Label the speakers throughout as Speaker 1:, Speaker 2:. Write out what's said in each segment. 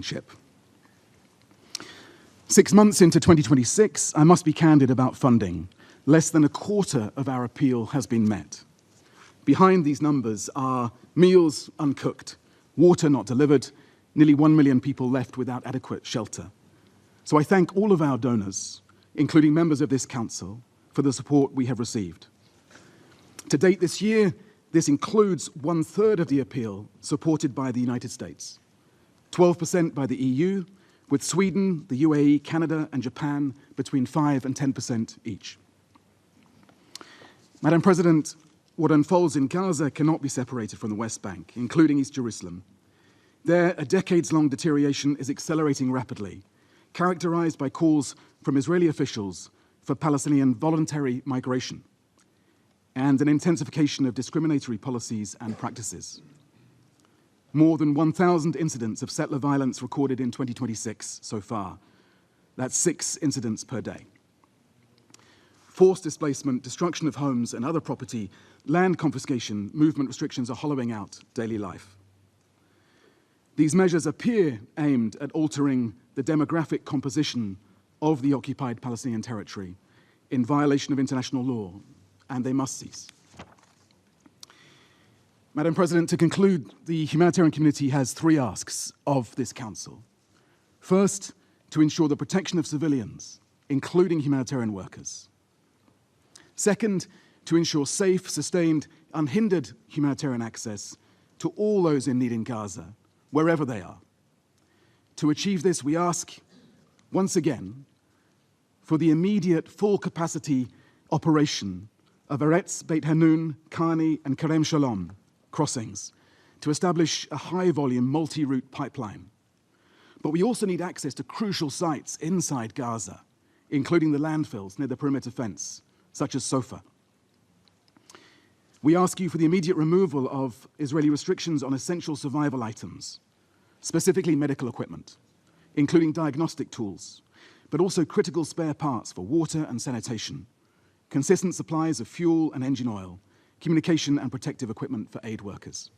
Speaker 1: ship. 6 months into 2026, I must be candid about funding. Less than a quarter of our appeal has been met. Behind these numbers are meals uncooked, water not delivered, nearly 1 million people left without adequate shelter. So I thank all of our donors, including members of this council, for the support we have received. To date this year, this includes 1/3 of the appeal supported by the United States, 12% by the EU, with Sweden, the UAE, Canada, and Japan between 5% and 10% each. Madam President, what unfolds in Gaza cannot be separated from the West Bank, including East Jerusalem. There, a decades-long deterioration is accelerating rapidly, characterized by calls from Israeli officials for Palestinian voluntary migration and an intensification of discriminatory policies and practices. More than 1,000 incidents of settler violence recorded in 2026 so far. That's 6 incidents per day. Forced displacement, destruction of homes and other property, land confiscation, movement restrictions are hollowing out daily life. These measures appear aimed at altering the demographic composition of the occupied Palestinian territory in violation of international law, and they must cease. Madam President, to conclude, the humanitarian community has 3 asks of this Council. First, to ensure the protection of civilians, including humanitarian workers. Second, to ensure safe, sustained, unhindered humanitarian access to all those in need in Gaza, wherever they are. To achieve this, we ask, once again, for the immediate full capacity operation of Eretz, Beit Hanun, Kani, and Kerem Shalom crossings to establish a high-volume, multi-route pipeline. But we also need access to crucial sites inside Gaza, including the landfills near the perimeter fence, such as Sofa. We ask you for the immediate removal of Israeli restrictions on essential survival items, specifically medical equipment, including diagnostic tools, but also critical spare parts for water and sanitation, consistent supplies of fuel and engine oil, communication and protective equipment for aid workers.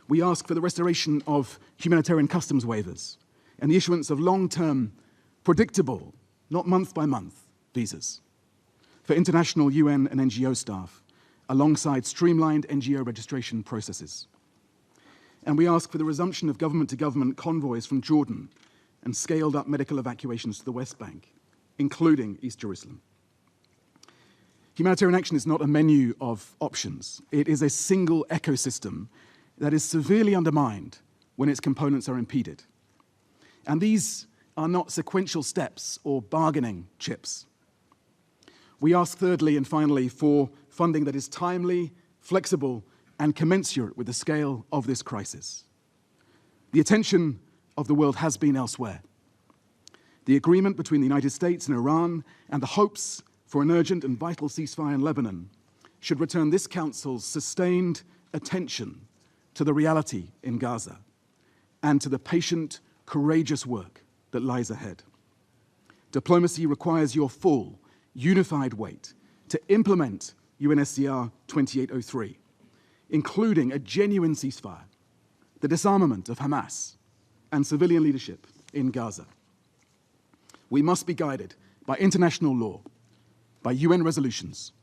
Speaker 1: We ask for the restoration of humanitarian customs waivers and the issuance of long-term, predictable, not month-by-month, visas for international UN and NGO staff, alongside streamlined NGO registration processes. And we ask for the resumption of government-to-government convoys from Jordan and scaled-up medical evacuations to the West Bank, including East Jerusalem. Humanitarian action is not a menu of options. It is a single ecosystem that is severely undermined when its components are impeded. And these are not sequential steps or bargaining chips. We ask thirdly and finally for funding that is timely, flexible, and commensurate with the scale of this crisis. The attention of the world has been elsewhere. The agreement between the United States and Iran and the hopes for an urgent and vital ceasefire in Lebanon should return this Council's sustained attention to the reality in Gaza and to the patient, courageous work that lies ahead. Diplomacy requires your full, unified weight to implement UNSCR 2803, including a genuine ceasefire, the disarmament of Hamas, and civilian leadership in Gaza. We must be guided by international law, by UN resolutions,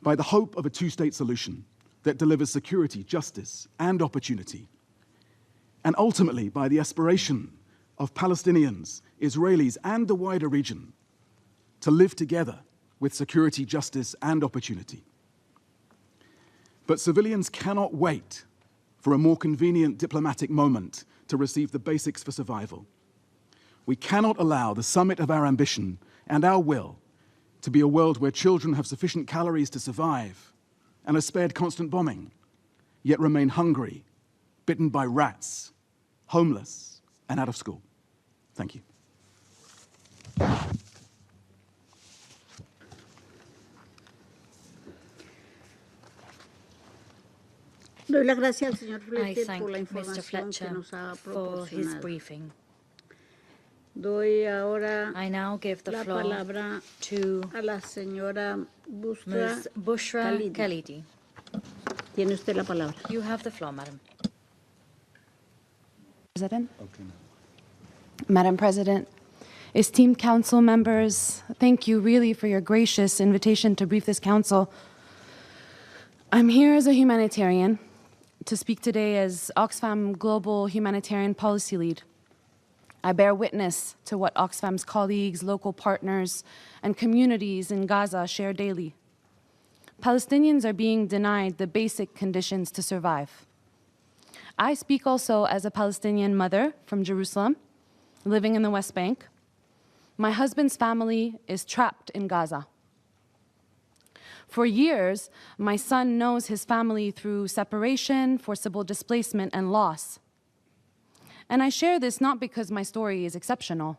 Speaker 1: by the hope of a 2-state solution that delivers security, justice, and opportunity, and ultimately by the aspiration of Palestinians, Israelis, and the wider region to live together with security, justice, and opportunity. But civilians cannot wait for a more convenient diplomatic moment to receive the basics for survival. We cannot allow the summit of our ambition and our will to be a world where children have sufficient calories to survive and are spared constant bombing, yet remain hungry, bitten by rats, homeless, and out of school. Thank you.
Speaker 2: Doy las gracias al señor
Speaker 3: I
Speaker 2: Fletcher
Speaker 3: thank
Speaker 2: por la
Speaker 3: Mr.
Speaker 2: información que
Speaker 3: Fletcher
Speaker 2: nos ha
Speaker 3: for his
Speaker 2: proporcionado.
Speaker 3: briefing.
Speaker 2: Doy ahora
Speaker 3: I now give the
Speaker 2: la
Speaker 3: floor
Speaker 2: palabra
Speaker 3: to
Speaker 2: a la señora
Speaker 3: Ms. Bushra
Speaker 2: Khalidi.
Speaker 3: Khalidi.
Speaker 2: Tiene usted la palabra.
Speaker 3: You have the floor, madam.
Speaker 4: President. Madam President, esteemed council members, thank you really for your gracious invitation to brief this council. I'm here as a humanitarian to speak today as Oxfam Global Humanitarian Policy Lead. I bear witness to what Oxfam's colleagues, local partners, and communities in Gaza share daily. Palestinians are being denied the basic conditions to survive. I speak also as a Palestinian mother from Jerusalem, living in the West Bank. My husband's family is trapped in Gaza. For years, my son knows his family through separation, forcible displacement, and loss. And I share this not because my story is exceptional,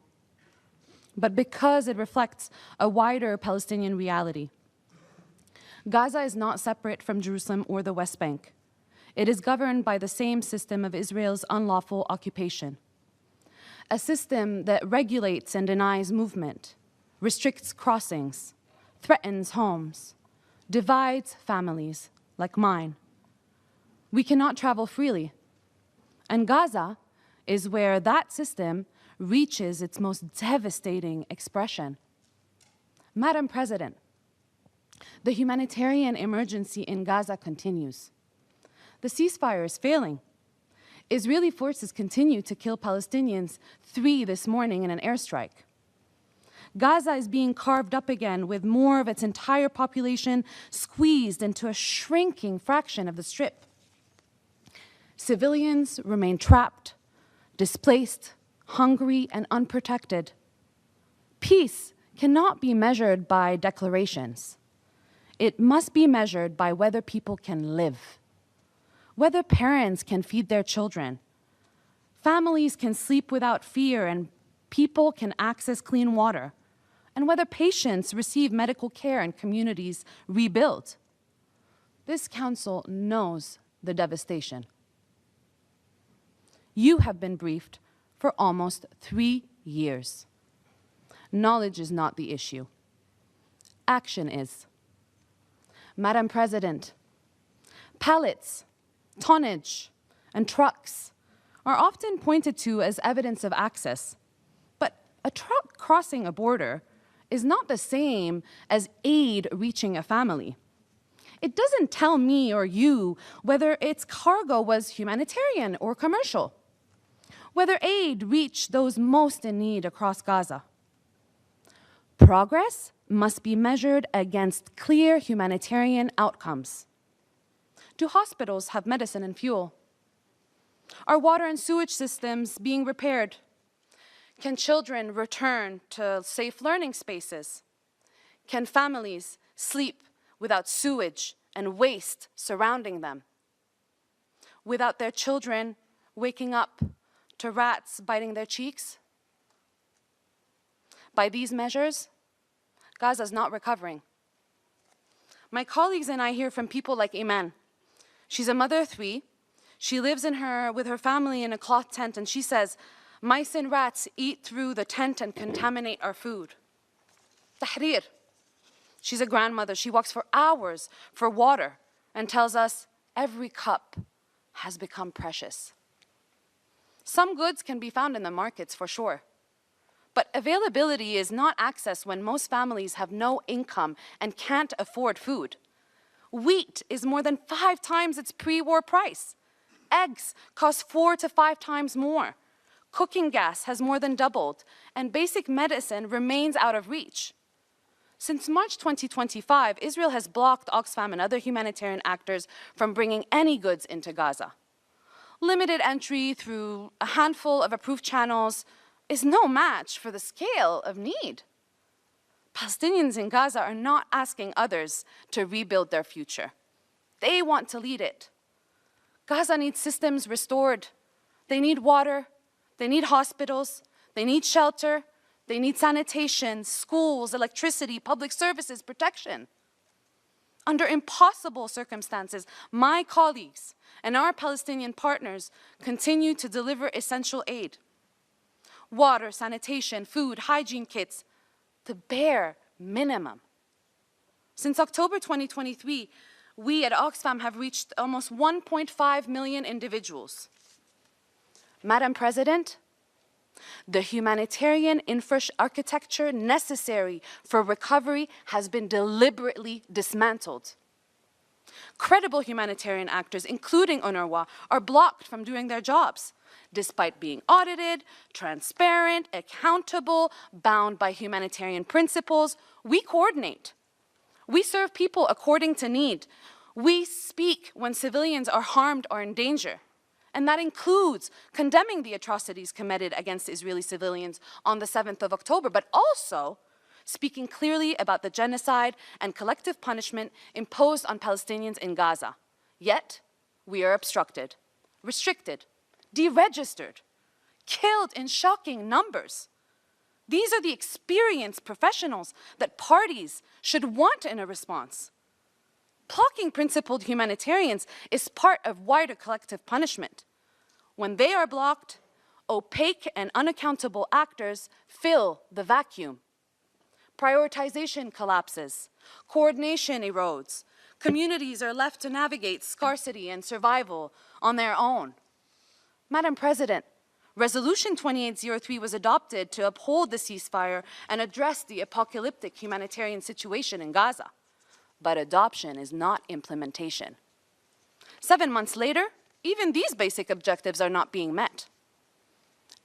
Speaker 4: but because it reflects a wider Palestinian reality. Gaza is not separate from Jerusalem or the West Bank. It is governed by the same system of Israel's unlawful occupation, a system that regulates and denies movement, restricts crossings, threatens homes, divides families like mine. We cannot travel freely, and Gaza is where that system reaches its most devastating expression. Madam President, the humanitarian emergency in Gaza continues. The ceasefire is failing. Israeli forces continue to kill Palestinians, 3 this morning in an airstrike. Gaza is being carved up again with more of its entire population squeezed into a shrinking fraction of the Strip. Civilians remain trapped, displaced, hungry, and unprotected. Peace cannot be measured by declarations. It must be measured by whether people can live, whether parents can feed their children, families can sleep without fear, and people can access clean water, and whether patients receive medical care and communities rebuild. This council knows the devastation. You have been briefed for almost 3 years. Knowledge is not the issue. Action is. Madam President, pallets, tonnage, and trucks are often pointed to as evidence of access. But a truck crossing a border is not the same as aid reaching a family. It doesn't tell me or you whether its cargo was humanitarian or commercial, whether aid reached those most in need across Gaza. Progress must be measured against clear humanitarian outcomes. Do hospitals have medicine and fuel? Are water and sewage systems being repaired? Can children return to safe learning spaces? Can families sleep without sewage and waste surrounding them? Without their children waking up to rats biting their cheeks? By these measures, Gaza's not recovering. My colleagues and I hear from people like Iman. She's a mother of 3. She lives with her family in a cloth tent, and she says, mice and rats eat through the tent and contaminate our food. Tahrir. She's a grandmother. She walks for hours for water and tells us every cup has become precious. Some goods can be found in the markets for sure, but availability is not access when most families have no income and can't afford food. Wheat is more than 5 times its pre-war price. Eggs cost 4 to 5 times more. Cooking gas has more than doubled, and basic medicine remains out of reach. Since March 2025, Israel has blocked Oxfam and other humanitarian actors from bringing any goods into Gaza. Limited entry through a handful of approved channels is no match for the scale of need. Palestinians in Gaza are not asking others to rebuild their future. They want to lead it. Gaza needs systems restored. They need water, they need hospitals, they need shelter, they need sanitation, schools, electricity, public services, protection. Under impossible circumstances, my colleagues and our Palestinian partners continue to deliver essential aid. Water, sanitation, food, hygiene kits, the bare minimum. Since October 2023, we at Oxfam have reached almost 1.5 million individuals. Madam President, the humanitarian architecture necessary for recovery has been deliberately dismantled. Credible humanitarian actors, including UNRWA, are blocked from doing their jobs, despite being audited, transparent, accountable, bound by humanitarian principles. We coordinate. We serve people according to need. We speak when civilians are harmed or in danger. And that includes condemning the atrocities committed against Israeli civilians on the 7th of October, but also speaking clearly about the genocide and collective punishment imposed on Palestinians in Gaza. Yet, we are obstructed, restricted, deregistered, killed in shocking numbers. These are the experienced professionals that parties should want in a response. Blocking principled humanitarians is part of wider collective punishment. When they are blocked, opaque and unaccountable actors fill the vacuum. Prioritization collapses, coordination erodes, communities are left to navigate scarcity and survival on their own. Madam President, Resolution 2803 was adopted to uphold the ceasefire and address the apocalyptic humanitarian situation in Gaza. But adoption is not implementation. 7 months later, even these basic objectives are not being met.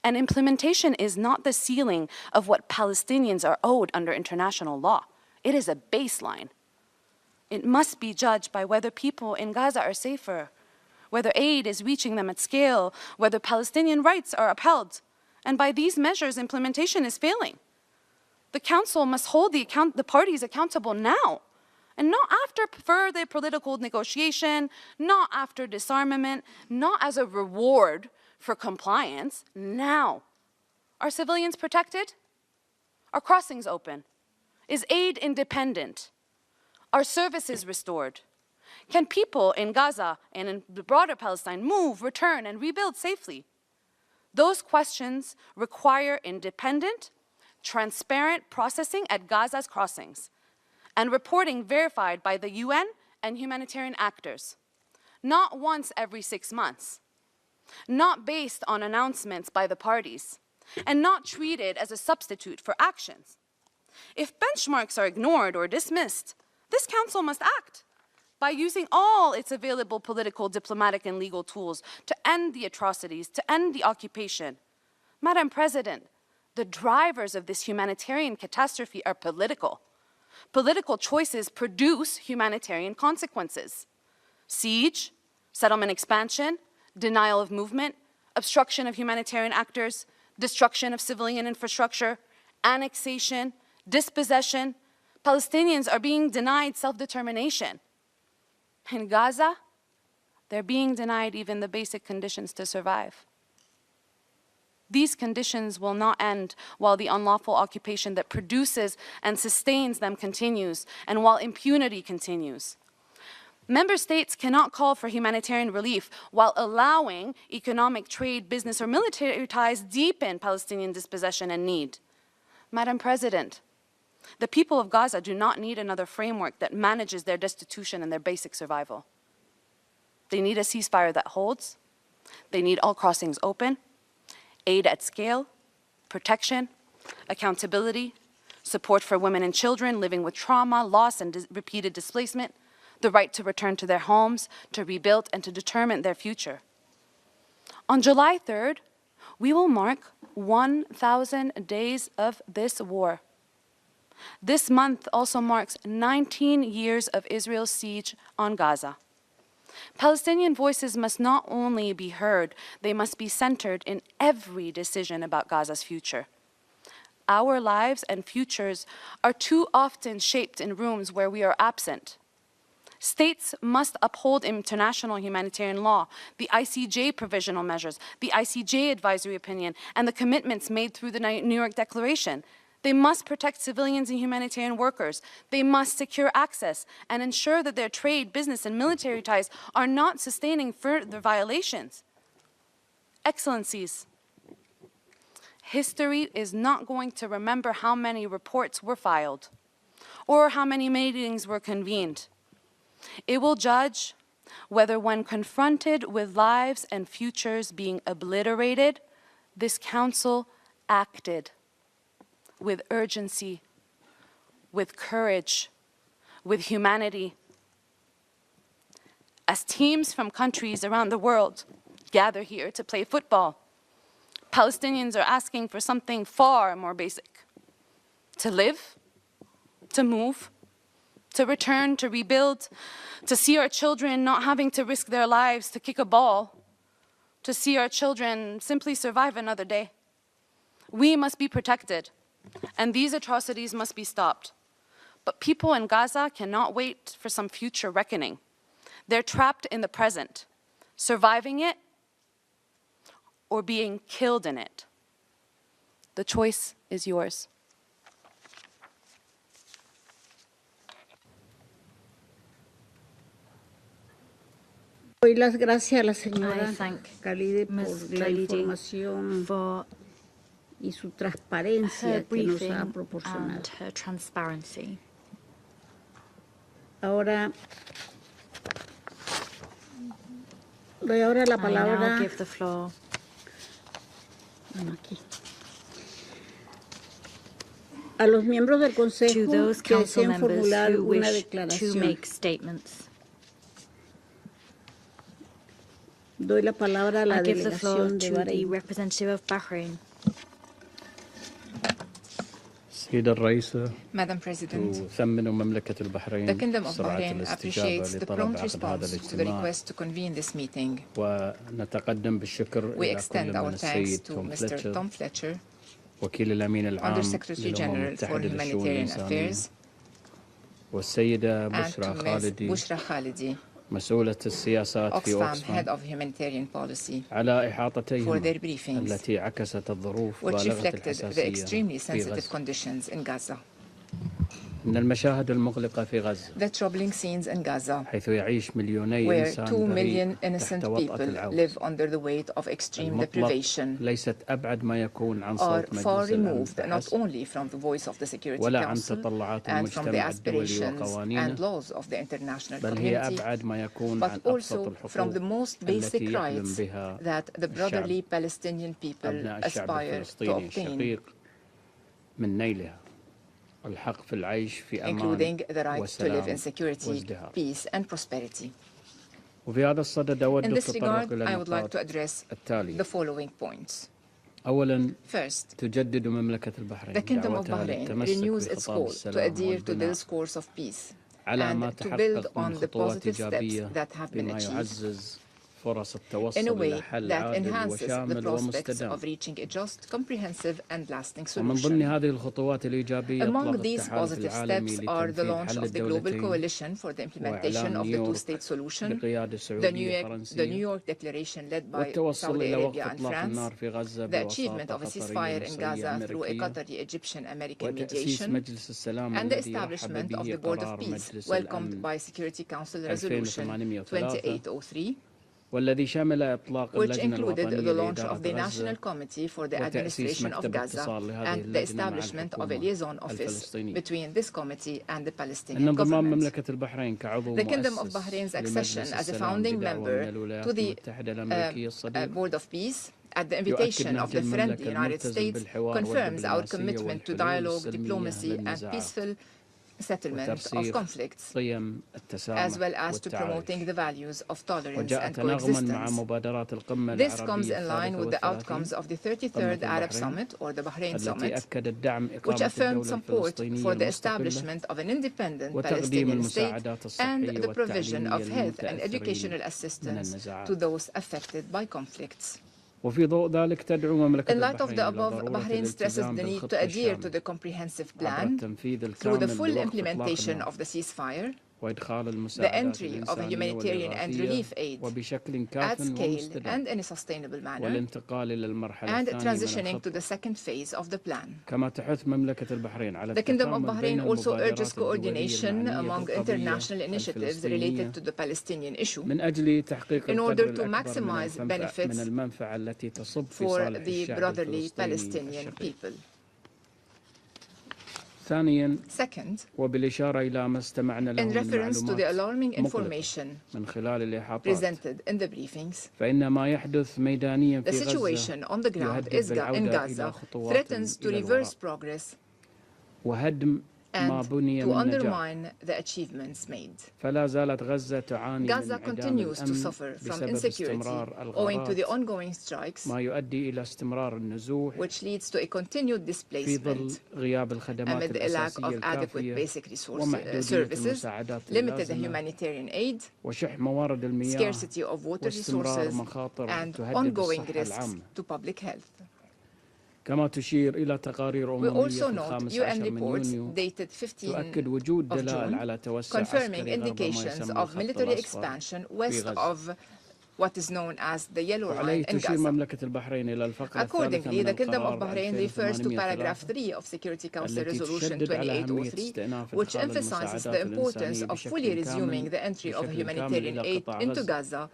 Speaker 4: And implementation is not the ceiling of what Palestinians are owed under international law. It is a baseline. It must be judged by whether people in Gaza are safer, whether aid is reaching them at scale, whether Palestinian rights are upheld. And by these measures, implementation is failing. The Council must hold the parties accountable now, and not after further political negotiation, not after disarmament, not as a reward for compliance, now. Are civilians protected? Are crossings open? Is aid independent? Are services restored? Can people in Gaza and in the broader Palestine move, return, and rebuild safely? Those questions require independent, transparent processing at Gaza's crossings and reporting verified by the UN and humanitarian actors, not once every 6 months, not based on announcements by the parties, and not treated as a substitute for actions. If benchmarks are ignored or dismissed, this Council must act by using all its available political, diplomatic, and legal tools to end the atrocities, to end the occupation. Madam President, the drivers of this humanitarian catastrophe are political. Political choices produce humanitarian consequences. Siege, settlement expansion, denial of movement, obstruction of humanitarian actors, destruction of civilian infrastructure, annexation, dispossession. Palestinians are being denied self-determination. In Gaza, they're being denied even the basic conditions to survive. These conditions will not end while the unlawful occupation that produces and sustains them continues, and while impunity continues. Member states cannot call for humanitarian relief while allowing economic, trade, business, or military ties deepen Palestinian dispossession and need. Madam President, the people of Gaza do not need another framework that manages their destitution and their basic survival. They need a ceasefire that holds. They need all crossings open, aid at scale, protection, accountability, support for women and children living with trauma, loss, and repeated displacement, the right to return to their homes, to rebuild, and to determine their future. On July 3rd, we will mark 1,000 days of this war. This month also marks 19 years of Israel's siege on Gaza. Palestinian voices must not only be heard, they must be centered in every decision about Gaza's future. Our lives and futures are too often shaped in rooms where we are absent. States must uphold international humanitarian law, the ICJ provisional measures, the ICJ advisory opinion, and the commitments made through the New York Declaration. They must protect civilians and humanitarian workers. They must secure access and ensure that their trade, business, and military ties are not sustaining further violations. Excellencies, history is not going to remember how many reports were filed or how many meetings were convened. It will judge whether when confronted with lives and futures being obliterated, this council acted with urgency, with courage, with humanity. As teams from countries around the world gather here to play football, Palestinians are asking for something far more basic: to live, to move, to return, to rebuild, to see our children not having to risk their lives to kick a ball, to see our children simply survive another day. We must be protected, and these atrocities must be stopped. But people in Gaza cannot wait for some future reckoning. They're trapped in the present, surviving it or being killed in it. The choice is yours.
Speaker 2: Doy las gracias a la señora
Speaker 3: I thank
Speaker 2: Khalidi por
Speaker 3: Ms.
Speaker 2: la
Speaker 3: Khalidi
Speaker 2: información
Speaker 3: for
Speaker 2: y su
Speaker 3: her
Speaker 2: transparencia que nos
Speaker 3: briefing
Speaker 2: ha
Speaker 3: and
Speaker 2: proporcionado.
Speaker 3: her transparency.
Speaker 2: Ahora doy ahora la
Speaker 3: I now
Speaker 2: palabra
Speaker 3: give the floor
Speaker 2: aquí, a los miembros del
Speaker 3: to
Speaker 2: Consejo
Speaker 3: those
Speaker 2: que
Speaker 3: council
Speaker 2: deseen
Speaker 3: members
Speaker 2: formular
Speaker 3: who
Speaker 2: una
Speaker 3: wish to
Speaker 2: declaración.
Speaker 3: make statements.
Speaker 2: Doy la palabra a la
Speaker 3: I give the floor
Speaker 2: delegación de
Speaker 3: to the
Speaker 2: Bahrein.
Speaker 3: representative of Bahrain.
Speaker 5: السيدة الرئيسة
Speaker 6: Madam President,
Speaker 5: تثمن مملكة البحرين
Speaker 6: the Kingdom of
Speaker 5: سرعة
Speaker 6: Bahrain
Speaker 5: الاستجابة
Speaker 6: appreciates the
Speaker 5: لطلب
Speaker 6: prompt
Speaker 5: عقد هذا
Speaker 6: response to the
Speaker 5: الاجتماع
Speaker 6: request to convene this meeting.
Speaker 5: ونتقدم بالشكر
Speaker 6: We
Speaker 5: إلى
Speaker 6: extend
Speaker 5: كل
Speaker 6: our
Speaker 5: من
Speaker 6: thanks
Speaker 5: السيد
Speaker 6: to
Speaker 5: توم
Speaker 6: Mr.
Speaker 5: فليتشر
Speaker 6: Tom Fletcher,
Speaker 5: وكيل الأمين العام
Speaker 6: Undersecretary
Speaker 5: للأمم
Speaker 6: General for
Speaker 5: المتحدة للشؤون
Speaker 6: Humanitarian
Speaker 5: الإنسانية
Speaker 6: Affairs,
Speaker 5: والسيدة
Speaker 6: and
Speaker 5: بشرى
Speaker 6: to Ms.
Speaker 5: خالدي
Speaker 6: Bushra Khalidi,
Speaker 5: مسؤولة السياسات في
Speaker 6: Oxfam Head
Speaker 5: أوكسفام
Speaker 6: of Humanitarian Policy,
Speaker 5: على
Speaker 6: for
Speaker 5: إحاطتهم
Speaker 6: their briefings,
Speaker 5: التي عكست الظروف
Speaker 6: which
Speaker 5: بالغة
Speaker 6: reflected the
Speaker 5: الحساسية
Speaker 6: extremely
Speaker 5: في
Speaker 6: sensitive
Speaker 5: غزة.
Speaker 6: conditions in Gaza.
Speaker 5: إن المشاهد المقلقة في غزة
Speaker 6: The troubling scenes in Gaza,
Speaker 5: حيث يعيش مليوني
Speaker 6: where
Speaker 5: إنسان
Speaker 6: 2 million
Speaker 5: بريء تحت
Speaker 6: innocent
Speaker 5: وطأة
Speaker 6: people
Speaker 5: العوز.
Speaker 6: live under the weight of extreme
Speaker 5: المطلق
Speaker 6: deprivation,
Speaker 5: ليست أبعد ما يكون عن
Speaker 6: are
Speaker 5: صوت
Speaker 6: far
Speaker 5: مجلس الأمن
Speaker 6: removed not
Speaker 5: فحسب
Speaker 6: only from the voice of the Security
Speaker 5: ولا عن
Speaker 6: Council
Speaker 5: تطلعات
Speaker 6: and from the
Speaker 5: المجتمع الدولي
Speaker 6: aspirations and
Speaker 5: وقوانينه
Speaker 6: laws of the international
Speaker 5: بل هي
Speaker 6: community,
Speaker 5: أبعد ما يكون
Speaker 6: but
Speaker 5: عن أبسط
Speaker 6: also from the
Speaker 5: الحقوق
Speaker 6: most basic
Speaker 5: التي يحلم
Speaker 6: rights
Speaker 5: بها
Speaker 6: that the brotherly Palestinian people
Speaker 5: أبناء الشعب
Speaker 6: aspire to
Speaker 5: الفلسطيني
Speaker 6: obtain,
Speaker 5: الشقيق من نيلها الحق في العيش في
Speaker 6: including
Speaker 5: أمان
Speaker 6: the right to live in
Speaker 5: وسلام
Speaker 6: security,
Speaker 5: وازدهار.
Speaker 6: peace, and prosperity.
Speaker 5: وفي هذا الصدد أود
Speaker 6: In this
Speaker 5: التطرق
Speaker 6: regard,
Speaker 5: إلى
Speaker 6: I would like
Speaker 5: النقاط
Speaker 6: to address
Speaker 5: التالية.
Speaker 6: the following points.
Speaker 5: أولاً
Speaker 6: First,
Speaker 5: تجدد مملكة البحرين
Speaker 6: the Kingdom of
Speaker 5: دعوتها
Speaker 6: Bahrain
Speaker 5: للتمسك
Speaker 6: renews its
Speaker 5: بخطاب
Speaker 6: call to
Speaker 5: السلام
Speaker 6: adhere to the
Speaker 5: والبناء
Speaker 6: discourse of peace
Speaker 5: على ما
Speaker 6: and to build
Speaker 5: تحقق
Speaker 6: on
Speaker 5: من
Speaker 6: the
Speaker 5: خطوات
Speaker 6: positive steps
Speaker 5: إيجابية
Speaker 6: that have been
Speaker 5: بما
Speaker 6: achieved
Speaker 5: يعزز فرص
Speaker 6: in
Speaker 5: التوصل
Speaker 6: a
Speaker 5: إلى
Speaker 6: way
Speaker 5: حل
Speaker 6: that
Speaker 5: عادل
Speaker 6: enhances the
Speaker 5: وشامل
Speaker 6: prospects
Speaker 5: ومستدام.
Speaker 6: of reaching a just, comprehensive, and lasting
Speaker 5: ومن ضمن
Speaker 6: solution.
Speaker 5: هذه الخطوات الإيجابية
Speaker 6: Among
Speaker 5: إطلاق
Speaker 6: these
Speaker 5: التحالف
Speaker 6: positive
Speaker 5: العالمي
Speaker 6: steps are the
Speaker 5: لتنفيذ
Speaker 6: launch
Speaker 5: حل
Speaker 6: of the Global
Speaker 5: الدولتين
Speaker 6: Coalition for the implementation
Speaker 5: وإعلان
Speaker 6: of the
Speaker 5: نيويورك
Speaker 6: two-state solution,
Speaker 5: بقيادة
Speaker 6: the
Speaker 5: سعودية
Speaker 6: New
Speaker 5: فرنسية
Speaker 6: York Declaration led by
Speaker 5: والتوصل
Speaker 6: Saudi
Speaker 5: إلى وقف
Speaker 6: Arabia and
Speaker 5: إطلاق
Speaker 6: France,
Speaker 5: النار في غزة
Speaker 6: the achievement
Speaker 5: بوساطة
Speaker 6: of a
Speaker 5: قطرية
Speaker 6: ceasefire in
Speaker 5: مصرية
Speaker 6: Gaza through a
Speaker 5: أمريكية
Speaker 6: Qatari-Egyptian-American
Speaker 5: وتأسيس
Speaker 6: mediation,
Speaker 5: مجلس السلام
Speaker 6: and the
Speaker 5: الذي رحب
Speaker 6: establishment of
Speaker 5: به
Speaker 6: the Board of
Speaker 5: قرار
Speaker 6: Peace,
Speaker 5: مجلس
Speaker 6: welcomed
Speaker 5: الأمن
Speaker 6: by Security Council Resolution
Speaker 5: 2803
Speaker 6: 2803,
Speaker 5: والذي شمل إطلاق
Speaker 6: which
Speaker 5: اللجنة
Speaker 6: included
Speaker 5: الوطنية
Speaker 6: the launch
Speaker 5: لإدارة
Speaker 6: of the National
Speaker 5: غزة
Speaker 6: Committee for the
Speaker 5: وتأسيس
Speaker 6: Administration of
Speaker 5: مكتب
Speaker 6: Gaza
Speaker 5: اتصال لهذه
Speaker 6: and the
Speaker 5: اللجنة مع
Speaker 6: establishment of a
Speaker 5: الحكومة
Speaker 6: liaison office
Speaker 5: الفلسطينية.
Speaker 6: between this committee and the
Speaker 5: أن
Speaker 6: Palestinian
Speaker 5: انضمام
Speaker 6: government.
Speaker 5: مملكة البحرين كعضو
Speaker 6: The Kingdom of
Speaker 5: مؤسس
Speaker 6: Bahrain's
Speaker 5: لمجلس
Speaker 6: accession as a
Speaker 5: السلام
Speaker 6: founding
Speaker 5: بدعوة
Speaker 6: member
Speaker 5: من الولايات
Speaker 6: to the
Speaker 5: المتحدة الأمريكية الصديقة
Speaker 6: Board of Peace at the
Speaker 5: يؤكد
Speaker 6: invitation of
Speaker 5: نهج
Speaker 6: the friendly
Speaker 5: المملكة
Speaker 6: United
Speaker 5: الملتزم
Speaker 6: States
Speaker 5: بالحوار
Speaker 6: confirms our
Speaker 5: والدبلوماسية
Speaker 6: commitment to
Speaker 5: والحلول
Speaker 6: dialogue,
Speaker 5: السلمية
Speaker 6: diplomacy, and
Speaker 5: للنزاعات
Speaker 6: peaceful settlement of
Speaker 5: وترسيخ
Speaker 6: conflicts,
Speaker 5: قيم التسامح
Speaker 6: as well as to
Speaker 5: والتعايش.
Speaker 6: promoting the values of tolerance
Speaker 5: وجاء
Speaker 6: and
Speaker 5: تناغما مع
Speaker 6: coexistence.
Speaker 5: مبادرات القمة
Speaker 6: This comes
Speaker 5: العربية
Speaker 6: in line with the
Speaker 5: الثالثة
Speaker 6: outcomes
Speaker 5: والثلاثين
Speaker 6: of the 33rd
Speaker 5: قمة
Speaker 6: Arab
Speaker 5: البحرين
Speaker 6: Summit, or the Bahrain
Speaker 5: التي
Speaker 6: Summit,
Speaker 5: أكدت دعم
Speaker 6: which
Speaker 5: إقامة
Speaker 6: affirmed
Speaker 5: الدولة
Speaker 6: support
Speaker 5: الفلسطينية
Speaker 6: for the
Speaker 5: المستقلة
Speaker 6: establishment of an independent
Speaker 5: وتقديم
Speaker 6: Palestinian state
Speaker 5: المساعدات الصحية
Speaker 6: and the provision of
Speaker 5: والتعليمية
Speaker 6: health and educational
Speaker 5: للمتأثرين من
Speaker 6: assistance
Speaker 5: النزاعات.
Speaker 6: to those affected by conflicts.
Speaker 5: وفي ضوء ذلك تدعو مملكة
Speaker 6: In light of
Speaker 5: البحرين
Speaker 6: the
Speaker 5: إلى
Speaker 6: above,
Speaker 5: ضرورة
Speaker 6: Bahrain stresses
Speaker 5: الالتزام
Speaker 6: the need to
Speaker 5: بالخطة
Speaker 6: adhere to
Speaker 5: الشاملة
Speaker 6: the comprehensive
Speaker 5: عبر
Speaker 6: plan
Speaker 5: التنفيذ
Speaker 6: through the
Speaker 5: الكامل
Speaker 6: full
Speaker 5: لوقف إطلاق
Speaker 6: implementation
Speaker 5: النار
Speaker 6: of the ceasefire,
Speaker 5: وإدخال
Speaker 6: the
Speaker 5: المساعدات
Speaker 6: entry of a
Speaker 5: الإنسانية
Speaker 6: humanitarian and relief
Speaker 5: والإغاثية
Speaker 6: aid
Speaker 5: وبشكل
Speaker 6: at
Speaker 5: كاف
Speaker 6: scale
Speaker 5: ومستدام
Speaker 6: and in a sustainable manner,
Speaker 5: والانتقال إلى المرحلة
Speaker 6: and
Speaker 5: الثانية من
Speaker 6: transitioning to
Speaker 5: الخطة
Speaker 6: the second phase of the plan.
Speaker 5: كما تحث مملكة البحرين على
Speaker 6: The Kingdom of
Speaker 5: التكامل
Speaker 6: Bahrain
Speaker 5: بين
Speaker 6: also
Speaker 5: المبادرات
Speaker 6: urges
Speaker 5: الدولية
Speaker 6: coordination
Speaker 5: المعنية
Speaker 6: among
Speaker 5: بالقضية
Speaker 6: international initiatives
Speaker 5: الفلسطينية
Speaker 6: related to the Palestinian issue
Speaker 5: من أجل تحقيق
Speaker 6: in
Speaker 5: القدر
Speaker 6: order to
Speaker 5: الأكبر
Speaker 6: maximize
Speaker 5: من
Speaker 6: benefits
Speaker 5: المنفعة التي تصب في
Speaker 6: for
Speaker 5: صالح
Speaker 6: the
Speaker 5: الشعب
Speaker 6: brotherly
Speaker 5: الفلسطيني
Speaker 6: Palestinian
Speaker 5: الشقيق.
Speaker 6: people.
Speaker 5: ثانيا
Speaker 6: Second,
Speaker 5: وبالإشارة إلى ما استمعنا له
Speaker 6: in
Speaker 5: من
Speaker 6: reference to the
Speaker 5: معلومات
Speaker 6: alarming
Speaker 5: مقلقة
Speaker 6: information
Speaker 5: من خلال الإحاطات
Speaker 6: presented in the briefings,
Speaker 5: فإن ما يحدث ميدانيا
Speaker 6: the
Speaker 5: في غزة
Speaker 6: situation on the ground
Speaker 5: يهدد
Speaker 6: in
Speaker 5: بالعودة إلى
Speaker 6: Gaza
Speaker 5: خطوات
Speaker 6: threatens to
Speaker 5: إلى
Speaker 6: reverse
Speaker 5: الوراء
Speaker 6: progress
Speaker 5: وهدم ما
Speaker 6: and
Speaker 5: بني
Speaker 6: to
Speaker 5: من نجاح.
Speaker 6: undermine the achievements made.
Speaker 5: فلا زالت غزة تعاني من
Speaker 6: Gaza
Speaker 5: انعدام
Speaker 6: continues to
Speaker 5: الأمن
Speaker 6: suffer from
Speaker 5: بسبب
Speaker 6: insecurity
Speaker 5: استمرار
Speaker 6: owing to the
Speaker 5: الغارات
Speaker 6: ongoing strikes,
Speaker 5: ما يؤدي إلى استمرار النزوح
Speaker 6: which leads to a continued
Speaker 5: في ظل
Speaker 6: displacement
Speaker 5: غياب الخدمات
Speaker 6: amid a lack
Speaker 5: الأساسية
Speaker 6: of adequate
Speaker 5: الكافية
Speaker 6: basic
Speaker 5: ومحدودية
Speaker 6: services,
Speaker 5: المساعدات
Speaker 6: limited
Speaker 5: اللازمة
Speaker 6: humanitarian aid,
Speaker 5: وشح موارد المياه
Speaker 6: scarcity of water
Speaker 5: واستمرار
Speaker 6: resources,
Speaker 5: مخاطر
Speaker 6: and
Speaker 5: تهدد
Speaker 6: ongoing
Speaker 5: الصحة
Speaker 6: risks
Speaker 5: العامة.
Speaker 6: to public health.
Speaker 5: كما تشير إلى تقارير
Speaker 6: We
Speaker 5: أممية
Speaker 6: also
Speaker 5: في
Speaker 6: note
Speaker 5: الخامس
Speaker 6: UN
Speaker 5: عشر من
Speaker 6: reports
Speaker 5: يونيو
Speaker 6: dated 15
Speaker 5: تؤكد وجود
Speaker 6: of
Speaker 5: دلائل
Speaker 6: June
Speaker 5: على توسع
Speaker 6: confirming
Speaker 5: عسكري غرب ما
Speaker 6: indications
Speaker 5: يسمى
Speaker 6: of
Speaker 5: الخط
Speaker 6: military
Speaker 5: الأصفر
Speaker 6: expansion
Speaker 5: في
Speaker 6: west
Speaker 5: غزة.
Speaker 6: of what is known as the Yellow
Speaker 5: وعليه
Speaker 6: Line in
Speaker 5: تشير
Speaker 6: Gaza.
Speaker 5: مملكة البحرين إلى الفقرة الثالثة
Speaker 6: Accordingly,
Speaker 5: من
Speaker 6: the Kingdom of
Speaker 5: القرار
Speaker 6: Bahrain refers to
Speaker 5: 2803
Speaker 6: paragraph 3 of Security Council
Speaker 5: التي
Speaker 6: Resolution
Speaker 5: تشدد على أهمية
Speaker 6: 2803,
Speaker 5: استئناف
Speaker 6: which
Speaker 5: إدخال
Speaker 6: emphasizes the
Speaker 5: المساعدات
Speaker 6: importance
Speaker 5: الإنسانية
Speaker 6: of fully
Speaker 5: بشكل
Speaker 6: resuming
Speaker 5: كامل
Speaker 6: the entry of
Speaker 5: بشكل كامل
Speaker 6: humanitarian
Speaker 5: إلى
Speaker 6: aid
Speaker 5: قطاع
Speaker 6: into
Speaker 5: غزة
Speaker 6: Gaza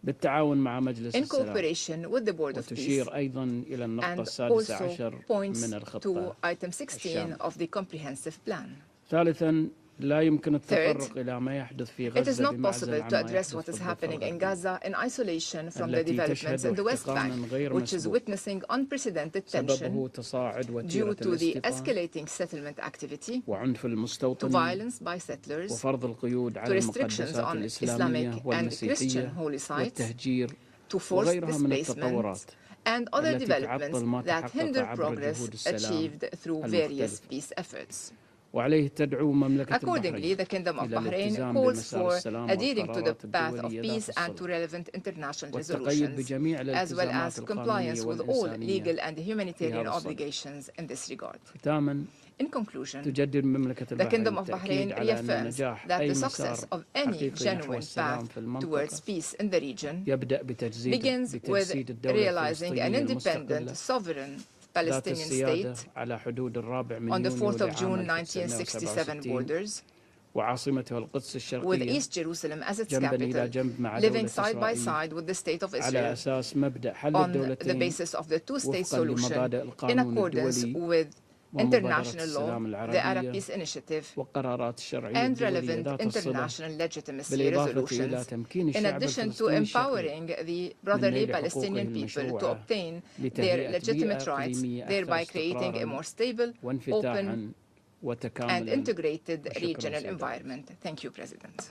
Speaker 5: بالتعاون مع مجلس
Speaker 6: in
Speaker 5: السلام
Speaker 6: cooperation with the Board of Peace,
Speaker 5: وتشير أيضا إلى النقطة
Speaker 6: and
Speaker 5: السادسة
Speaker 6: also
Speaker 5: عشر
Speaker 6: points
Speaker 5: من
Speaker 6: to
Speaker 5: الخطة
Speaker 6: item 16 of the comprehensive plan.
Speaker 5: ثالثا لا يمكن
Speaker 6: Third,
Speaker 5: التطرق إلى ما يحدث في
Speaker 6: it is
Speaker 5: غزة
Speaker 6: not
Speaker 5: بمعزل
Speaker 6: possible
Speaker 5: عما
Speaker 6: to address
Speaker 5: يحدث
Speaker 6: what
Speaker 5: في
Speaker 6: is
Speaker 5: الضفة
Speaker 6: happening in
Speaker 5: الغربية
Speaker 6: Gaza in isolation from the
Speaker 5: التي
Speaker 6: developments
Speaker 5: تشهد
Speaker 6: in the West Bank,
Speaker 5: احتقانا غير
Speaker 6: which is
Speaker 5: مسبوق
Speaker 6: witnessing unprecedented tension
Speaker 5: سببه تصاعد
Speaker 6: due
Speaker 5: وتيرة
Speaker 6: to the
Speaker 5: الاستيطان
Speaker 6: escalating settlement activity,
Speaker 5: وعنف
Speaker 6: to
Speaker 5: المستوطنين
Speaker 6: violence by settlers,
Speaker 5: وفرض القيود
Speaker 6: to
Speaker 5: على
Speaker 6: restrictions
Speaker 5: المقدسات
Speaker 6: on
Speaker 5: الإسلامية
Speaker 6: Islamic and Christian
Speaker 5: والمسيحية
Speaker 6: holy sites,
Speaker 5: والتهجير
Speaker 6: to forced
Speaker 5: وغيرها من
Speaker 6: displacement,
Speaker 5: التطورات
Speaker 6: and other
Speaker 5: التي
Speaker 6: developments
Speaker 5: تعطل ما
Speaker 6: that
Speaker 5: تحقق
Speaker 6: hinder
Speaker 5: عبر
Speaker 6: progress
Speaker 5: جهود السلام
Speaker 6: achieved through various
Speaker 5: المختلفة.
Speaker 6: peace efforts.
Speaker 5: وعليه تدعو مملكة
Speaker 6: Accordingly,
Speaker 5: البحرين
Speaker 6: the Kingdom of
Speaker 5: إلى
Speaker 6: Bahrain
Speaker 5: الالتزام
Speaker 6: calls
Speaker 5: بمسار
Speaker 6: for
Speaker 5: السلام
Speaker 6: adhering to the
Speaker 5: والقرارات
Speaker 6: path of
Speaker 5: الدولية
Speaker 6: peace
Speaker 5: ذات
Speaker 6: and to
Speaker 5: الصلة
Speaker 6: relevant international
Speaker 5: والتقيد
Speaker 6: resolutions,
Speaker 5: بجميع
Speaker 6: as well
Speaker 5: الالتزامات
Speaker 6: as
Speaker 5: القانونية
Speaker 6: compliance with all
Speaker 5: والإنسانية
Speaker 6: legal and humanitarian
Speaker 5: هذا الصدد.
Speaker 6: obligations in this regard.
Speaker 5: ختاما
Speaker 6: In conclusion,
Speaker 5: تجدد مملكة
Speaker 6: the Kingdom
Speaker 5: البحرين
Speaker 6: of
Speaker 5: التأكيد
Speaker 6: Bahrain
Speaker 5: على أن
Speaker 6: reaffirms
Speaker 5: نجاح
Speaker 6: that
Speaker 5: أي
Speaker 6: the
Speaker 5: مسار
Speaker 6: success of any
Speaker 5: حقيقي نحو
Speaker 6: genuine
Speaker 5: السلام
Speaker 6: path
Speaker 5: في المنطقة
Speaker 6: towards peace in the region
Speaker 5: يبدأ
Speaker 6: begins with
Speaker 5: بتجسيد الدولة
Speaker 6: realizing an
Speaker 5: الفلسطينية
Speaker 6: independent,
Speaker 5: المستقلة
Speaker 6: sovereign
Speaker 5: ذات
Speaker 6: Palestinian
Speaker 5: السيادة
Speaker 6: state
Speaker 5: على حدود الرابع من
Speaker 6: on the
Speaker 5: يونيو
Speaker 6: 4th of June
Speaker 5: لعام
Speaker 6: 1967
Speaker 5: 1967
Speaker 6: borders,
Speaker 5: وعاصمتها القدس
Speaker 6: with
Speaker 5: الشرقية
Speaker 6: East Jerusalem as its
Speaker 5: جنبا إلى
Speaker 6: capital,
Speaker 5: جنب مع
Speaker 6: living
Speaker 5: دولة
Speaker 6: side by
Speaker 5: إسرائيل
Speaker 6: side with the state of
Speaker 5: على
Speaker 6: Israel
Speaker 5: أساس مبدأ حل
Speaker 6: on the
Speaker 5: الدولتين
Speaker 6: basis of the two-state
Speaker 5: وفقا
Speaker 6: solution
Speaker 5: لمبادئ
Speaker 6: in
Speaker 5: القانون
Speaker 6: accordance
Speaker 5: الدولي
Speaker 6: with
Speaker 5: ومبادرة
Speaker 6: international law,
Speaker 5: السلام
Speaker 6: the Arab
Speaker 5: العربية
Speaker 6: Peace Initiative,
Speaker 5: والقرارات الشرعية
Speaker 6: and
Speaker 5: الدولية
Speaker 6: relevant
Speaker 5: ذات الصلة
Speaker 6: international legitimacy
Speaker 5: بالإضافة إلى
Speaker 6: resolutions,
Speaker 5: تمكين
Speaker 6: in
Speaker 5: الشعب
Speaker 6: addition to
Speaker 5: الفلسطيني الشقيق
Speaker 6: empowering the brotherly
Speaker 5: نيل حقوقه
Speaker 6: Palestinian people to
Speaker 5: المشروعة
Speaker 6: obtain their
Speaker 5: لتهيئة
Speaker 6: legitimate
Speaker 5: بيئة
Speaker 6: rights,
Speaker 5: إقليمية
Speaker 6: thereby
Speaker 5: أكثر
Speaker 6: creating a more
Speaker 5: استقراراً
Speaker 6: stable, open,
Speaker 5: وانفتاحاً
Speaker 6: and
Speaker 5: وتكاملاً.
Speaker 6: integrated
Speaker 5: وشكراً
Speaker 6: regional
Speaker 5: سيدي.
Speaker 6: environment. Thank you, President.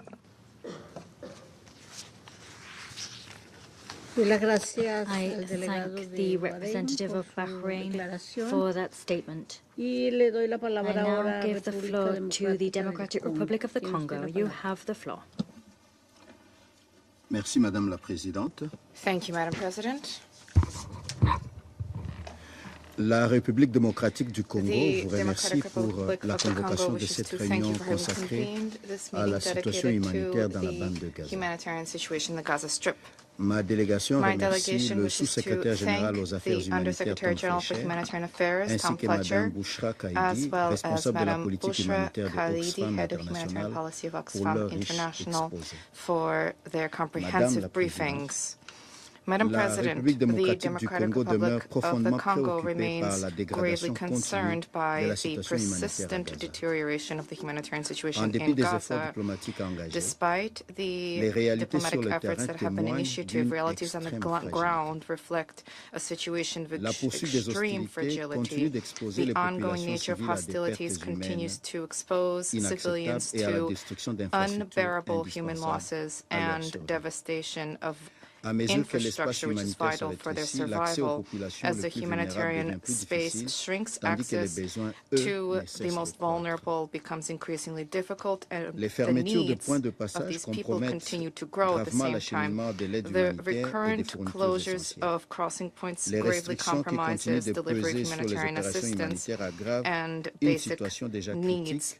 Speaker 2: Y las gracias
Speaker 3: I
Speaker 2: al delegado
Speaker 3: thank
Speaker 2: de
Speaker 3: the
Speaker 2: Bahrein
Speaker 3: representative
Speaker 2: por
Speaker 3: of
Speaker 2: su
Speaker 3: Bahrain
Speaker 2: declaración.
Speaker 3: for that statement.
Speaker 2: Y le doy la
Speaker 3: I
Speaker 2: palabra ahora
Speaker 3: now
Speaker 2: a
Speaker 3: give the
Speaker 2: República
Speaker 3: floor to the
Speaker 2: Democrática del
Speaker 3: Democratic
Speaker 2: Congo.
Speaker 3: Republic of the
Speaker 2: Tiene usted
Speaker 3: Congo.
Speaker 2: la
Speaker 3: You
Speaker 2: palabra.
Speaker 3: have the floor.
Speaker 7: Merci, Madame la Présidente.
Speaker 8: Thank you, Madam President.
Speaker 7: La République démocratique du Congo
Speaker 8: The
Speaker 7: vous remercie
Speaker 8: Democratic
Speaker 7: pour
Speaker 8: Republic
Speaker 7: la
Speaker 8: of the Congo
Speaker 7: convocation de
Speaker 8: wishes
Speaker 7: cette
Speaker 8: to thank
Speaker 7: réunion
Speaker 8: you for having
Speaker 7: consacrée
Speaker 8: convened this
Speaker 7: à
Speaker 8: meeting
Speaker 7: la situation
Speaker 8: dedicated
Speaker 7: humanitaire
Speaker 8: to
Speaker 7: dans la bande de
Speaker 8: the
Speaker 7: Gaza.
Speaker 8: humanitarian situation in the Gaza Strip.
Speaker 7: Ma délégation
Speaker 8: My
Speaker 7: remercie
Speaker 8: delegation
Speaker 7: le
Speaker 8: wishes to
Speaker 7: sous-secrétaire général
Speaker 8: thank
Speaker 7: aux affaires
Speaker 8: the
Speaker 7: humanitaires
Speaker 8: Undersecretary
Speaker 7: Tom
Speaker 8: General for
Speaker 7: Fletcher,
Speaker 8: Humanitarian Affairs,
Speaker 7: ainsi
Speaker 8: Tom
Speaker 7: que
Speaker 8: Fletcher,
Speaker 7: Madame Bouchra
Speaker 8: as
Speaker 7: Kaidi,
Speaker 8: well as
Speaker 7: responsable de la
Speaker 8: Madam
Speaker 7: politique
Speaker 8: Bushra
Speaker 7: humanitaire de
Speaker 8: Khalidi,
Speaker 7: Oxfam
Speaker 8: Head of Humanitarian
Speaker 7: International,
Speaker 8: Policy of
Speaker 7: pour
Speaker 8: Oxfam
Speaker 7: leur riche
Speaker 8: International,
Speaker 7: exposé.
Speaker 8: for their
Speaker 7: Madame
Speaker 8: comprehensive
Speaker 7: la Présidente,
Speaker 8: briefings. Madam
Speaker 7: La
Speaker 8: President,
Speaker 7: République
Speaker 8: the
Speaker 7: démocratique du
Speaker 8: Democratic
Speaker 7: Congo demeure
Speaker 8: Republic of the
Speaker 7: profondément
Speaker 8: Congo
Speaker 7: préoccupée par
Speaker 8: remains
Speaker 7: la
Speaker 8: gravely
Speaker 7: dégradation continue
Speaker 8: concerned
Speaker 7: de
Speaker 8: by
Speaker 7: la
Speaker 8: the
Speaker 7: situation humanitaire à
Speaker 8: persistent
Speaker 7: Gaza.
Speaker 8: deterioration of the humanitarian
Speaker 7: En
Speaker 8: situation
Speaker 7: dépit
Speaker 8: in
Speaker 7: des efforts
Speaker 8: Gaza.
Speaker 7: diplomatiques engagés,
Speaker 8: Despite
Speaker 7: les
Speaker 8: the
Speaker 7: réalités sur
Speaker 8: diplomatic
Speaker 7: le
Speaker 8: efforts
Speaker 7: terrain
Speaker 8: that have been
Speaker 7: témoignent
Speaker 8: initiated,
Speaker 7: d'une
Speaker 8: realities on the
Speaker 7: extrême fragilité.
Speaker 8: ground reflect a situation of
Speaker 7: La poursuite des
Speaker 8: extreme
Speaker 7: hostilités continue
Speaker 8: fragility.
Speaker 7: d'exposer
Speaker 8: The
Speaker 7: les
Speaker 8: ongoing
Speaker 7: populations
Speaker 8: nature of
Speaker 7: civiles à des
Speaker 8: hostilities
Speaker 7: pertes
Speaker 8: continues
Speaker 7: humaines
Speaker 8: to expose civilians
Speaker 7: inacceptables et à la
Speaker 8: to
Speaker 7: destruction d'infrastructures
Speaker 8: unbearable human
Speaker 7: indispensables
Speaker 8: losses
Speaker 7: à leur
Speaker 8: and
Speaker 7: survie.
Speaker 8: devastation of
Speaker 7: À mesure que l'espace
Speaker 8: infrastructure, which is
Speaker 7: humanitaire
Speaker 8: vital
Speaker 7: se
Speaker 8: for their
Speaker 7: rétrécit, l'accès aux
Speaker 8: survival,
Speaker 7: populations
Speaker 8: as
Speaker 7: les
Speaker 8: the
Speaker 7: plus vulnérables
Speaker 8: humanitarian
Speaker 7: devient plus
Speaker 8: space
Speaker 7: difficile,
Speaker 8: shrinks,
Speaker 7: tandis que les
Speaker 8: access
Speaker 7: besoins, eux,
Speaker 8: to
Speaker 7: ne
Speaker 8: the
Speaker 7: cessent de
Speaker 8: most
Speaker 7: croître.
Speaker 8: vulnerable becomes increasingly difficult, and
Speaker 7: Les
Speaker 8: the
Speaker 7: fermetures de
Speaker 8: needs
Speaker 7: points de
Speaker 8: of
Speaker 7: passage
Speaker 8: these people
Speaker 7: compromettent
Speaker 8: continue to grow at the
Speaker 7: gravement
Speaker 8: same
Speaker 7: l'acheminement
Speaker 8: time.
Speaker 7: de l'aide
Speaker 8: The
Speaker 7: humanitaire et des
Speaker 8: recurrent
Speaker 7: fournitures
Speaker 8: closures
Speaker 7: essentielles.
Speaker 8: of crossing points
Speaker 7: Les
Speaker 8: gravely
Speaker 7: restrictions qui continuent
Speaker 8: compromises
Speaker 7: de
Speaker 8: delivery
Speaker 7: peser
Speaker 8: of
Speaker 7: sur les
Speaker 8: humanitarian
Speaker 7: opérations
Speaker 8: assistance
Speaker 7: humanitaires aggravent
Speaker 8: and
Speaker 7: une
Speaker 8: basic
Speaker 7: situation déjà
Speaker 8: needs
Speaker 7: critique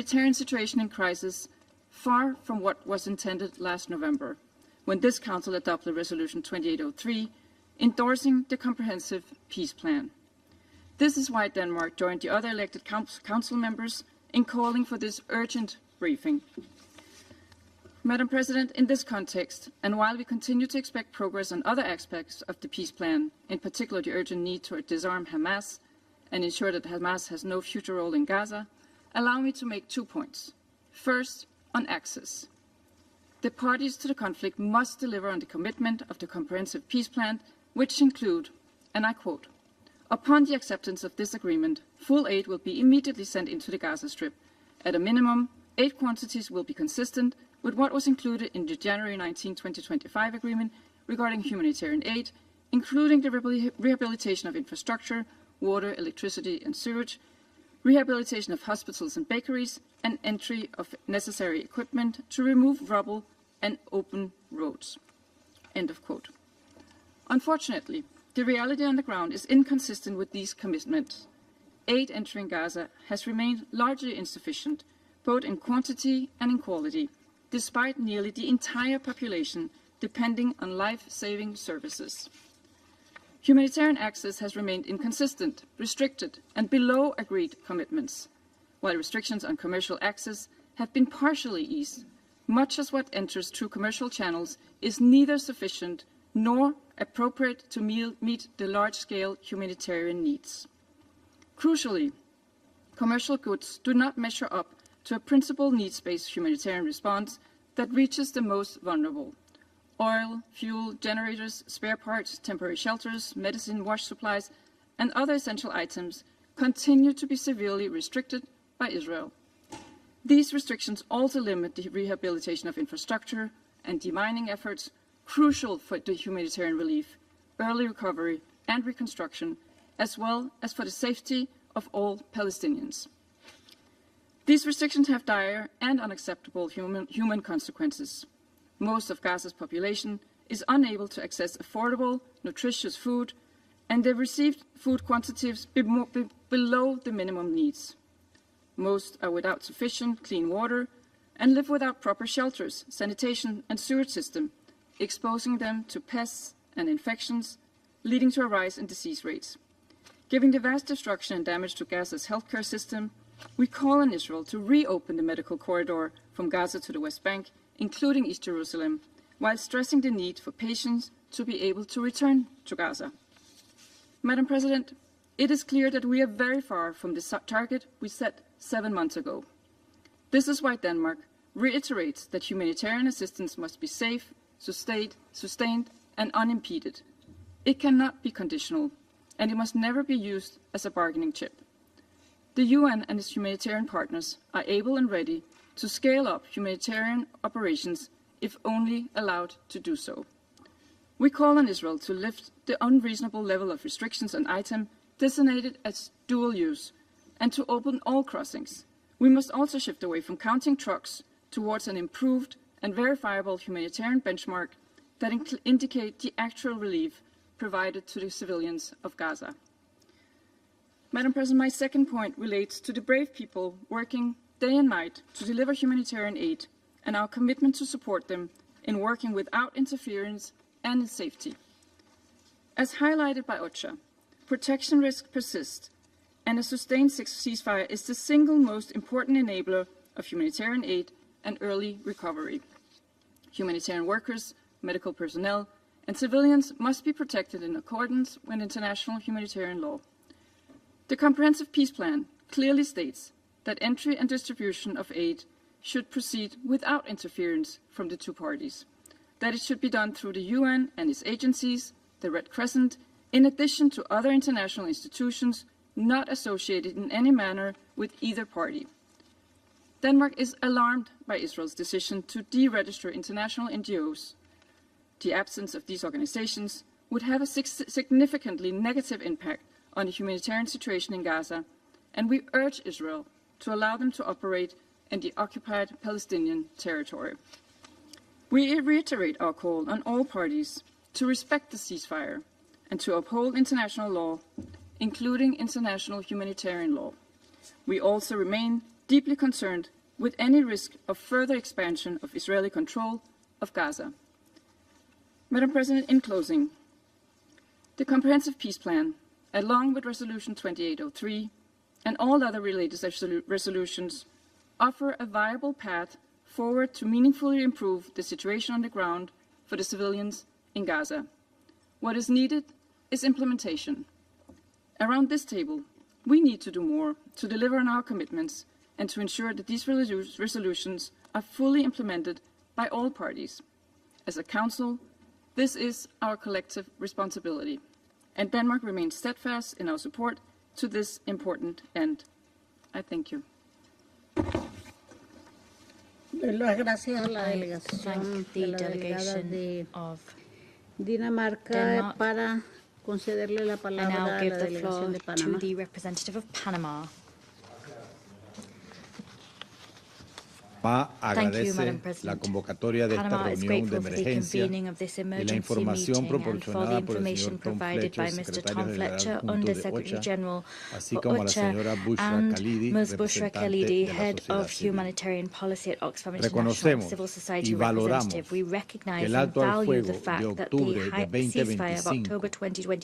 Speaker 9: humanitarian situation in crisis far from what was intended last November, when this Council adopted Resolution 2803, endorsing the Comprehensive Peace Plan. This is why Denmark joined the other elected Council members in calling for this urgent briefing. Madam President, in this context, and while we continue to expect progress on other aspects of the peace plan, in particular the urgent need to disarm Hamas and ensure that Hamas has no future role in Gaza, allow me to make 2 points. First, on access. The parties to the conflict must deliver on the commitment of the Comprehensive Peace Plan, which include, and I quote, "Upon the acceptance of this agreement, full aid will be immediately sent into the Gaza Strip. At a minimum, aid quantities will be consistent with what was included in the January 19, 2025 agreement regarding humanitarian aid, including the rehabilitation of infrastructure, water, electricity and sewage, rehabilitation of hospitals and bakeries, and entry of necessary equipment to remove rubble and open roads." End of quote. Unfortunately, the reality on the ground is inconsistent with these commitments. Aid entering Gaza has remained largely insufficient, both in quantity and in quality, despite nearly the entire population depending on life-saving services. Humanitarian access has remained inconsistent, restricted, and below agreed commitments, while restrictions on commercial access have been partially eased. Much as what enters through commercial channels is neither sufficient nor appropriate to meet the large-scale humanitarian needs. Crucially, commercial goods do not measure up to a principal needs-based humanitarian response that reaches the most vulnerable. Oil, fuel, generators, spare parts, temporary shelters, medicine, wash supplies, and other essential items continue to be severely restricted by Israel. These restrictions also limit the rehabilitation of infrastructure and demining efforts crucial for the humanitarian relief, early recovery, and reconstruction, as well as for the safety of all Palestinians. These restrictions have dire and unacceptable human consequences. Most of Gaza's population is unable to access affordable, nutritious food, and they receive food quantities below the minimum needs. Most are without sufficient clean water and live without proper shelters, sanitation, and sewage system, exposing them to pests and infections, leading to a rise in disease rates. Given the vast destruction and damage to Gaza's healthcare system, we call on Israel to reopen the medical corridor from Gaza to the West Bank, including East Jerusalem, while stressing the need for patients to be able to return to Gaza. Madam President, it is clear that we are very far from the target we set 7 months ago. This is why Denmark reiterates that humanitarian assistance must be safe, sustained, and unimpeded. It cannot be conditional, and it must never be used as a bargaining chip. The UN and its humanitarian partners are able and ready to scale up humanitarian operations if only allowed to do so. We call on Israel to lift the unreasonable level of restrictions on items designated as dual use and to open all crossings. We must also shift away from counting trucks towards an improved and verifiable humanitarian benchmark that indicate the actual relief provided to the civilians of Gaza. Madam President, my second point relates to the brave people working day and night to deliver humanitarian aid and our commitment to support them in working without interference and in safety. As highlighted by OCHA, protection risks persist, and a sustained ceasefire is the single most important enabler of humanitarian aid and early recovery. Humanitarian workers, medical personnel, and civilians must be protected in accordance with international humanitarian law. The Comprehensive Peace Plan clearly states that entry and distribution of aid should proceed without interference from the two parties, that it should be done through the UN and its agencies, the Red Crescent, in addition to other international institutions not associated in any manner with either party. Denmark is alarmed by Israel's decision to deregister international NGOs. The absence of these organizations would have a significantly negative impact on the humanitarian situation in Gaza, and we urge Israel to allow them to operate in the occupied Palestinian territory. We reiterate our call on all parties to respect the ceasefire and to uphold international law, including international humanitarian law. We also remain deeply concerned with any risk of further expansion of Israeli control of Gaza. Madam President, in closing, the Comprehensive Peace Plan, along with Resolution 2803 and all other related resolutions, offer a viable path forward to meaningfully improve the situation on the ground for the civilians in Gaza. What is needed is implementation. Around this table, we need to do more to deliver on our commitments and to ensure that these resolutions are fully implemented by all parties. As a Council, this is our collective responsibility, and Denmark remains steadfast in our support to this important end. I thank you.
Speaker 2: Doy las gracias a la
Speaker 3: I
Speaker 2: delegación,
Speaker 3: thank
Speaker 2: a
Speaker 3: the
Speaker 2: la delegada
Speaker 3: delegation
Speaker 2: de
Speaker 3: of
Speaker 2: Dinamarca
Speaker 3: Denmark.
Speaker 2: para concederle la
Speaker 3: I
Speaker 2: palabra
Speaker 3: now
Speaker 2: a
Speaker 3: give
Speaker 2: la
Speaker 3: the
Speaker 2: delegación
Speaker 3: floor
Speaker 2: de
Speaker 3: to
Speaker 2: Panamá.
Speaker 3: the representative of Panama. Thank you, Madam
Speaker 10: Agradece la
Speaker 3: President.
Speaker 10: convocatoria de esta
Speaker 3: Panama is
Speaker 10: reunión de
Speaker 3: grateful for the
Speaker 10: emergencia
Speaker 3: convening of this
Speaker 10: y la
Speaker 3: emergency
Speaker 10: información
Speaker 3: meeting and for the
Speaker 10: proporcionada por el
Speaker 3: information
Speaker 10: señor Tom
Speaker 3: provided by
Speaker 10: Fletcher,
Speaker 3: Mr.
Speaker 10: secretario
Speaker 3: Tom
Speaker 10: general
Speaker 3: Fletcher,
Speaker 10: adjunto
Speaker 3: Under
Speaker 10: de
Speaker 3: Secretary
Speaker 10: OCHA,
Speaker 3: General
Speaker 10: así
Speaker 3: for
Speaker 10: como a la
Speaker 3: OCHA,
Speaker 10: señora Bushra
Speaker 3: and
Speaker 10: Khalidi,
Speaker 3: Ms. Bushra
Speaker 10: representante
Speaker 3: Khalidi,
Speaker 10: de la
Speaker 3: Head
Speaker 10: sociedad
Speaker 3: of
Speaker 10: civil.
Speaker 3: Humanitarian Policy at Oxfam International
Speaker 10: Reconocemos
Speaker 3: Civil Society
Speaker 10: y valoramos
Speaker 3: Representative. We
Speaker 10: que
Speaker 3: recognize
Speaker 10: el
Speaker 3: and
Speaker 10: alto al
Speaker 3: value
Speaker 10: fuego
Speaker 3: the
Speaker 10: de
Speaker 3: fact that the
Speaker 10: octubre de
Speaker 3: ceasefire of
Speaker 10: 2025
Speaker 3: October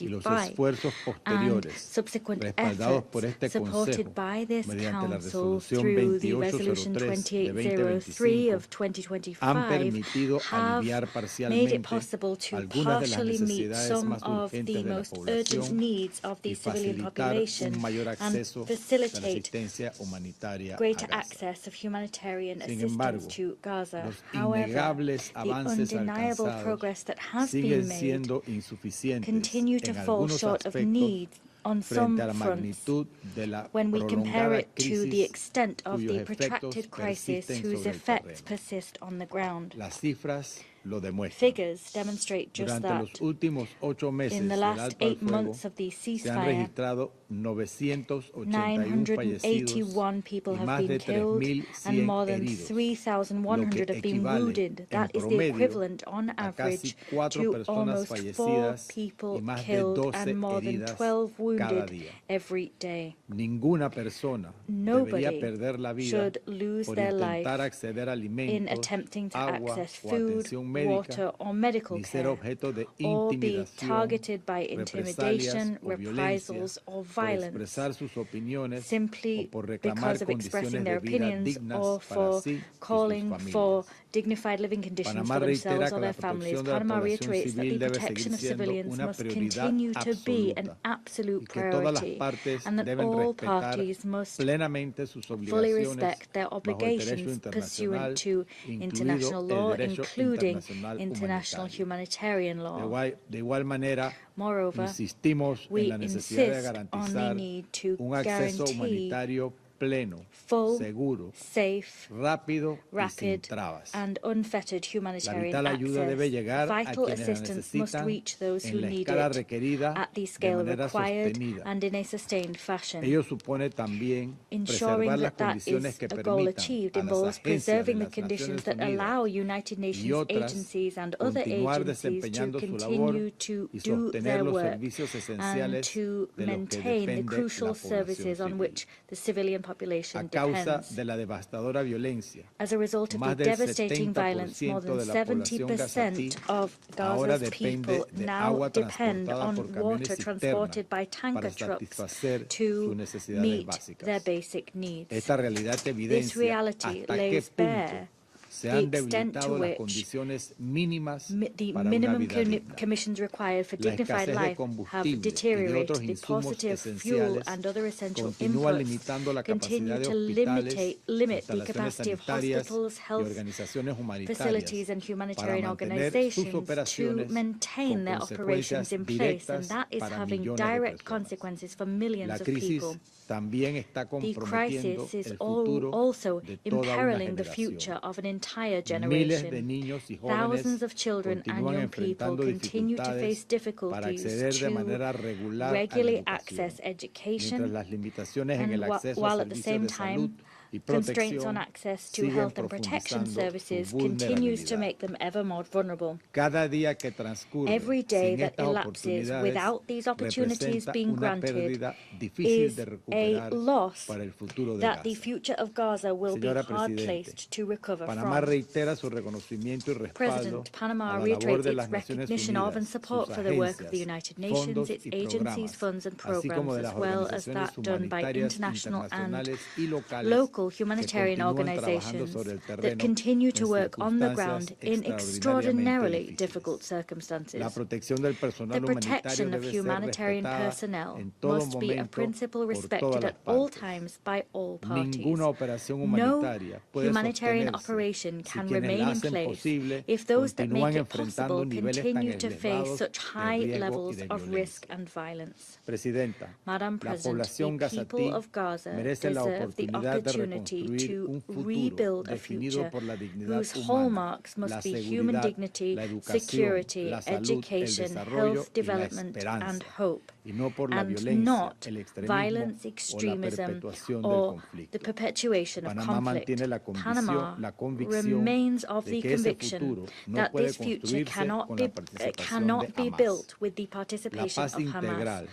Speaker 10: y los
Speaker 3: 2025
Speaker 10: esfuerzos
Speaker 3: and
Speaker 10: posteriores
Speaker 3: subsequent
Speaker 10: respaldados por
Speaker 3: efforts
Speaker 10: este
Speaker 3: supported
Speaker 10: Consejo
Speaker 3: by this
Speaker 10: mediante la
Speaker 3: Council
Speaker 10: resolución
Speaker 3: through the Resolution
Speaker 10: 2803 de
Speaker 3: 2803 of
Speaker 10: 2025 han
Speaker 3: 2025
Speaker 10: permitido
Speaker 3: have
Speaker 10: aliviar
Speaker 3: made it
Speaker 10: parcialmente
Speaker 3: possible to
Speaker 10: algunas de las
Speaker 3: partially meet
Speaker 10: necesidades
Speaker 3: some
Speaker 10: más
Speaker 3: of
Speaker 10: urgentes
Speaker 3: the
Speaker 10: de la
Speaker 3: most urgent
Speaker 10: población
Speaker 3: needs of
Speaker 10: y
Speaker 3: the civilian
Speaker 10: facilitar
Speaker 3: population
Speaker 10: un mayor
Speaker 3: and
Speaker 10: acceso de la
Speaker 3: facilitate
Speaker 10: asistencia humanitaria a
Speaker 3: greater
Speaker 10: Gaza.
Speaker 3: access of humanitarian
Speaker 10: Sin
Speaker 3: assistance
Speaker 10: embargo,
Speaker 3: to Gaza.
Speaker 10: los
Speaker 3: However,
Speaker 10: innegables
Speaker 3: the
Speaker 10: avances
Speaker 3: undeniable
Speaker 10: alcanzados
Speaker 3: progress that has
Speaker 10: siguen
Speaker 3: been made
Speaker 10: siendo insuficientes
Speaker 3: continue to
Speaker 10: en
Speaker 3: fall
Speaker 10: algunos
Speaker 3: short of
Speaker 10: aspectos
Speaker 3: need on some
Speaker 10: frente a la
Speaker 3: fronts
Speaker 10: magnitud de la
Speaker 3: when we compare
Speaker 10: prolongada
Speaker 3: it to the
Speaker 10: crisis
Speaker 3: extent of
Speaker 10: cuyos
Speaker 3: the
Speaker 10: efectos
Speaker 3: protracted crisis
Speaker 10: persisten
Speaker 3: whose
Speaker 10: sobre el
Speaker 3: effects
Speaker 10: terreno.
Speaker 3: persist on the ground.
Speaker 10: Las cifras lo demuestran.
Speaker 3: Figures demonstrate just
Speaker 10: Durante
Speaker 3: that.
Speaker 10: los últimos 8 meses
Speaker 3: In the
Speaker 10: del
Speaker 3: last
Speaker 10: alto al
Speaker 3: 8
Speaker 10: fuego,
Speaker 3: months of the
Speaker 10: se han
Speaker 3: ceasefire,
Speaker 10: registrado 981 fallecidos
Speaker 3: 981 people
Speaker 10: y
Speaker 3: have
Speaker 10: más
Speaker 3: been
Speaker 10: de
Speaker 3: killed
Speaker 10: 3.100
Speaker 3: and more than
Speaker 10: heridos,
Speaker 3: 3,100 have been
Speaker 10: equivale
Speaker 3: wounded.
Speaker 10: en
Speaker 3: That is the
Speaker 10: promedio
Speaker 3: equivalent on
Speaker 10: a casi
Speaker 3: average
Speaker 10: 4
Speaker 3: to
Speaker 10: personas
Speaker 3: almost 4
Speaker 10: fallecidas y
Speaker 3: people
Speaker 10: más de
Speaker 3: killed
Speaker 10: 12
Speaker 3: and more than
Speaker 10: heridas
Speaker 3: 12
Speaker 10: cada
Speaker 3: wounded
Speaker 10: día.
Speaker 3: every day.
Speaker 10: Ninguna persona
Speaker 3: Nobody
Speaker 10: debería perder la vida
Speaker 3: should lose
Speaker 10: por
Speaker 3: their
Speaker 10: intentar
Speaker 3: life
Speaker 10: acceder a
Speaker 3: in
Speaker 10: alimentos,
Speaker 3: attempting to
Speaker 10: agua
Speaker 3: access
Speaker 10: o
Speaker 3: food,
Speaker 10: atención médica
Speaker 3: water, or medical
Speaker 10: ni ser
Speaker 3: care,
Speaker 10: objeto de
Speaker 3: or be
Speaker 10: intimidación,
Speaker 3: targeted by
Speaker 10: represalias
Speaker 3: intimidation,
Speaker 10: o violencia
Speaker 3: reprisals, or
Speaker 10: por
Speaker 3: violence,
Speaker 10: expresar sus opiniones
Speaker 3: simply
Speaker 10: o por reclamar
Speaker 3: because of expressing
Speaker 10: condiciones
Speaker 3: their
Speaker 10: de vida
Speaker 3: opinions
Speaker 10: dignas
Speaker 3: or
Speaker 10: para
Speaker 3: for
Speaker 10: sí y sus
Speaker 3: calling for
Speaker 10: familias.
Speaker 3: dignified living conditions
Speaker 10: Panamá
Speaker 3: for
Speaker 10: reitera
Speaker 3: themselves
Speaker 10: que
Speaker 3: or
Speaker 10: la
Speaker 3: their families.
Speaker 10: protección de la
Speaker 3: Panama
Speaker 10: población
Speaker 3: reiterates that the
Speaker 10: civil debe
Speaker 3: protection
Speaker 10: seguir
Speaker 3: of
Speaker 10: siendo
Speaker 3: civilians
Speaker 10: una
Speaker 3: must
Speaker 10: prioridad
Speaker 3: continue to be an
Speaker 10: absoluta
Speaker 3: absolute
Speaker 10: y que todas las
Speaker 3: priority,
Speaker 10: partes
Speaker 3: and that
Speaker 10: deben
Speaker 3: all
Speaker 10: respetar
Speaker 3: parties must
Speaker 10: plenamente sus
Speaker 3: fully
Speaker 10: obligaciones
Speaker 3: respect their
Speaker 10: bajo el derecho
Speaker 3: obligations
Speaker 10: internacional,
Speaker 3: pursuant to international
Speaker 10: incluido
Speaker 3: law,
Speaker 10: el derecho
Speaker 3: including
Speaker 10: internacional
Speaker 3: international
Speaker 10: humanitario.
Speaker 3: humanitarian law.
Speaker 10: De igual manera,
Speaker 3: Moreover,
Speaker 10: insistimos en
Speaker 3: we
Speaker 10: la necesidad de
Speaker 3: insist on the
Speaker 10: garantizar
Speaker 3: need to
Speaker 10: un acceso
Speaker 3: guarantee
Speaker 10: humanitario pleno,
Speaker 3: full,
Speaker 10: seguro,
Speaker 3: safe,
Speaker 10: rápido y sin
Speaker 3: rapid,
Speaker 10: trabas.
Speaker 3: and unfettered
Speaker 10: La
Speaker 3: humanitarian
Speaker 10: vital ayuda debe
Speaker 3: access.
Speaker 10: llegar a
Speaker 3: Vital
Speaker 10: quienes la
Speaker 3: assistance must
Speaker 10: necesitan
Speaker 3: reach those who
Speaker 10: en la
Speaker 3: need
Speaker 10: escala
Speaker 3: it
Speaker 10: requerida
Speaker 3: at the
Speaker 10: de
Speaker 3: scale
Speaker 10: manera
Speaker 3: required
Speaker 10: sostenida.
Speaker 3: and in a sustained fashion.
Speaker 10: Ello supone también
Speaker 3: Ensuring
Speaker 10: preservar las
Speaker 3: that that
Speaker 10: condiciones
Speaker 3: is
Speaker 10: que
Speaker 3: a goal
Speaker 10: permitan
Speaker 3: achieved
Speaker 10: a las
Speaker 3: involves
Speaker 10: agencias de
Speaker 3: preserving the
Speaker 10: las
Speaker 3: conditions
Speaker 10: Naciones
Speaker 3: that
Speaker 10: Unidas
Speaker 3: allow United
Speaker 10: y
Speaker 3: Nations
Speaker 10: otras
Speaker 3: agencies and other
Speaker 10: continuar
Speaker 3: agencies to
Speaker 10: desempeñando su
Speaker 3: continue
Speaker 10: labor
Speaker 3: to
Speaker 10: y
Speaker 3: do
Speaker 10: sostener
Speaker 3: their
Speaker 10: los
Speaker 3: work
Speaker 10: servicios
Speaker 3: and
Speaker 10: esenciales
Speaker 3: to
Speaker 10: de los que
Speaker 3: maintain the
Speaker 10: depende
Speaker 3: crucial
Speaker 10: la población
Speaker 3: services on
Speaker 10: civil.
Speaker 3: which the civilian population
Speaker 10: A causa
Speaker 3: depends.
Speaker 10: de la devastadora violencia,
Speaker 3: As a result of
Speaker 10: más
Speaker 3: the
Speaker 10: del
Speaker 3: devastating violence, more
Speaker 10: 70%
Speaker 3: than
Speaker 10: de la población gazatí
Speaker 3: 70% of
Speaker 10: ahora
Speaker 3: Gaza's
Speaker 10: depende
Speaker 3: people
Speaker 10: de
Speaker 3: now
Speaker 10: agua
Speaker 3: depend
Speaker 10: transportada
Speaker 3: on
Speaker 10: por
Speaker 3: water
Speaker 10: camiones
Speaker 3: transported
Speaker 10: cisterna
Speaker 3: by tanker
Speaker 10: para
Speaker 3: trucks
Speaker 10: satisfacer sus
Speaker 3: to
Speaker 10: necesidades
Speaker 3: meet
Speaker 10: básicas.
Speaker 3: their basic needs.
Speaker 10: Esta realidad
Speaker 3: This
Speaker 10: evidencia
Speaker 3: reality
Speaker 10: hasta qué
Speaker 3: lays
Speaker 10: punto
Speaker 3: bare
Speaker 10: se
Speaker 3: the
Speaker 10: han
Speaker 3: extent to
Speaker 10: debilitado las
Speaker 3: which
Speaker 10: condiciones mínimas
Speaker 3: the
Speaker 10: para una
Speaker 3: minimum
Speaker 10: vida digna.
Speaker 3: conditions required for
Speaker 10: La
Speaker 3: dignified
Speaker 10: escasez de
Speaker 3: life have
Speaker 10: combustible y de
Speaker 3: deteriorated.
Speaker 10: otros
Speaker 3: The
Speaker 10: insumos
Speaker 3: paucity of fuel
Speaker 10: esenciales
Speaker 3: and other essential
Speaker 10: continúa
Speaker 3: inputs
Speaker 10: limitando la
Speaker 3: continue
Speaker 10: capacidad de
Speaker 3: to
Speaker 10: hospitales,
Speaker 3: limit the
Speaker 10: instalaciones
Speaker 3: capacity of
Speaker 10: sanitarias
Speaker 3: hospitals,
Speaker 10: y
Speaker 3: health
Speaker 10: organizaciones
Speaker 3: facilities
Speaker 10: humanitarias
Speaker 3: and
Speaker 10: para
Speaker 3: humanitarian
Speaker 10: mantener sus
Speaker 3: organizations to
Speaker 10: operaciones
Speaker 3: maintain
Speaker 10: con
Speaker 3: their operations
Speaker 10: consecuencias
Speaker 3: in place, and
Speaker 10: directas
Speaker 3: that is
Speaker 10: para
Speaker 3: having
Speaker 10: millones de
Speaker 3: direct
Speaker 10: personas.
Speaker 3: consequences for millions
Speaker 10: La
Speaker 3: of
Speaker 10: crisis
Speaker 3: people.
Speaker 10: también está
Speaker 3: The
Speaker 10: comprometiendo
Speaker 3: crisis is
Speaker 10: el futuro
Speaker 3: also
Speaker 10: de toda una
Speaker 3: imperiling the
Speaker 10: generación.
Speaker 3: future of an entire
Speaker 10: Miles de
Speaker 3: generation.
Speaker 10: niños y jóvenes
Speaker 3: Thousands of children and
Speaker 10: continúan
Speaker 3: young people
Speaker 10: enfrentando
Speaker 3: continue to face
Speaker 10: dificultades para
Speaker 3: difficulties
Speaker 10: acceder de
Speaker 3: to
Speaker 10: manera regular a la
Speaker 3: regularly
Speaker 10: educación,
Speaker 3: access
Speaker 10: mientras
Speaker 3: education,
Speaker 10: las limitaciones en
Speaker 3: and
Speaker 10: el acceso a
Speaker 3: while at the
Speaker 10: servicios
Speaker 3: same
Speaker 10: de salud
Speaker 3: time
Speaker 10: y
Speaker 3: constraints on
Speaker 10: protección
Speaker 3: access to
Speaker 10: siguen
Speaker 3: health and protection
Speaker 10: profundizando
Speaker 3: services
Speaker 10: su
Speaker 3: continues to
Speaker 10: vulnerabilidad.
Speaker 3: make them ever more vulnerable.
Speaker 10: Cada día que transcurre
Speaker 3: Every day
Speaker 10: sin
Speaker 3: that
Speaker 10: estas
Speaker 3: elapses
Speaker 10: oportunidades
Speaker 3: without these opportunities
Speaker 10: representa
Speaker 3: being
Speaker 10: una
Speaker 3: granted
Speaker 10: pérdida difícil
Speaker 3: is
Speaker 10: de
Speaker 3: a
Speaker 10: recuperar
Speaker 3: loss
Speaker 10: para el futuro de
Speaker 3: that the
Speaker 10: Gaza.
Speaker 3: future of Gaza will be
Speaker 10: Señora
Speaker 3: hard
Speaker 10: Presidente,
Speaker 3: placed to recover
Speaker 10: Panamá
Speaker 3: from.
Speaker 10: reitera su reconocimiento y respaldo
Speaker 3: President,
Speaker 10: a
Speaker 3: Panama
Speaker 10: la labor
Speaker 3: reiterates
Speaker 10: de
Speaker 3: its
Speaker 10: las Naciones
Speaker 3: recognition of and
Speaker 10: Unidas,
Speaker 3: support
Speaker 10: sus
Speaker 3: for the work of
Speaker 10: agencias,
Speaker 3: the United Nations,
Speaker 10: fondos
Speaker 3: its
Speaker 10: y
Speaker 3: agencies,
Speaker 10: programas,
Speaker 3: funds and
Speaker 10: así como
Speaker 3: programs,
Speaker 10: de
Speaker 3: as
Speaker 10: las
Speaker 3: well as
Speaker 10: organizaciones
Speaker 3: that done by
Speaker 10: humanitarias
Speaker 3: international and
Speaker 10: internacionales y locales
Speaker 3: local
Speaker 10: que
Speaker 3: humanitarian
Speaker 10: continúan trabajando
Speaker 3: organizations
Speaker 10: sobre el
Speaker 3: that
Speaker 10: terreno
Speaker 3: continue to
Speaker 10: en
Speaker 3: work on the
Speaker 10: circunstancias
Speaker 3: ground in
Speaker 10: extraordinariamente
Speaker 3: extraordinarily difficult
Speaker 10: difíciles. La
Speaker 3: circumstances.
Speaker 10: protección del
Speaker 3: The
Speaker 10: personal humanitario
Speaker 3: protection of
Speaker 10: debe ser
Speaker 3: humanitarian
Speaker 10: respetada
Speaker 3: personnel
Speaker 10: en todo
Speaker 3: must be a
Speaker 10: momento
Speaker 3: principle
Speaker 10: por todas
Speaker 3: respected
Speaker 10: las
Speaker 3: at all
Speaker 10: partes.
Speaker 3: times by all parties.
Speaker 10: Ninguna operación
Speaker 3: No
Speaker 10: humanitaria puede
Speaker 3: humanitarian
Speaker 10: sostenerse
Speaker 3: operation
Speaker 10: si
Speaker 3: can
Speaker 10: quienes
Speaker 3: remain
Speaker 10: la
Speaker 3: in
Speaker 10: hacen
Speaker 3: place
Speaker 10: posible
Speaker 3: if those that
Speaker 10: continúan
Speaker 3: make it
Speaker 10: enfrentando
Speaker 3: possible
Speaker 10: niveles tan
Speaker 3: continue to face
Speaker 10: elevados
Speaker 3: such
Speaker 10: de
Speaker 3: high
Speaker 10: riesgo y
Speaker 3: levels
Speaker 10: de
Speaker 3: of risk
Speaker 10: violencia.
Speaker 3: and violence.
Speaker 10: Presidenta,
Speaker 3: Madam
Speaker 10: la
Speaker 3: President,
Speaker 10: población
Speaker 3: the people
Speaker 10: gazatí
Speaker 3: of Gaza
Speaker 10: merece la
Speaker 3: deserve the
Speaker 10: oportunidad de
Speaker 3: opportunity
Speaker 10: reconstruir un
Speaker 3: to
Speaker 10: futuro
Speaker 3: rebuild a
Speaker 10: definido
Speaker 3: future
Speaker 10: por la dignidad
Speaker 3: whose
Speaker 10: humana,
Speaker 3: hallmarks
Speaker 10: la
Speaker 3: must be human
Speaker 10: seguridad,
Speaker 3: dignity,
Speaker 10: la educación,
Speaker 3: security,
Speaker 10: la salud, el
Speaker 3: education,
Speaker 10: desarrollo
Speaker 3: health
Speaker 10: y la
Speaker 3: development, and
Speaker 10: esperanza,
Speaker 3: hope,
Speaker 10: y no por la
Speaker 3: and
Speaker 10: violencia,
Speaker 3: not
Speaker 10: el extremismo
Speaker 3: violence,
Speaker 10: o la
Speaker 3: extremism,
Speaker 10: perpetuación del
Speaker 3: or
Speaker 10: conflicto.
Speaker 3: the perpetuation of
Speaker 10: Panamá
Speaker 3: conflict.
Speaker 10: mantiene
Speaker 3: Panama
Speaker 10: la convicción
Speaker 3: remains of
Speaker 10: de
Speaker 3: the
Speaker 10: que ese
Speaker 3: conviction
Speaker 10: futuro no
Speaker 3: that
Speaker 10: puede
Speaker 3: this future
Speaker 10: construirse
Speaker 3: cannot
Speaker 10: con
Speaker 3: be,
Speaker 10: la participación de
Speaker 3: cannot be
Speaker 10: Hamas.
Speaker 3: built with the
Speaker 10: La
Speaker 3: participation
Speaker 10: paz
Speaker 3: of Hamas.
Speaker 10: integral,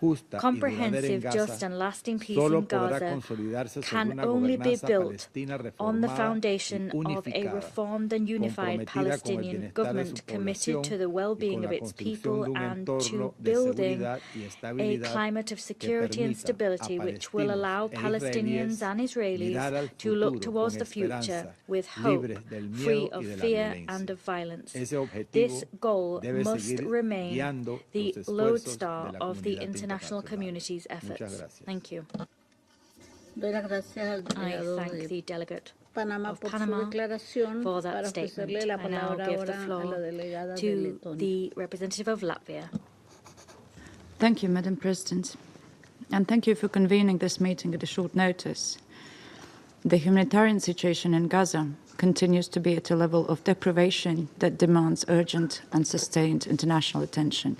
Speaker 10: justa y duradera en
Speaker 3: Comprehensive, just
Speaker 10: Gaza
Speaker 3: and lasting peace
Speaker 10: solo
Speaker 3: in
Speaker 10: podrá
Speaker 3: Gaza
Speaker 10: consolidarse sobre
Speaker 3: can
Speaker 10: una
Speaker 3: only be
Speaker 10: gobernanza
Speaker 3: built
Speaker 10: palestina
Speaker 3: on the
Speaker 10: reformada y
Speaker 3: foundation of a
Speaker 10: unificada,
Speaker 3: reformed and unified
Speaker 10: comprometida con el
Speaker 3: Palestinian
Speaker 10: bienestar de su
Speaker 3: government committed
Speaker 10: población
Speaker 3: to the
Speaker 10: y
Speaker 3: well-being
Speaker 10: con
Speaker 3: of
Speaker 10: la
Speaker 3: its
Speaker 10: construcción
Speaker 3: people
Speaker 10: de un
Speaker 3: and to
Speaker 10: entorno de
Speaker 3: building
Speaker 10: seguridad y
Speaker 3: a
Speaker 10: estabilidad
Speaker 3: climate of
Speaker 10: que
Speaker 3: security and
Speaker 10: permita a
Speaker 3: stability which will allow
Speaker 10: palestinos e
Speaker 3: Palestinians
Speaker 10: israelíes
Speaker 3: and Israelis
Speaker 10: mirar al
Speaker 3: to look
Speaker 10: futuro
Speaker 3: towards
Speaker 10: con
Speaker 3: the future
Speaker 10: esperanza,
Speaker 3: with hope,
Speaker 10: libres del
Speaker 3: free
Speaker 10: miedo
Speaker 3: of
Speaker 10: y de la
Speaker 3: fear
Speaker 10: violencia.
Speaker 3: and of violence.
Speaker 10: Ese objetivo
Speaker 3: This goal
Speaker 10: debe
Speaker 3: must
Speaker 10: seguir
Speaker 3: remain
Speaker 10: guiando
Speaker 3: the
Speaker 10: los esfuerzos
Speaker 3: lodestar
Speaker 10: de la
Speaker 3: of the
Speaker 10: comunidad
Speaker 3: international
Speaker 10: internacional.
Speaker 3: community's
Speaker 10: Muchas
Speaker 3: efforts.
Speaker 10: gracias.
Speaker 3: Thank you.
Speaker 2: Doy las gracias al
Speaker 3: I
Speaker 2: delegado
Speaker 3: thank
Speaker 2: de
Speaker 3: the delegate
Speaker 2: Panamá
Speaker 3: of
Speaker 2: por su
Speaker 3: Panama
Speaker 2: declaración.
Speaker 3: for that
Speaker 2: Para
Speaker 3: statement.
Speaker 2: ofrecerle la
Speaker 3: I now
Speaker 2: palabra
Speaker 3: give the
Speaker 2: ahora a la
Speaker 3: floor
Speaker 2: delegada de
Speaker 3: to
Speaker 2: Letonia.
Speaker 3: the representative of Latvia.
Speaker 11: Thank you, Madam President, and thank you for convening this meeting at a short notice. The humanitarian situation in Gaza continues to be at a level of deprivation that demands urgent and sustained international attention.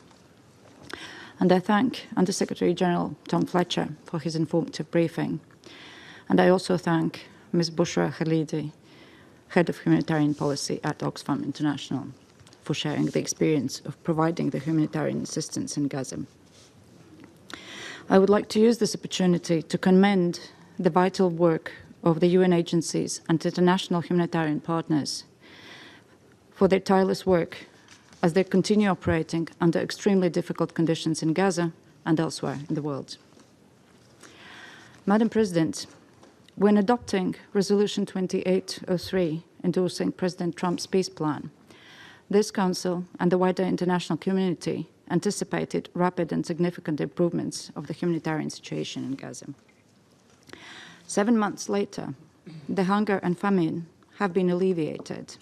Speaker 11: And I thank Undersecretary General Tom Fletcher for his informative briefing. And I also thank Ms. Bushra Khalidi, Head of Humanitarian Policy at Oxfam International, for sharing the experience of providing the humanitarian assistance in Gaza. I would like to use this opportunity to commend the vital work of the UN agencies and international humanitarian partners for their tireless work as they continue operating under extremely difficult conditions in Gaza and elsewhere in the world. Madam President, when adopting Resolution 2803 endorsing President Trump's peace plan, this Council and the wider international community anticipated rapid and significant improvements of the humanitarian situation in Gaza. 7 months later, the hunger and famine have been alleviated,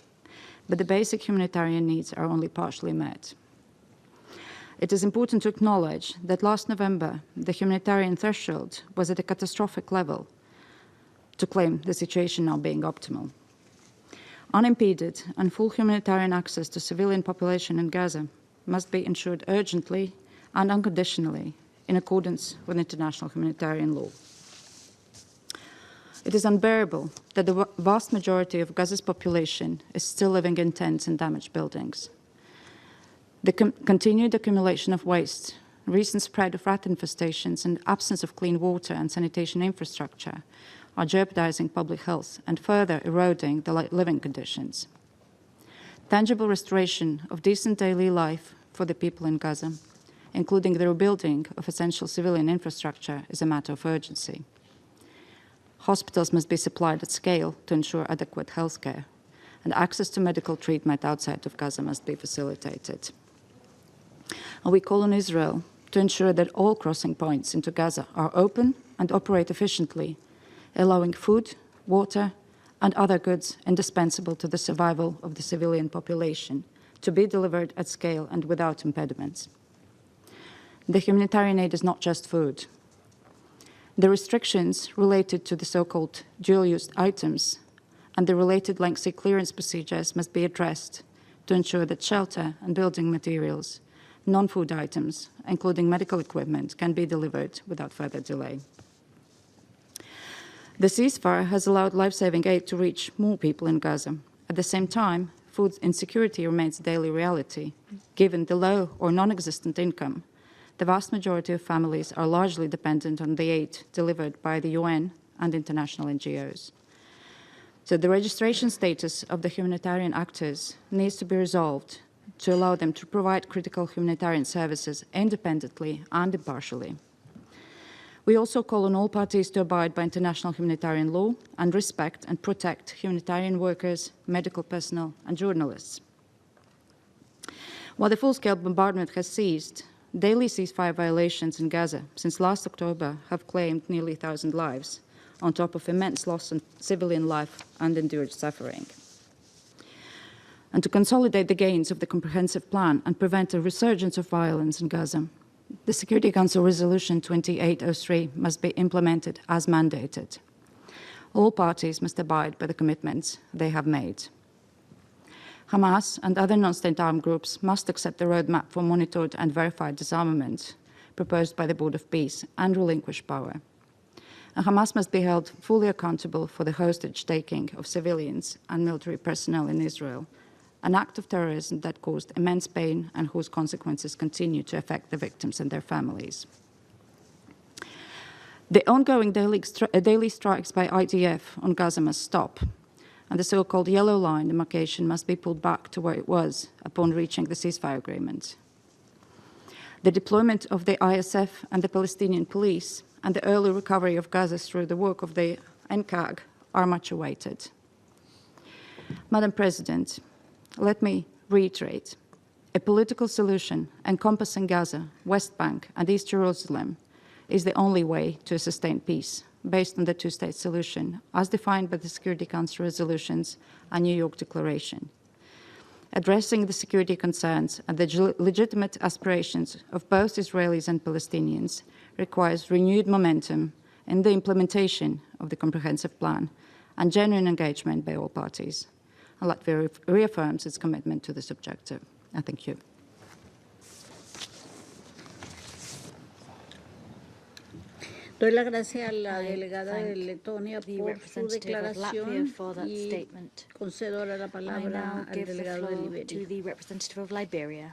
Speaker 11: but the basic humanitarian needs are only partially met. It is important to acknowledge that last November, the humanitarian threshold was at a catastrophic level to claim the situation now being optimal. Unimpeded and full humanitarian access to civilian population in Gaza must be ensured urgently and unconditionally in accordance with international humanitarian law. It is unbearable that the vast majority of Gaza's population is still living in tents and damaged buildings. The continued accumulation of waste, recent spread of rat infestations, and absence of clean water and sanitation infrastructure are jeopardizing public health and further eroding the living conditions. Tangible restoration of decent daily life for the people in Gaza, including the rebuilding of essential civilian infrastructure, is a matter of urgency. Hospitals must be supplied at scale to ensure adequate health care, and access to medical treatment outside of Gaza must be facilitated. And we call on Israel to ensure that all crossing points into Gaza are open and operate efficiently, allowing food, water, and other goods indispensable to the survival of the civilian population to be delivered at scale and without impediments. The humanitarian aid is not just food. The restrictions related to the so-called dual-use items and the related lengthy clearance procedures must be addressed to ensure that shelter and building materials, non-food items, including medical equipment, can be delivered without further delay. The ceasefire has allowed life-saving aid to reach more people in Gaza. At the same time, food insecurity remains a daily reality. Given the low or non-existent income, the vast majority of families are largely dependent on the aid delivered by the UN and international NGOs. So the registration status of the humanitarian actors needs to be resolved to allow them to provide critical humanitarian services independently and impartially. We also call on all parties to abide by international humanitarian law and respect and protect humanitarian workers, medical personnel, and journalists. While the full-scale bombardment has ceased, daily ceasefire violations in Gaza since last October have claimed nearly 1,000 lives, on top of immense loss in civilian life and endured suffering. And to consolidate the gains of the comprehensive plan and prevent a resurgence of violence in Gaza, the Security Council Resolution 2803 must be implemented as mandated. All parties must abide by the commitments they have made. Hamas and other non-state armed groups must accept the roadmap for monitored and verified disarmament proposed by the Board of Peace and relinquish power. And Hamas must be held fully accountable for the hostage-taking of civilians and military personnel in Israel, an act of terrorism that caused immense pain and whose consequences continue to affect the victims and their families. The ongoing daily strikes by IDF on Gaza must stop, and the so-called yellow line demarcation must be pulled back to where it was upon reaching the ceasefire agreement. The deployment of the ISF and the Palestinian police and the early recovery of Gaza through the work of the NCAG are much awaited. Madam President, let me reiterate, a political solution encompassing Gaza, West Bank, and East Jerusalem is the only way to sustain peace, based on the two-state solution, as defined by the Security Council resolutions and New York Declaration. Addressing the security concerns and the legitimate aspirations of both Israelis and Palestinians requires renewed momentum in the implementation of the comprehensive plan and genuine engagement by all parties. Latvia reaffirms its commitment to this objective. I thank you.
Speaker 2: Doy la gracia a la delegada de Letonia
Speaker 3: the
Speaker 2: por su
Speaker 3: representative of Latvia
Speaker 2: declaración
Speaker 3: for that
Speaker 2: y
Speaker 3: statement.
Speaker 2: concedo ahora la
Speaker 3: I
Speaker 2: palabra
Speaker 3: now
Speaker 2: al
Speaker 3: give the
Speaker 2: delegado de
Speaker 3: floor
Speaker 2: Liberia.
Speaker 3: to the representative of Liberia.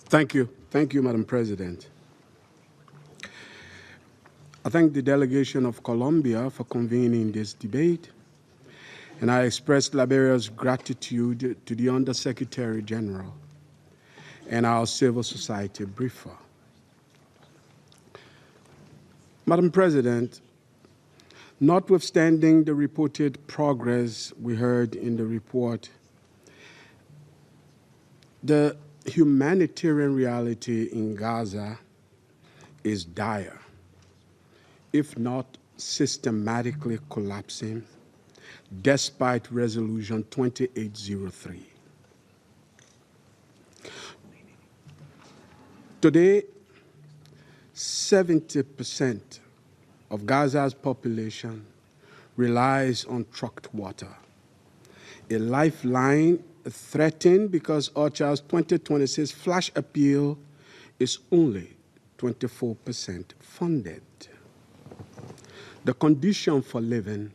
Speaker 12: Thank you. Thank you, Madam President. I thank the delegation of Colombia for convening this debate, and I express Liberia's gratitude to the Undersecretary General and our civil society briefer. Madam President, notwithstanding the reported progress we heard in the report, the humanitarian reality in Gaza is dire, if not systematically collapsing, despite Resolution 2803. Today, 70% of Gaza's population relies on trucked water, a lifeline threatened because OCHA's 2026 flash appeal is only 24% funded. The condition for living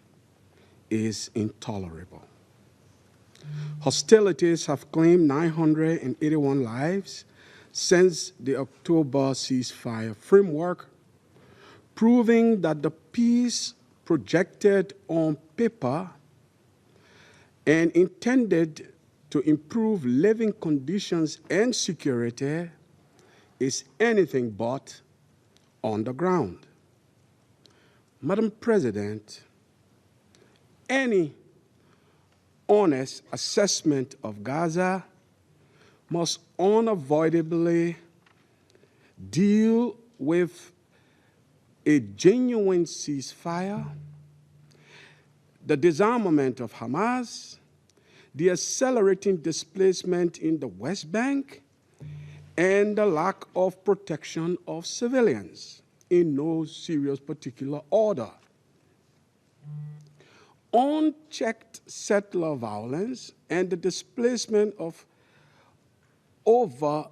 Speaker 12: is intolerable. Hostilities have claimed 981 lives since the October ceasefire framework, proving that the peace projected on paper and intended to improve living conditions and security is anything but on the ground. Madam President, any honest assessment of Gaza must unavoidably deal with a genuine ceasefire, the disarmament of Hamas, the accelerating displacement in the West Bank, and the lack of protection of civilians in no serious particular order. Unchecked settler violence and the displacement of over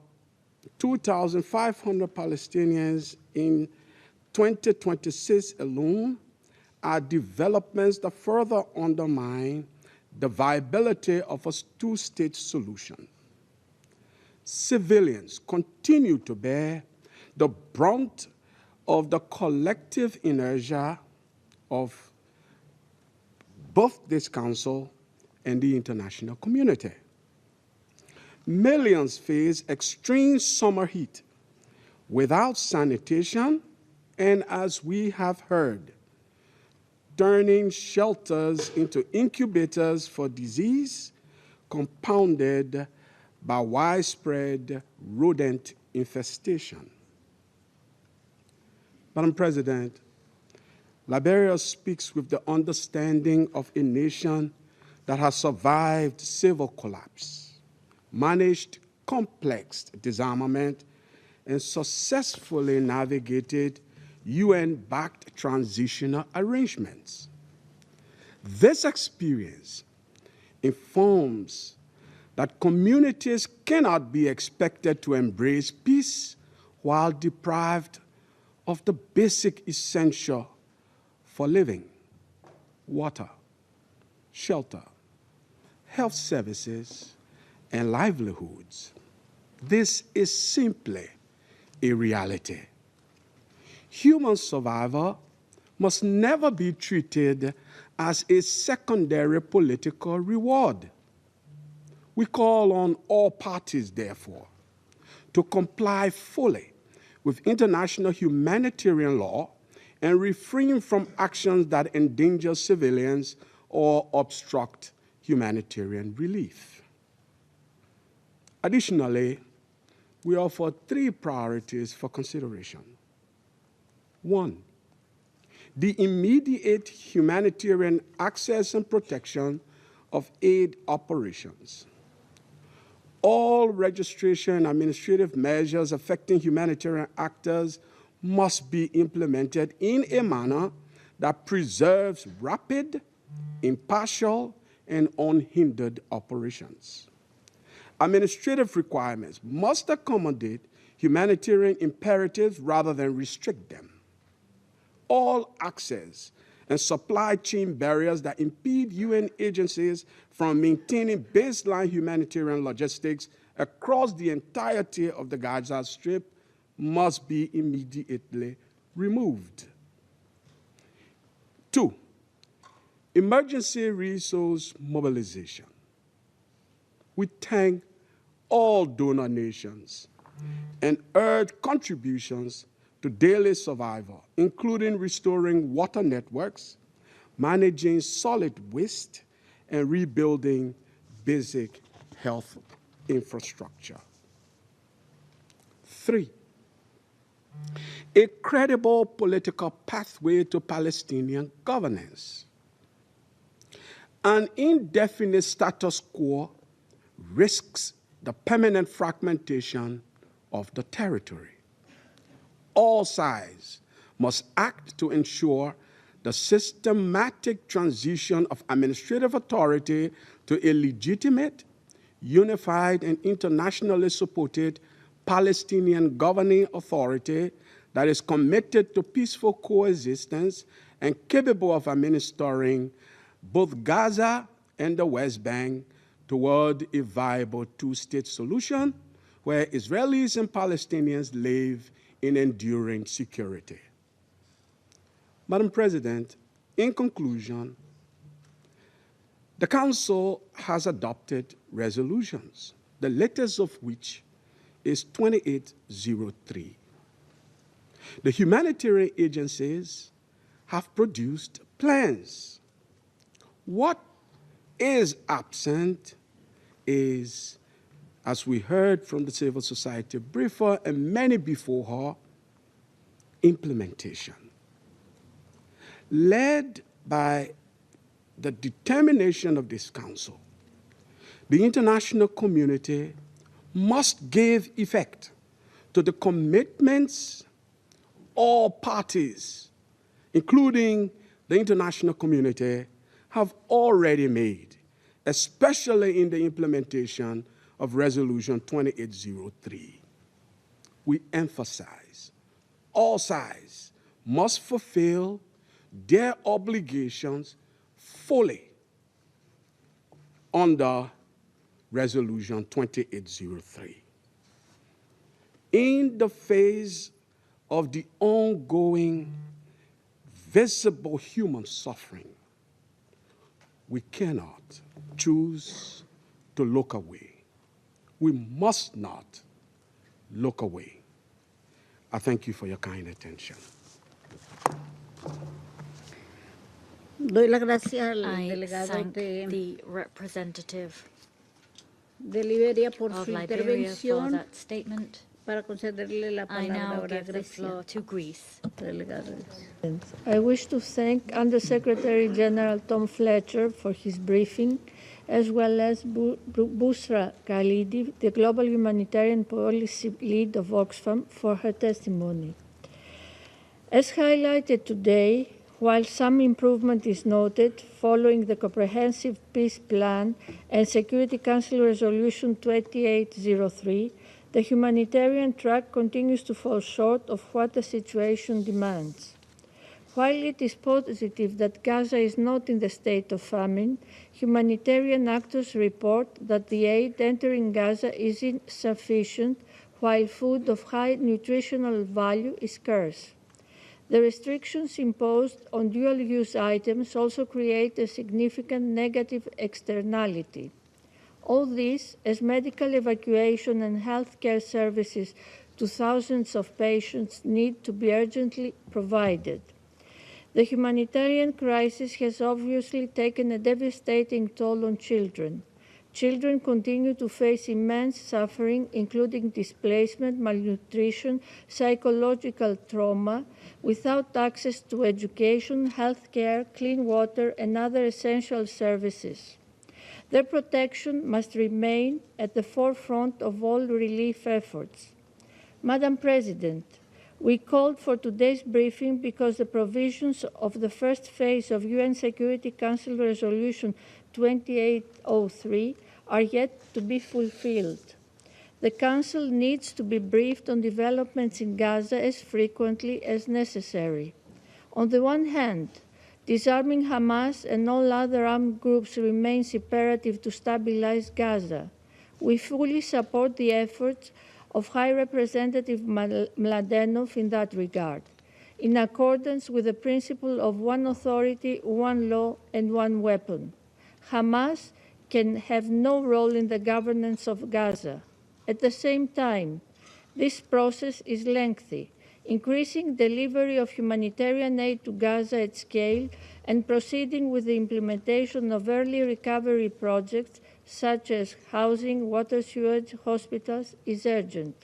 Speaker 12: 2,500 Palestinians in 2026 alone are developments that further undermine the viability of a two-state solution. Civilians continue to bear the brunt of the collective inertia of both this council and the international community. Millions face extreme summer heat without sanitation, and as we have heard, turning shelters into incubators for disease compounded by widespread rodent infestation. Madam President, Liberia speaks with the understanding of a nation that has survived civil collapse, managed complex disarmament, and successfully navigated UN-backed transitional arrangements. This experience informs that communities cannot be expected to embrace peace while deprived of the basic essential for living: water, shelter, health services, and livelihoods. This is simply a reality. Human survival must never be treated as a secondary political reward. We call on all parties, therefore, to comply fully with international humanitarian law and refrain from actions that endanger civilians or obstruct humanitarian relief. Additionally, we offer 3 priorities for consideration. 1, the immediate humanitarian access and protection of aid operations. All registration and administrative measures affecting humanitarian actors must be implemented in a manner that preserves rapid, impartial, and unhindered operations. Administrative requirements must accommodate humanitarian imperatives rather than restrict them. All access and supply chain barriers that impede UN agencies from maintaining baseline humanitarian logistics across the entirety of the Gaza Strip must be immediately removed. 2, emergency resource mobilization. We thank all donor nations and urge contributions to daily survival, including restoring water networks, managing solid waste, and rebuilding basic health infrastructure. 3, a credible political pathway to Palestinian governance. An indefinite status quo risks the permanent fragmentation of the territory. All sides must act to ensure the systematic transition of administrative authority to a legitimate, unified, and internationally supported Palestinian governing authority that is committed to peaceful coexistence and capable of administering both Gaza and the West Bank toward a viable two-state solution where Israelis and Palestinians live in enduring security. Madam President, in conclusion, the Council has adopted resolutions, the latest of which is 2803. The humanitarian agencies have produced plans. What is absent is, as we heard from the civil society briefer and many before her, implementation. Led by the determination of this Council, the international community must give effect to the commitments all parties, including the international community, have already made, especially in the implementation of Resolution 2803. We emphasize all sides must fulfill their obligations fully under Resolution 2803. In the face of the ongoing visible human suffering, we cannot choose to look away. We must not look away. I thank you for your kind attention.
Speaker 2: Doy la gracia al
Speaker 3: I
Speaker 2: delegado
Speaker 3: thank
Speaker 2: de
Speaker 3: the representative
Speaker 2: Liberia por
Speaker 3: of
Speaker 2: su
Speaker 3: Liberia for
Speaker 2: intervención.
Speaker 3: that statement.
Speaker 2: Para concederle la
Speaker 3: I
Speaker 2: palabra
Speaker 3: now
Speaker 2: ahora a
Speaker 3: give the
Speaker 2: Grecia.
Speaker 3: floor to Greece.
Speaker 2: Delegado.
Speaker 13: I wish to thank Undersecretary General Tom Fletcher for his briefing, as well as Busra Khalidi, the Global Humanitarian Policy Lead of Oxfam, for her testimony. As highlighted today, while some improvement is noted following the Comprehensive Peace Plan and Security Council Resolution 2803, the humanitarian track continues to fall short of what the situation demands. While it is positive that Gaza is not in the state of famine, humanitarian actors report that the aid entering Gaza is insufficient, while food of high nutritional value is scarce. The restrictions imposed on dual-use items also create a significant negative externality. All this as medical evacuation and healthcare services to thousands of patients need to be urgently provided. The humanitarian crisis has obviously taken a devastating toll on children. Children continue to face immense suffering, including displacement, malnutrition, psychological trauma, without access to education, healthcare, clean water, and other essential services. Their protection must remain at the forefront of all relief efforts. Madam President, we called for today's briefing because the provisions of the first phase of UN Security Council Resolution 2803 are yet to be fulfilled. The Council needs to be briefed on developments in Gaza as frequently as necessary. On the one hand, disarming Hamas and all other armed groups remains imperative to stabilize Gaza. We fully support the efforts of High Representative Mladenov in that regard, in accordance with the principle of one authority, one law, and one weapon. Hamas can have no role in the governance of Gaza. At the same time, this process is lengthy. Increasing delivery of humanitarian aid to Gaza at scale and proceeding with the implementation of early recovery projects such as housing, water, sewage, hospitals is urgent.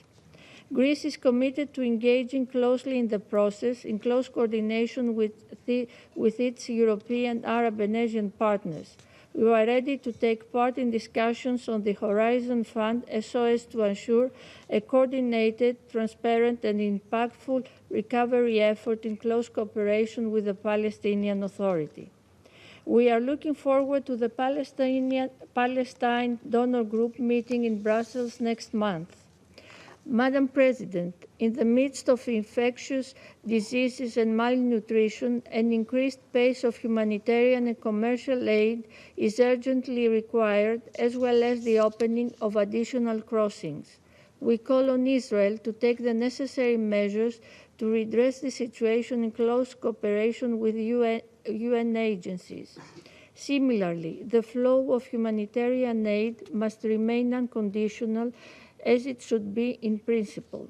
Speaker 13: Greece is committed to engaging closely in the process in close coordination with its European, Arab, and Asian partners. We are ready to take part in discussions on the Horizon Fund so as to ensure a coordinated, transparent, and impactful recovery effort in close cooperation with the Palestinian Authority. We are looking forward to the Palestine Donor Group meeting in Brussels next month. Madam President, in the midst of infectious diseases and malnutrition, an increased pace of humanitarian and commercial aid is urgently required, as well as the opening of additional crossings. We call on Israel to take the necessary measures to redress the situation in close cooperation with UN agencies. Similarly, the flow of humanitarian aid must remain unconditional, as it should be in principle.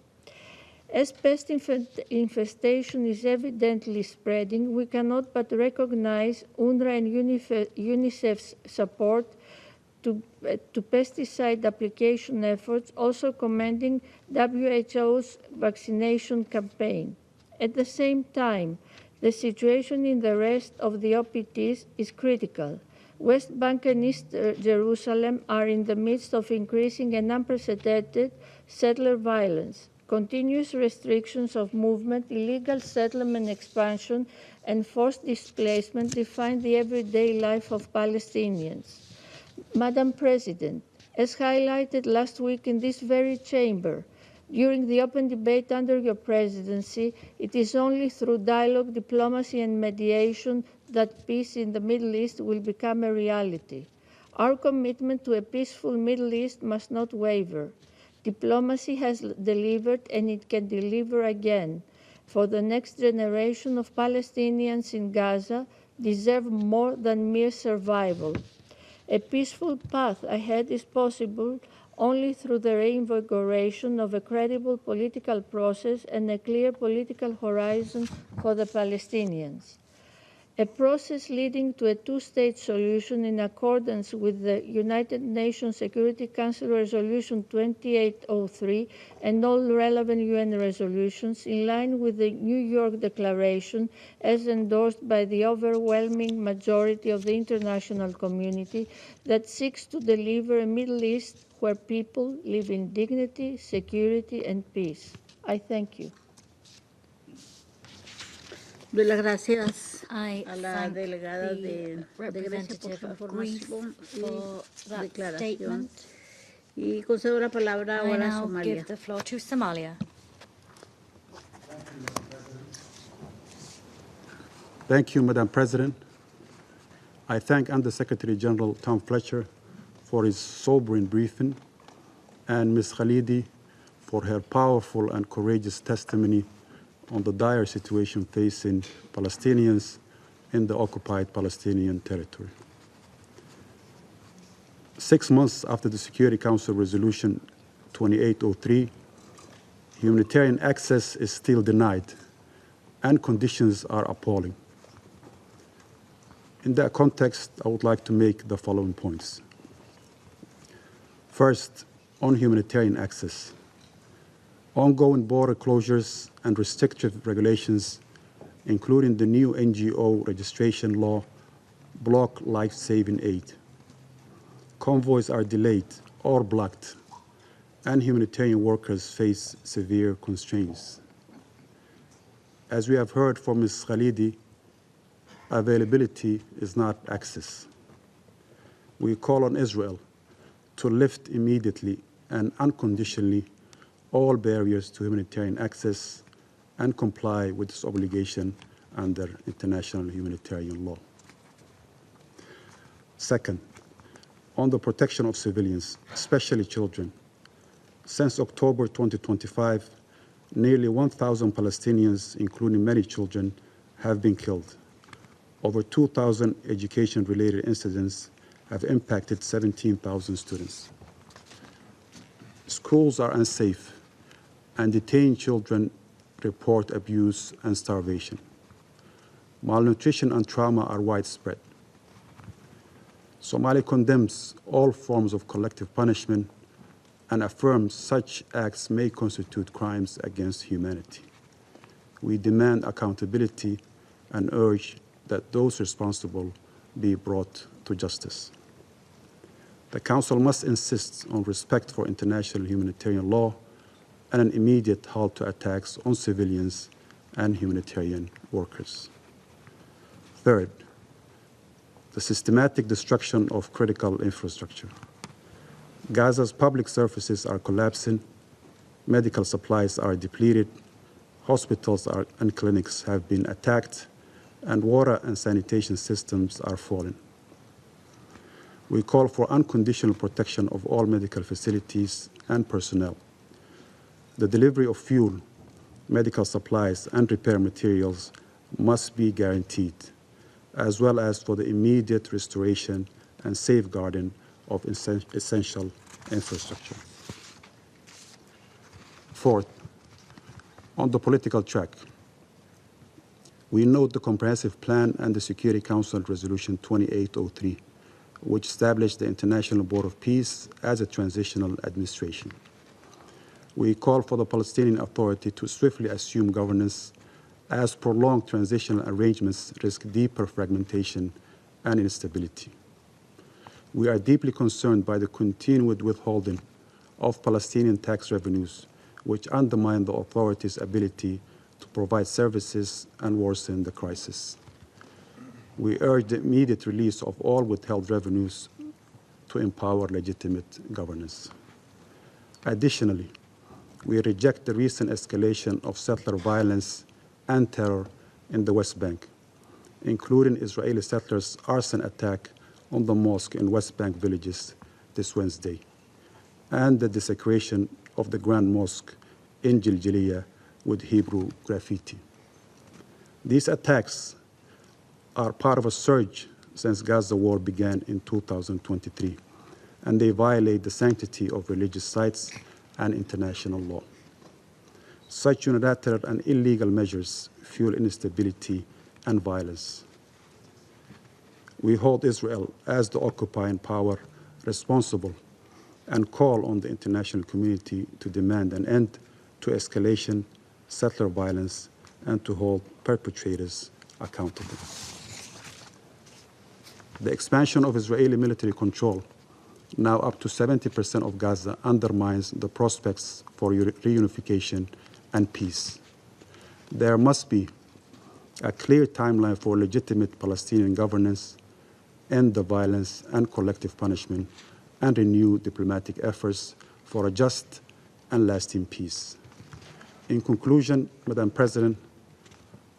Speaker 13: As pest infestation is evidently spreading, we cannot but recognize UNRWA and UNICEF's support to pesticide application efforts, also commending WHO's vaccination campaign. At the same time, the situation in the rest of the OPTs is critical. West Bank and East Jerusalem are in the midst of increasing and unprecedented settler violence. Continuous restrictions of movement, illegal settlement expansion, and forced displacement define the everyday life of Palestinians. Madam President, as highlighted last week in this very chamber, During the open debate under your presidency, it is only through dialogue, diplomacy, and mediation that peace in the Middle East will become a reality. Our commitment to a peaceful Middle East must not waver. Diplomacy has delivered, and it can deliver again. For the next generation of Palestinians in Gaza deserve more than mere survival. A peaceful path ahead is possible only through the reinvigoration of a credible political process and a clear political horizon for the Palestinians. A process leading to a two-state solution in accordance with the United Nations Security Council Resolution 2803 and all relevant UN resolutions, in line with the New York Declaration as endorsed by the overwhelming majority of the international community, that seeks to deliver a Middle East where people live in dignity, security, and peace. I thank you.
Speaker 2: Doy las gracias
Speaker 3: I
Speaker 2: a la
Speaker 3: thank
Speaker 2: delegada
Speaker 3: the
Speaker 2: de Grecia por
Speaker 3: representative
Speaker 2: su
Speaker 3: of Greece
Speaker 2: información
Speaker 3: for
Speaker 2: y
Speaker 3: that
Speaker 2: declaración.
Speaker 3: statement.
Speaker 2: Y concedo la palabra
Speaker 3: I
Speaker 2: ahora a
Speaker 3: now
Speaker 2: Somalia.
Speaker 3: give the floor to Somalia.
Speaker 14: Thank you, Madam President. I thank Undersecretary General Tom Fletcher for his sobering briefing and Ms. Khalidi for her powerful and courageous testimony on the dire situation facing Palestinians in the occupied Palestinian territory. 6 months after the Security Council Resolution 2803, humanitarian access is still denied and conditions are appalling. In that context, I would like to make the following points. First, on humanitarian access. Ongoing border closures and restrictive regulations, including the new NGO registration law, block life-saving aid. Convoys are delayed or blocked, and humanitarian workers face severe constraints. As we have heard from Ms. Khalidi, availability is not access. We call on Israel to lift immediately and unconditionally all barriers to humanitarian access and comply with its obligation under international humanitarian law. Second, on the protection of civilians, especially children. Since October 2025, nearly 1,000 Palestinians, including many children, have been killed. Over 2,000 education-related incidents have impacted 17,000 students. Schools are unsafe, and detained children report abuse and starvation. Malnutrition and trauma are widespread. Somalia condemns all forms of collective punishment and affirms such acts may constitute crimes against humanity. We demand accountability and urge that those responsible be brought to justice. The Council must insist on respect for international humanitarian law and an immediate halt to attacks on civilians and humanitarian workers. Third, the systematic destruction of critical infrastructure. Gaza's public services are collapsing, medical supplies are depleted, hospitals and clinics have been attacked, and water and sanitation systems are falling. We call for unconditional protection of all medical facilities and personnel. The delivery of fuel, medical supplies, and repair materials must be guaranteed, as well as for the immediate restoration and safeguarding of essential infrastructure. Fourth, on the political track, we note the comprehensive plan and the Security Council Resolution 2803, which established the International Board of Peace as a transitional administration. We call for the Palestinian Authority to swiftly assume governance, as prolonged transitional arrangements risk deeper fragmentation and instability. We are deeply concerned by the continued withholding of Palestinian tax revenues, which undermine the authority's ability to provide services and worsen the crisis. We urge the immediate release of all withheld revenues to empower legitimate governance. Additionally, We reject the recent escalation of settler violence and terror in the West Bank, including Israeli settlers' arson attack on the mosque in West Bank villages this Wednesday, and the desecration of the Grand Mosque in Jiljiliya with Hebrew graffiti. These attacks are part of a surge since Gaza war began in 2023, and they violate the sanctity of religious sites and international law. Such unilateral and illegal measures fuel instability and violence. We hold Israel as the occupying power responsible and call on the international community to demand an end to escalation, settler violence, and to hold perpetrators accountable. The expansion of Israeli military control, now up to 70% of Gaza, undermines the prospects for reunification and peace. There must be a clear timeline for legitimate Palestinian governance, end the violence and collective punishment, and renew diplomatic efforts for a just and lasting peace. In conclusion, Madam President,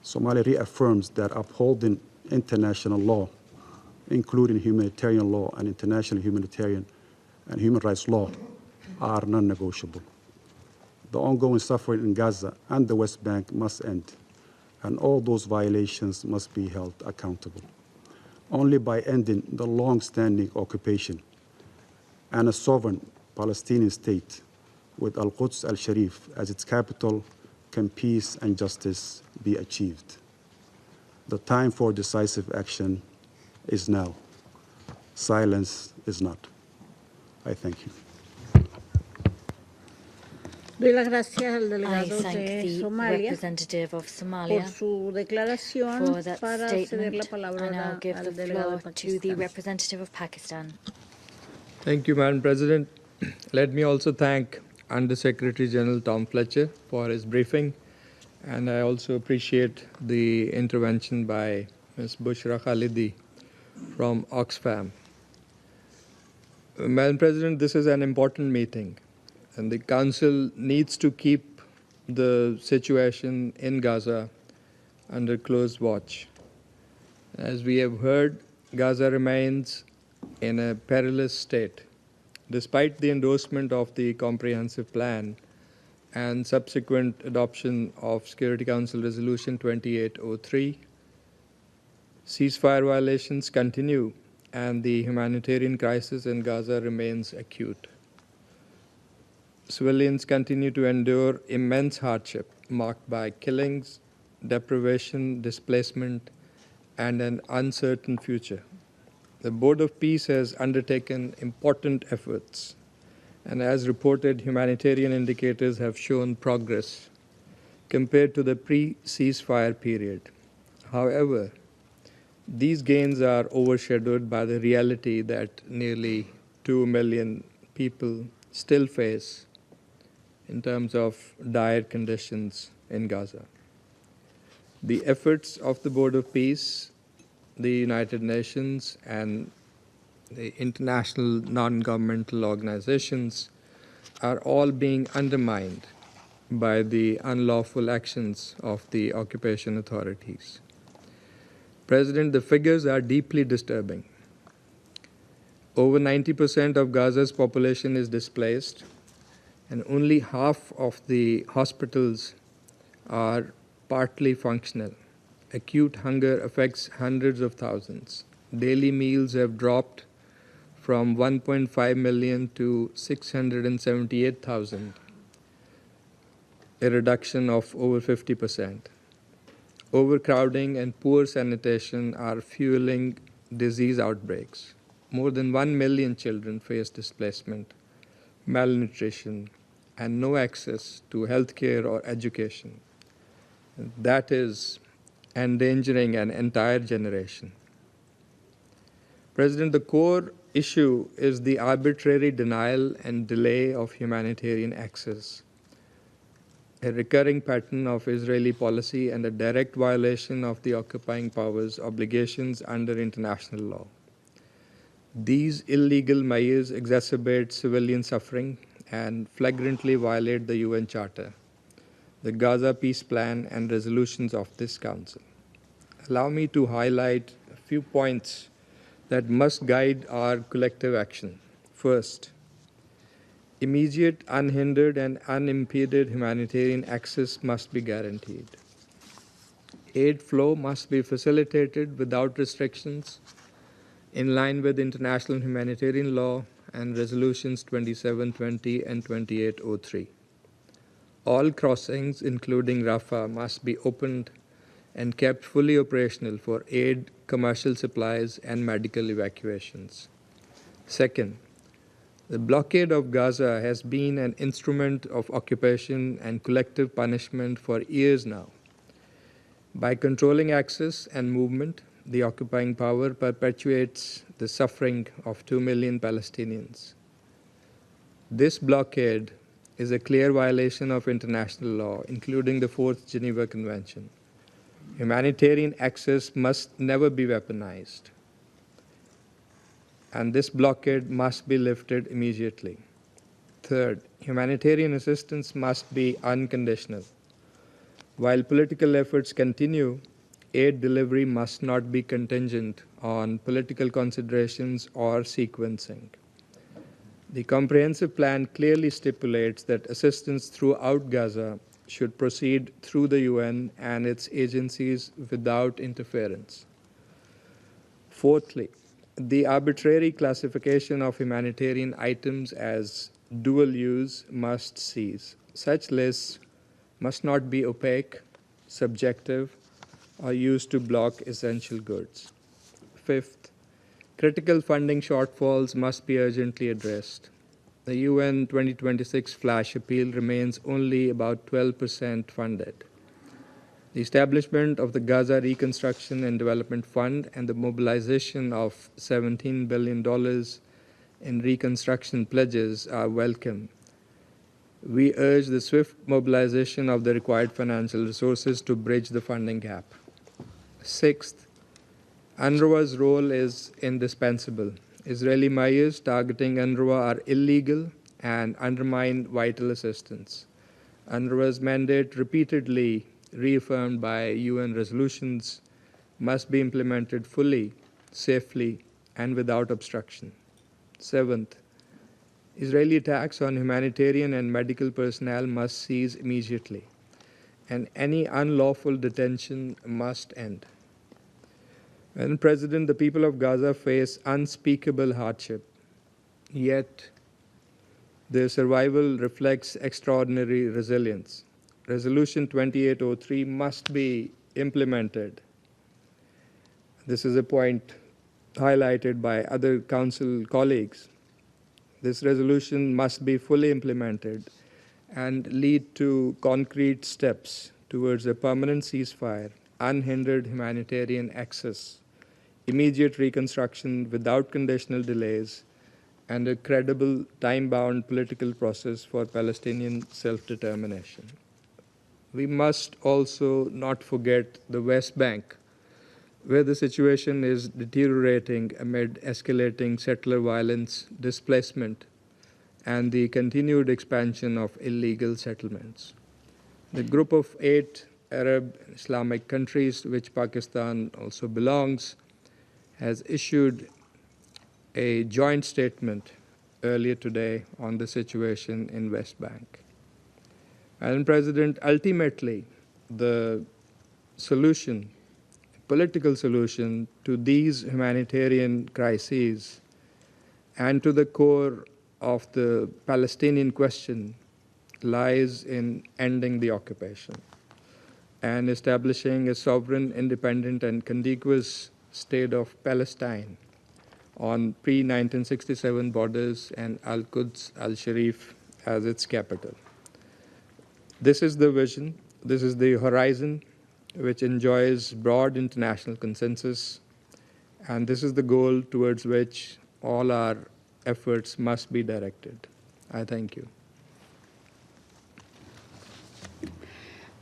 Speaker 14: Somalia reaffirms that upholding international law, including humanitarian law and international humanitarian and human rights law, are non-negotiable. The ongoing suffering in Gaza and the West Bank must end, and all those violations must be held accountable. Only by ending the long-standing occupation and a sovereign Palestinian state with Al-Quds al-Sharif as its capital can peace and justice be achieved. The time for decisive action is now. Silence is not. I thank you.
Speaker 2: Doy las gracias al
Speaker 3: I
Speaker 2: delegado
Speaker 3: thank
Speaker 2: de
Speaker 3: the
Speaker 2: Somalia
Speaker 3: representative of
Speaker 2: por
Speaker 3: Somalia
Speaker 2: su declaración
Speaker 3: for that
Speaker 2: para ceder la
Speaker 3: statement.
Speaker 2: palabra
Speaker 3: I now give
Speaker 2: al
Speaker 3: the
Speaker 2: delegado
Speaker 3: floor
Speaker 2: de
Speaker 3: to the
Speaker 2: Pakistán.
Speaker 3: representative of Pakistan.
Speaker 15: Thank you, Madam President. Let me also thank Undersecretary General Tom Fletcher for his briefing, and I also appreciate the intervention by Ms. Bushra Khalidi from Oxfam. Madam President, this is an important meeting, and the Council needs to keep the situation in Gaza under close watch. As we have heard, Gaza remains in a perilous state. Despite the endorsement of the comprehensive plan and subsequent adoption of Security Council Resolution 2803, ceasefire violations continue and the humanitarian crisis in Gaza remains acute. Civilians continue to endure immense hardship marked by killings, deprivation, displacement, and an uncertain future. The Board of Peace has undertaken important efforts, and as reported, humanitarian indicators have shown progress compared to the pre-ceasefire period. However, these gains are overshadowed by the reality that nearly 2 million people still face in terms of dire conditions in Gaza. The efforts of the Board of Peace, the United Nations, and the international non-governmental organizations are all being undermined by the unlawful actions of the occupation authorities. President, the figures are deeply disturbing. Over 90% of Gaza's population is displaced, and only half of the hospitals are partly functional. Acute hunger affects hundreds of thousands. Daily meals have dropped from 1.5 million to 678,000, a reduction of over 50%. Overcrowding and poor sanitation are fueling disease outbreaks. More than 1 million children face displacement, malnutrition, and no access to health care or education. That is endangering an entire generation. President, the core issue is the arbitrary denial and delay of humanitarian access, a recurring pattern of Israeli policy and a direct violation of the occupying powers' obligations under international law. These illegal measures exacerbate civilian suffering and flagrantly violate the UN Charter, the Gaza Peace Plan, and resolutions of this Council. Allow me to highlight a few points that must guide our collective action. First, immediate, unhindered, and unimpeded humanitarian access must be guaranteed. Aid flow must be facilitated without restrictions in line with international humanitarian law and resolutions 2720 and 2803. All crossings, including Rafah, must be opened and kept fully operational for aid, commercial supplies, and medical evacuations. Second, the blockade of Gaza has been an instrument of occupation and collective punishment for years now. By controlling access and movement, the occupying power perpetuates the suffering of 2 million Palestinians. This blockade is a clear violation of international law, including the Fourth Geneva Convention. Humanitarian access must never be weaponized, and this blockade must be lifted immediately. Third, humanitarian assistance must be unconditional. While political efforts continue, aid delivery must not be contingent on political considerations or sequencing. The comprehensive plan clearly stipulates that assistance throughout Gaza should proceed through the UN and its agencies without interference. Fourthly, the arbitrary classification of humanitarian items as dual use must cease. Such lists must not be opaque, subjective, or used to block essential goods. Fifth, critical funding shortfalls must be urgently addressed. The UN 2026 flash appeal remains only about 12% funded. The establishment of the Gaza Reconstruction and Development Fund and the mobilization of $17 billion in reconstruction pledges are welcome. We urge the swift mobilization of the required financial resources to bridge the funding gap. Sixth, UNRWA's role is indispensable. Israeli measures targeting UNRWA are illegal and undermine vital assistance. UNRWA's mandate, repeatedly reaffirmed by UN resolutions, must be implemented fully, safely, and without obstruction. Seventh, Israeli attacks on humanitarian and medical personnel must cease immediately, and any unlawful detention must end. Madam President, the people of Gaza face unspeakable hardship, yet their survival reflects extraordinary resilience. Resolution 2803 must be implemented. This is a point highlighted by other Council colleagues. This resolution must be fully implemented and lead to concrete steps towards a permanent ceasefire, unhindered humanitarian access, immediate reconstruction without conditional delays, and a credible, time-bound political process for Palestinian self-determination. We must also not forget the West Bank, where the situation is deteriorating amid escalating settler violence, displacement, and the continued expansion of illegal settlements. The group of 8 Arab and Islamic countries, to which Pakistan also belongs, has issued a joint statement earlier today on the situation in West Bank. Madam President, ultimately, the solution, political solution to these humanitarian crises and to the core of the Palestinian question lies in ending the occupation and establishing a sovereign, independent, and contiguous state of Palestine on pre-1967 borders and Al-Quds al-Sharif as its capital. This is the vision, this is the horizon which enjoys broad international consensus, and this is the goal towards which all our efforts must be directed. I thank you.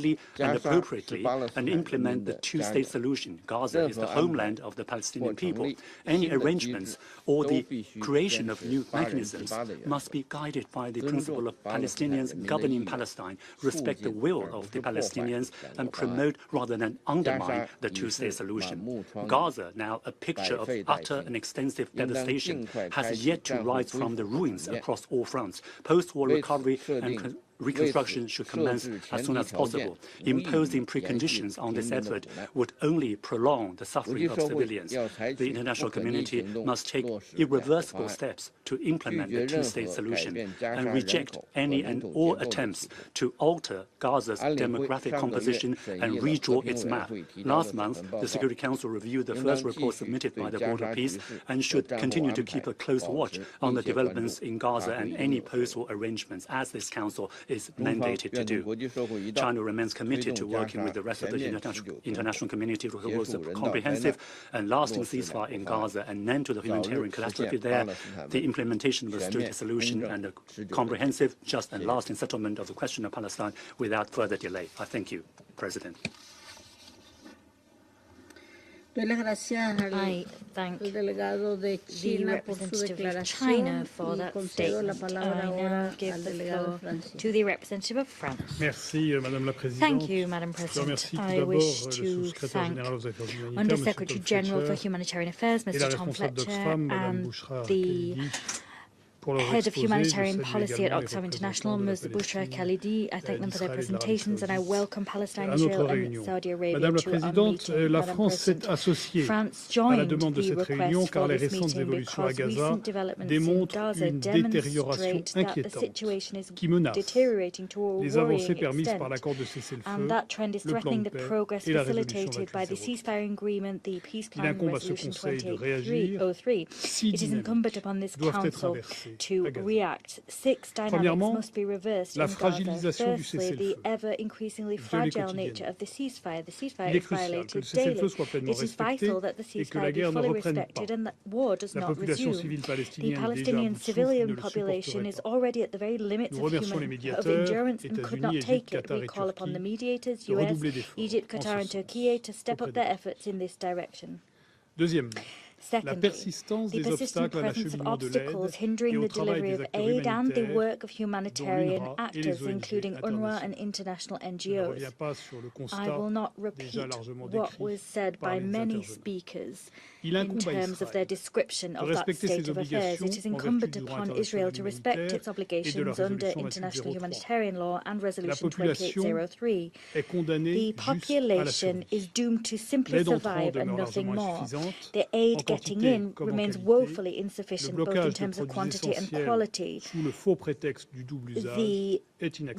Speaker 16: freely and appropriately and implement the two-state solution. Gaza is the homeland of the Palestinian people. Any arrangements or the creation of new mechanisms must be guided by the principle of Palestinians governing Palestine, respect the will of the Palestinians, and promote rather than undermine the two-state solution. Gaza, now a picture of utter and extensive devastation, has yet to rise from the ruins across all fronts. Post-war recovery and reconstruction should commence as soon as possible. Imposing preconditions on this effort would only prolong the suffering of civilians. The international community must take irreversible steps to implement the two-state solution and reject any and all attempts to alter Gaza's demographic composition and redraw its map. Last month, the Security Council reviewed the first report submitted by the Board of Peace and should continue to keep a close watch on the developments in Gaza and any post-war arrangements, as this Council is mandated to do. China remains committed to working with the rest of the international community towards a comprehensive and lasting ceasefire in Gaza, and end to the humanitarian catastrophe there, the implementation of a two-state solution, and a comprehensive, just and lasting settlement of the question of Palestine without further delay. I thank you, President.
Speaker 3: I thank the representative of China for that statement. I now give the floor to the representative of France. Thank you, Madam President. I wish to thank Under-Secretary General for Humanitarian Affairs, Mr. Tom Fletcher, and the Head of Humanitarian Policy at Oxfam International, Ms. Boushra Khalidi. I thank them for their presentations, and I welcome Palestine, Israel, and Saudi Arabia to our meeting. Madam President, France joined the request for this meeting because recent developments in Gaza demonstrate that the situation is deteriorating to a worrying extent, and that trend is threatening the progress facilitated by the ceasefire agreement, the Peace Plan Resolution 2803. It is incumbent upon this Council to react. 6 dynamics must be reversed in Gaza. Firstly, the ever-increasingly fragile nature of the ceasefire. The ceasefire is violated daily. It is vital that the ceasefire be fully respected and that war does not resume. The Palestinian civilian population is already at the very limits of endurance and could not take it. We call upon the mediators, US, Egypt, Qatar and Turkey to step up their efforts in this direction. Secondly, the persistent presence of obstacles hindering the delivery of aid and the work of humanitarian actors, including UNRWA and international NGOs. I will not repeat what was said by many speakers in terms of their description of that state of affairs. It is incumbent upon Israel to respect its obligations under international humanitarian law and Resolution 2803. The population is doomed to simply survive and nothing more. The aid getting in remains woefully insufficient, both in terms of quantity and quality. The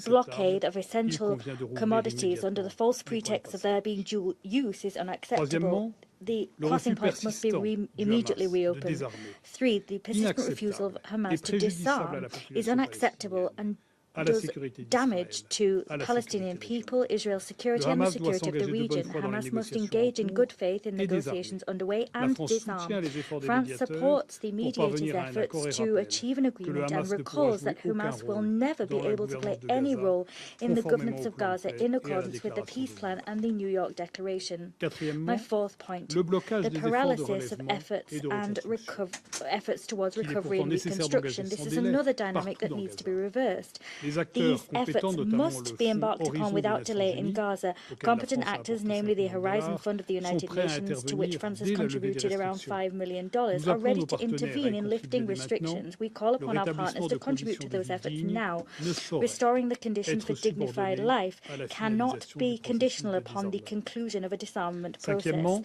Speaker 3: blockade of essential commodities under the false pretext of there being dual use is unacceptable. The crossing points must be immediately reopened. 3. The persistent refusal of Hamas to disarm is unacceptable and does damage to the Palestinian people, Israel's security and the security of the region. Hamas must engage in good faith in negotiations underway and disarm. France supports the mediators' efforts to achieve an agreement and recalls that Hamas will never be able to play any role in the governance of Gaza in accordance with the peace plan and the New York Declaration. My 4th point, the paralysis of efforts and efforts towards recovery and reconstruction. This is another dynamic that needs to be reversed. These efforts must be embarked upon without delay in Gaza. Competent actors, namely the Horizon Fund of the United Nations, to which France has contributed around $5 million, are ready to intervene in lifting restrictions. We call upon our partners to contribute to those efforts now. Restoring the conditions for dignified life cannot be conditional upon the conclusion of a disarmament process.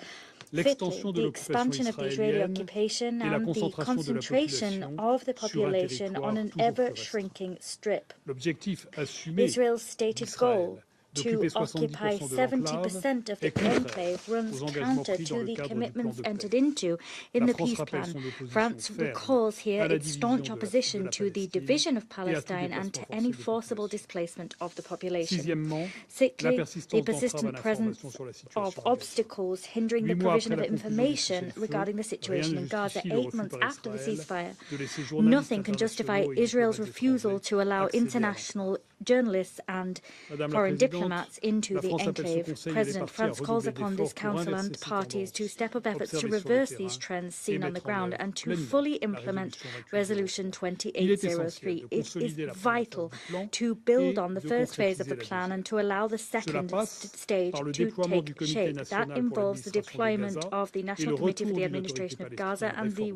Speaker 3: Fifthly, the expansion of the Israeli occupation and the concentration of the population on an ever-shrinking strip. Israel's stated goal to occupy 70% of the enclave runs counter to the commitments entered into in the peace plan. France recalls here its staunch opposition to the division of Palestine and to any forcible displacement of the population. Sixthly, the persistent presence of obstacles hindering the provision of information regarding the situation in Gaza 8 months after the ceasefire. Nothing can justify Israel's refusal to allow international journalists and foreign diplomats into the enclave. President France calls upon this Council and parties to step up efforts to reverse these trends seen on the ground and to fully implement Resolution 2803. It is vital to build on the first phase of the plan and to allow the second stage to take shape. That involves the deployment of the National Committee for the Administration of Gaza and the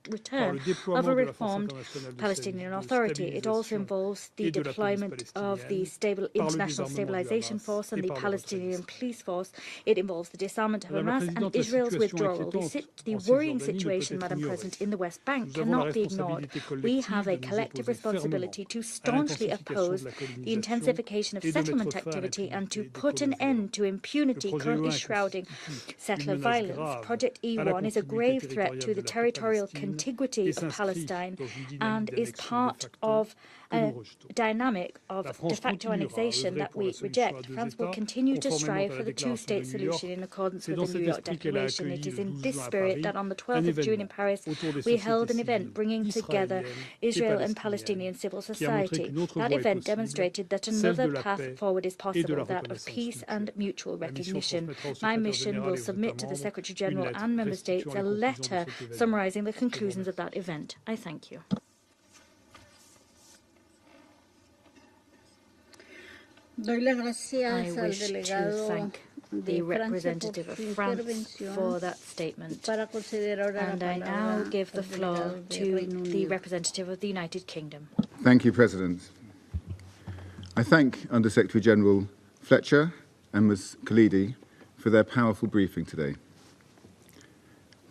Speaker 3: return of a reformed Palestinian Authority. It also involves the deployment of the International Stabilization Force and the Palestinian Police Force. It involves the disarmament of Hamas and Israel's withdrawal. The worrying situation, Madam President, in the West Bank cannot be ignored. We have a collective responsibility to staunchly oppose the intensification of settlement activity and to put an end to impunity currently shrouding settler violence. Project E1 is a grave threat to the territorial contiguity of Palestine and is part of a dynamic of de facto annexation that we reject. France will continue to strive for the two-state solution in accordance with the New York Declaration. It is in this spirit that on the 12th of June in Paris, we held an event bringing together Israel and Palestinian civil society. That event demonstrated that another path forward is possible, that of peace and mutual recognition. My mission will submit to the Secretary General and Member States a letter summarizing the conclusions of that event. I thank you.
Speaker 2: Doy las gracias
Speaker 3: I
Speaker 2: al
Speaker 3: wish to
Speaker 2: delegado
Speaker 3: thank the
Speaker 2: de Francia por
Speaker 3: representative of
Speaker 2: su
Speaker 3: France
Speaker 2: intervención.
Speaker 3: for that statement.
Speaker 2: Para conceder ahora
Speaker 3: And
Speaker 2: la
Speaker 3: I now
Speaker 2: palabra
Speaker 3: give the
Speaker 2: al
Speaker 3: floor
Speaker 2: delegado de
Speaker 3: to
Speaker 2: Reino
Speaker 3: the
Speaker 2: Unido.
Speaker 3: representative of the United Kingdom.
Speaker 17: Thank you, President. I thank Under-Secretary General Fletcher and Ms. Khalidi for their powerful briefing today.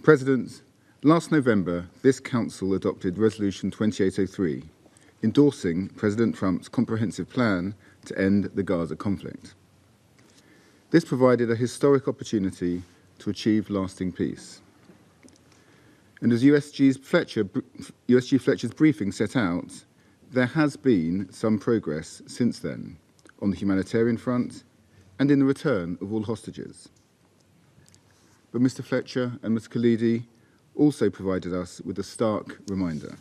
Speaker 17: President, last November, this Council adopted Resolution 2803, endorsing President Trump's comprehensive plan to end the Gaza conflict. This provided a historic opportunity to achieve lasting peace. And as USG Fletcher's briefing set out, there has been some progress since then on the humanitarian front and in the return of all hostages. But Mr. Fletcher and Ms. Khalidi also provided us with a stark reminder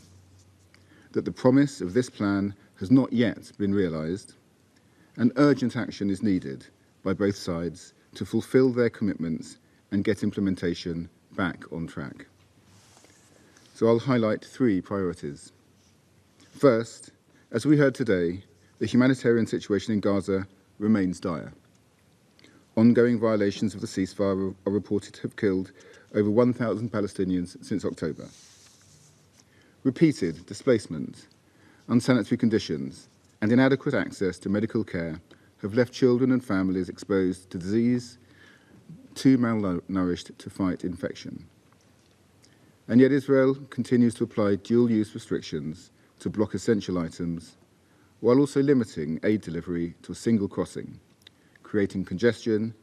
Speaker 17: that the promise of this plan has not yet been realised, and urgent action is needed by both sides to fulfil their commitments and get implementation back on track. So I'll highlight three priorities. First, as we heard today, the humanitarian situation in Gaza remains dire. Ongoing violations of the ceasefire are reported to have killed over 1,000 Palestinians since October. Repeated displacement, unsanitary conditions, and inadequate access to medical care have left children and families exposed to disease, too malnourished to fight infection. And yet Israel continues to apply dual-use restrictions to block essential items, while also limiting aid delivery to a single crossing, creating congestion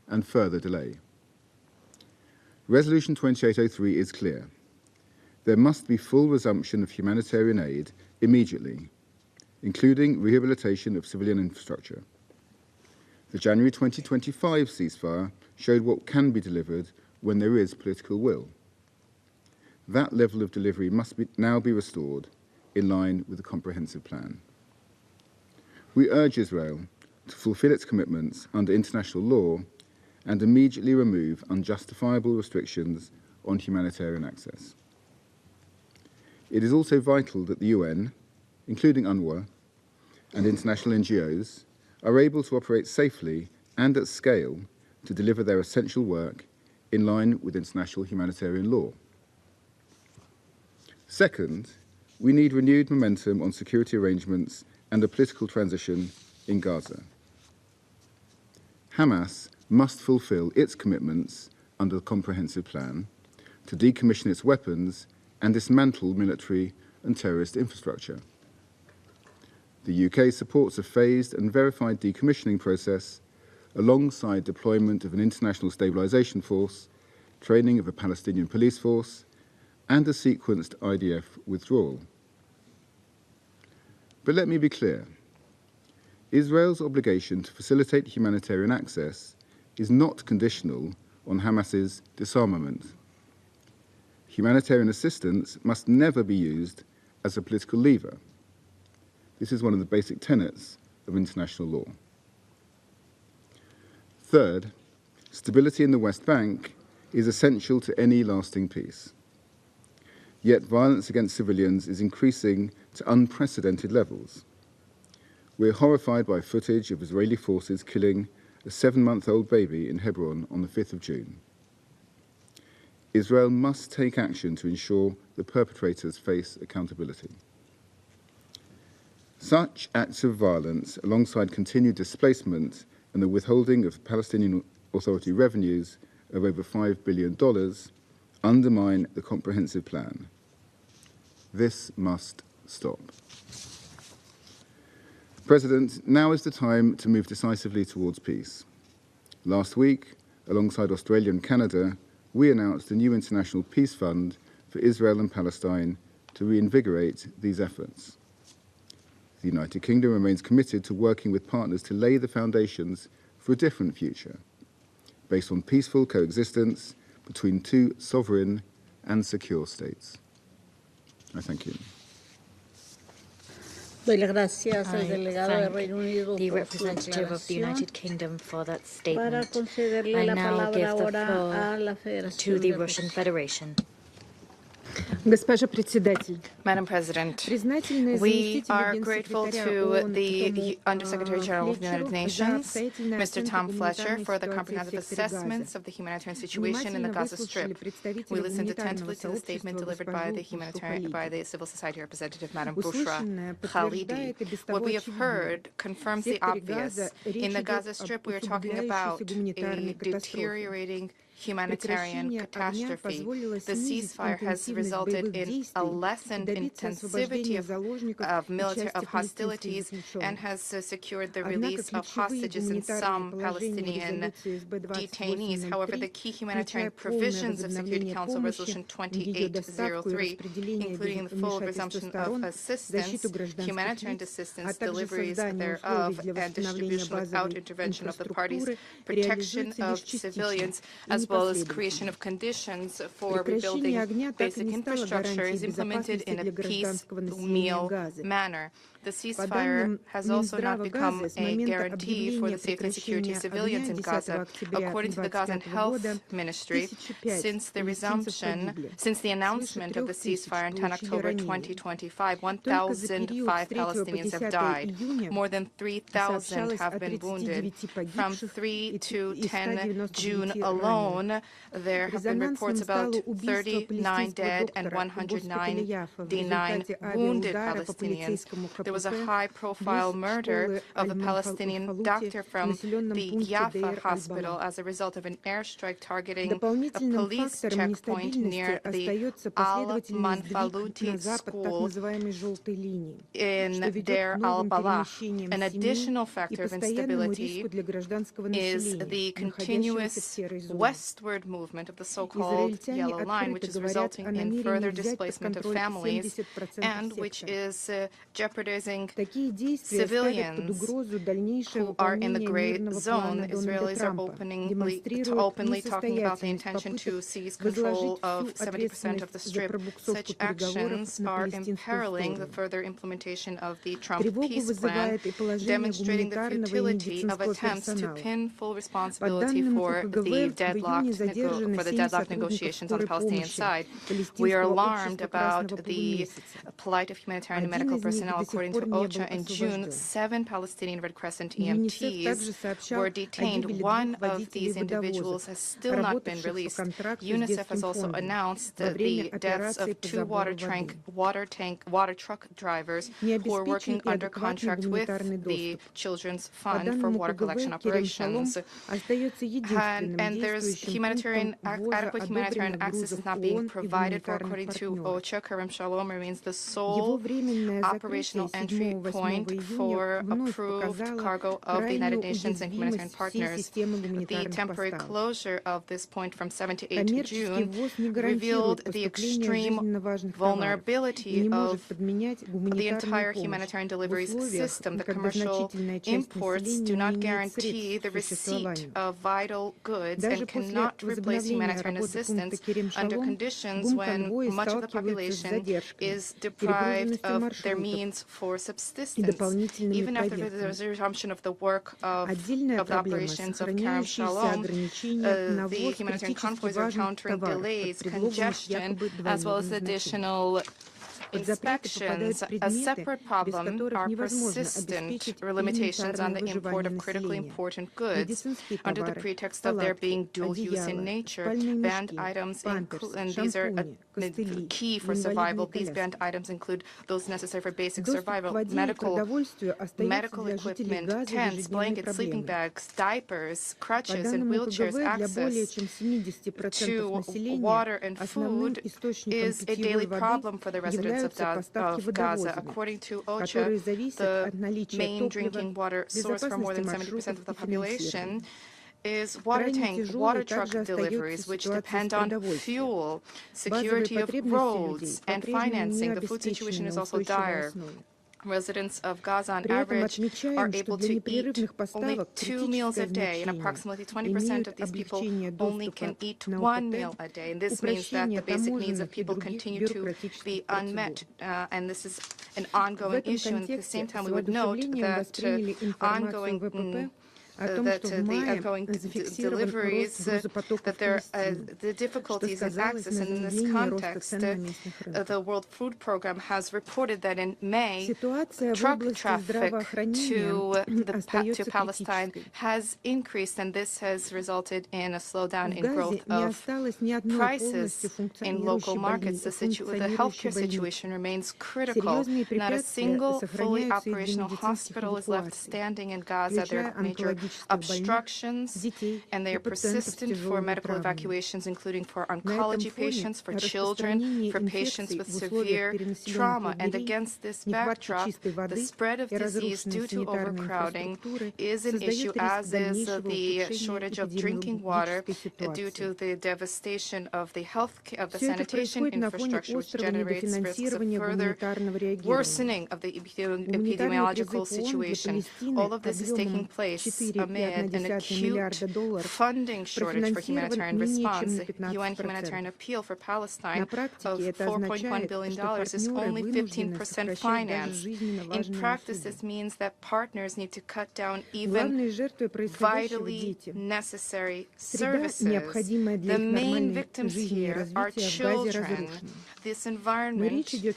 Speaker 17: and further delay. Resolution 2803 is clear. There must be full resumption of humanitarian aid immediately, including rehabilitation of civilian infrastructure. The January 2025 ceasefire showed what can be delivered when there is political will. That level of delivery must now be restored in line with the comprehensive plan. We urge Israel to fulfill its commitments under international law and immediately remove unjustifiable restrictions on humanitarian access. It is also vital that the UN, including UNRWA, and international NGOs are able to operate safely and at scale to deliver their essential work in line with international humanitarian law. Second, we need renewed momentum on security arrangements and a political transition in Gaza. Hamas must fulfill its commitments under the comprehensive plan to decommission its weapons and dismantle military and terrorist infrastructure. The UK supports a phased and verified decommissioning process alongside deployment of an international stabilisation force, training of a Palestinian police force, and a sequenced IDF withdrawal. But let me be clear. Israel's obligation to facilitate humanitarian access is not conditional on Hamas's disarmament. Humanitarian assistance must never be used as a political lever. This is one of the basic tenets of international law. Third, stability in the West Bank is essential to any lasting peace. Yet violence against civilians is increasing to unprecedented levels. We're horrified by footage of Israeli forces killing a 7-month-old baby in Hebron on the 5th of June. Israel must take action to ensure the perpetrators face accountability. Such acts of violence, alongside continued displacement and the withholding of Palestinian Authority revenues of over $5 billion, undermine the comprehensive plan. This must stop. President, now is the time to move decisively towards peace. Last week, alongside Australia and Canada, we announced a new international peace fund for Israel and Palestine to reinvigorate these efforts. The United Kingdom remains committed to working with partners to lay the foundations for a different future, based on peaceful coexistence between two sovereign and secure states. I thank you.
Speaker 2: Doy las gracias al
Speaker 3: I
Speaker 2: delegado del
Speaker 3: thank
Speaker 2: Reino Unido
Speaker 3: the
Speaker 2: por su
Speaker 3: representative of the
Speaker 2: declaración.
Speaker 3: United Kingdom for that
Speaker 2: Para
Speaker 3: statement.
Speaker 2: concederle
Speaker 3: I
Speaker 2: la
Speaker 3: now
Speaker 2: palabra
Speaker 3: give the
Speaker 2: ahora
Speaker 3: floor
Speaker 2: a la
Speaker 3: to
Speaker 2: Federación
Speaker 3: the
Speaker 2: de
Speaker 3: Russian Federation.
Speaker 8: Madam President, we are grateful to the Undersecretary General of the United Nations, Mr. Tom Fletcher, for the comprehensive assessments of the humanitarian situation in the Gaza Strip. We listened attentively to the statement delivered by the civil society representative, Madam Bushra Khalidi. What we have heard confirms the obvious. In the Gaza Strip, we are talking about a deteriorating humanitarian catastrophe. The ceasefire has resulted in a lessened intensivity of hostilities and has secured the release of hostages and some Palestinian detainees. However, the key humanitarian provisions of Security Council Resolution 2803, including the full resumption of assistance, humanitarian assistance, deliveries thereof, and distribution without intervention of the parties, protection of civilians, as well as creation of conditions for rebuilding basic infrastructure is implemented in a piecemeal manner. The ceasefire has also not become a guarantee for the safety and security of civilians in Gaza. According to the Gazan Health Ministry, since the announcement of the ceasefire on 10 October 2025, 1,005 Palestinians have died. More than 3,000 have been wounded. From 3 to 10 June alone, there have been reports about 39 dead and 199 wounded Palestinians. There was a high-profile murder of a Palestinian doctor from the Yafa hospital as a result of an airstrike targeting a police checkpoint near the Al-Manfaluti school in Deir al-Balah. An additional factor of instability is the continuous westward movement of the so-called Yellow Line, which is resulting in further displacement of families and which is jeopardizing civilians who are in the gray zone. Israelis are openly talking about the intention to seize control of 70% of the Strip. Such actions are imperiling the further implementation of the Trump peace plan, demonstrating the futility of attempts to pin full responsibility for the deadlocked negotiations on the Palestinian side. We are alarmed about the plight of humanitarian and medical personnel. According to OCHA, in June, 7 Palestinian Red Crescent EMTs were detained. One of these individuals has still not been released. UNICEF has also announced the deaths of 2 water truck drivers who are working under contract with the Children's Fund for water collection operations. And there's adequate humanitarian access is not being provided for. According to OCHA, Kerem Shalom remains the sole operational entry point for approved cargo of the United Nations and humanitarian partners. The temporary closure of this point from 7 to 8 June revealed the extreme vulnerability of the entire humanitarian deliveries system. The commercial imports do not guarantee the receipt of vital goods and cannot replace humanitarian assistance under conditions when much of the population is deprived of their means for subsistence. Even after the resumption of the work of the operations of Kerem Shalom, the humanitarian convoys are encountering delays, congestion, as well as additional inspections. A separate problem are persistent limitations on the import of critically important goods under the pretext of their being dual use in nature. Banned items include, and these are key for survival. These banned items include those necessary for basic survival: medical equipment, tents, blankets, sleeping bags, diapers, crutches, and wheelchairs. Access to water and food is a daily problem for the residents of Gaza. According to OCHA, the main drinking water source for more than 70% of the population is water truck deliveries, which depend on fuel, security of roads, and financing. The food situation is also dire. Residents of Gaza, on average, are able to eat only 2 meals a day, and approximately 20% of these people only can eat 1 meal a day. And this means that the basic needs of people continue to be unmet, and this is an ongoing issue. And at the same time, we would note that the ongoing deliveries, that there are the difficulties in access. And in this context, the World Food Program has reported that in May, truck traffic to Palestine has increased, and this has resulted in a slowdown in growth of prices in local markets. The healthcare situation remains critical. Not a single fully operational hospital is left standing in Gaza. There are major obstructions, and they are persistent for medical evacuations, including for oncology patients, for children, for patients with severe trauma. And against this backdrop, the spread of disease due to overcrowding is an issue, as is the shortage of drinking water due to the devastation of the sanitation infrastructure, which generates risks of further worsening of the epidemiological situation. All of this is taking place amid an acute funding shortage for humanitarian response. The UN humanitarian appeal for Palestine of $4.1 billion is only 15% financed. In practice, this means that partners need to cut down even vitally necessary services. The main victims here are children. This environment, the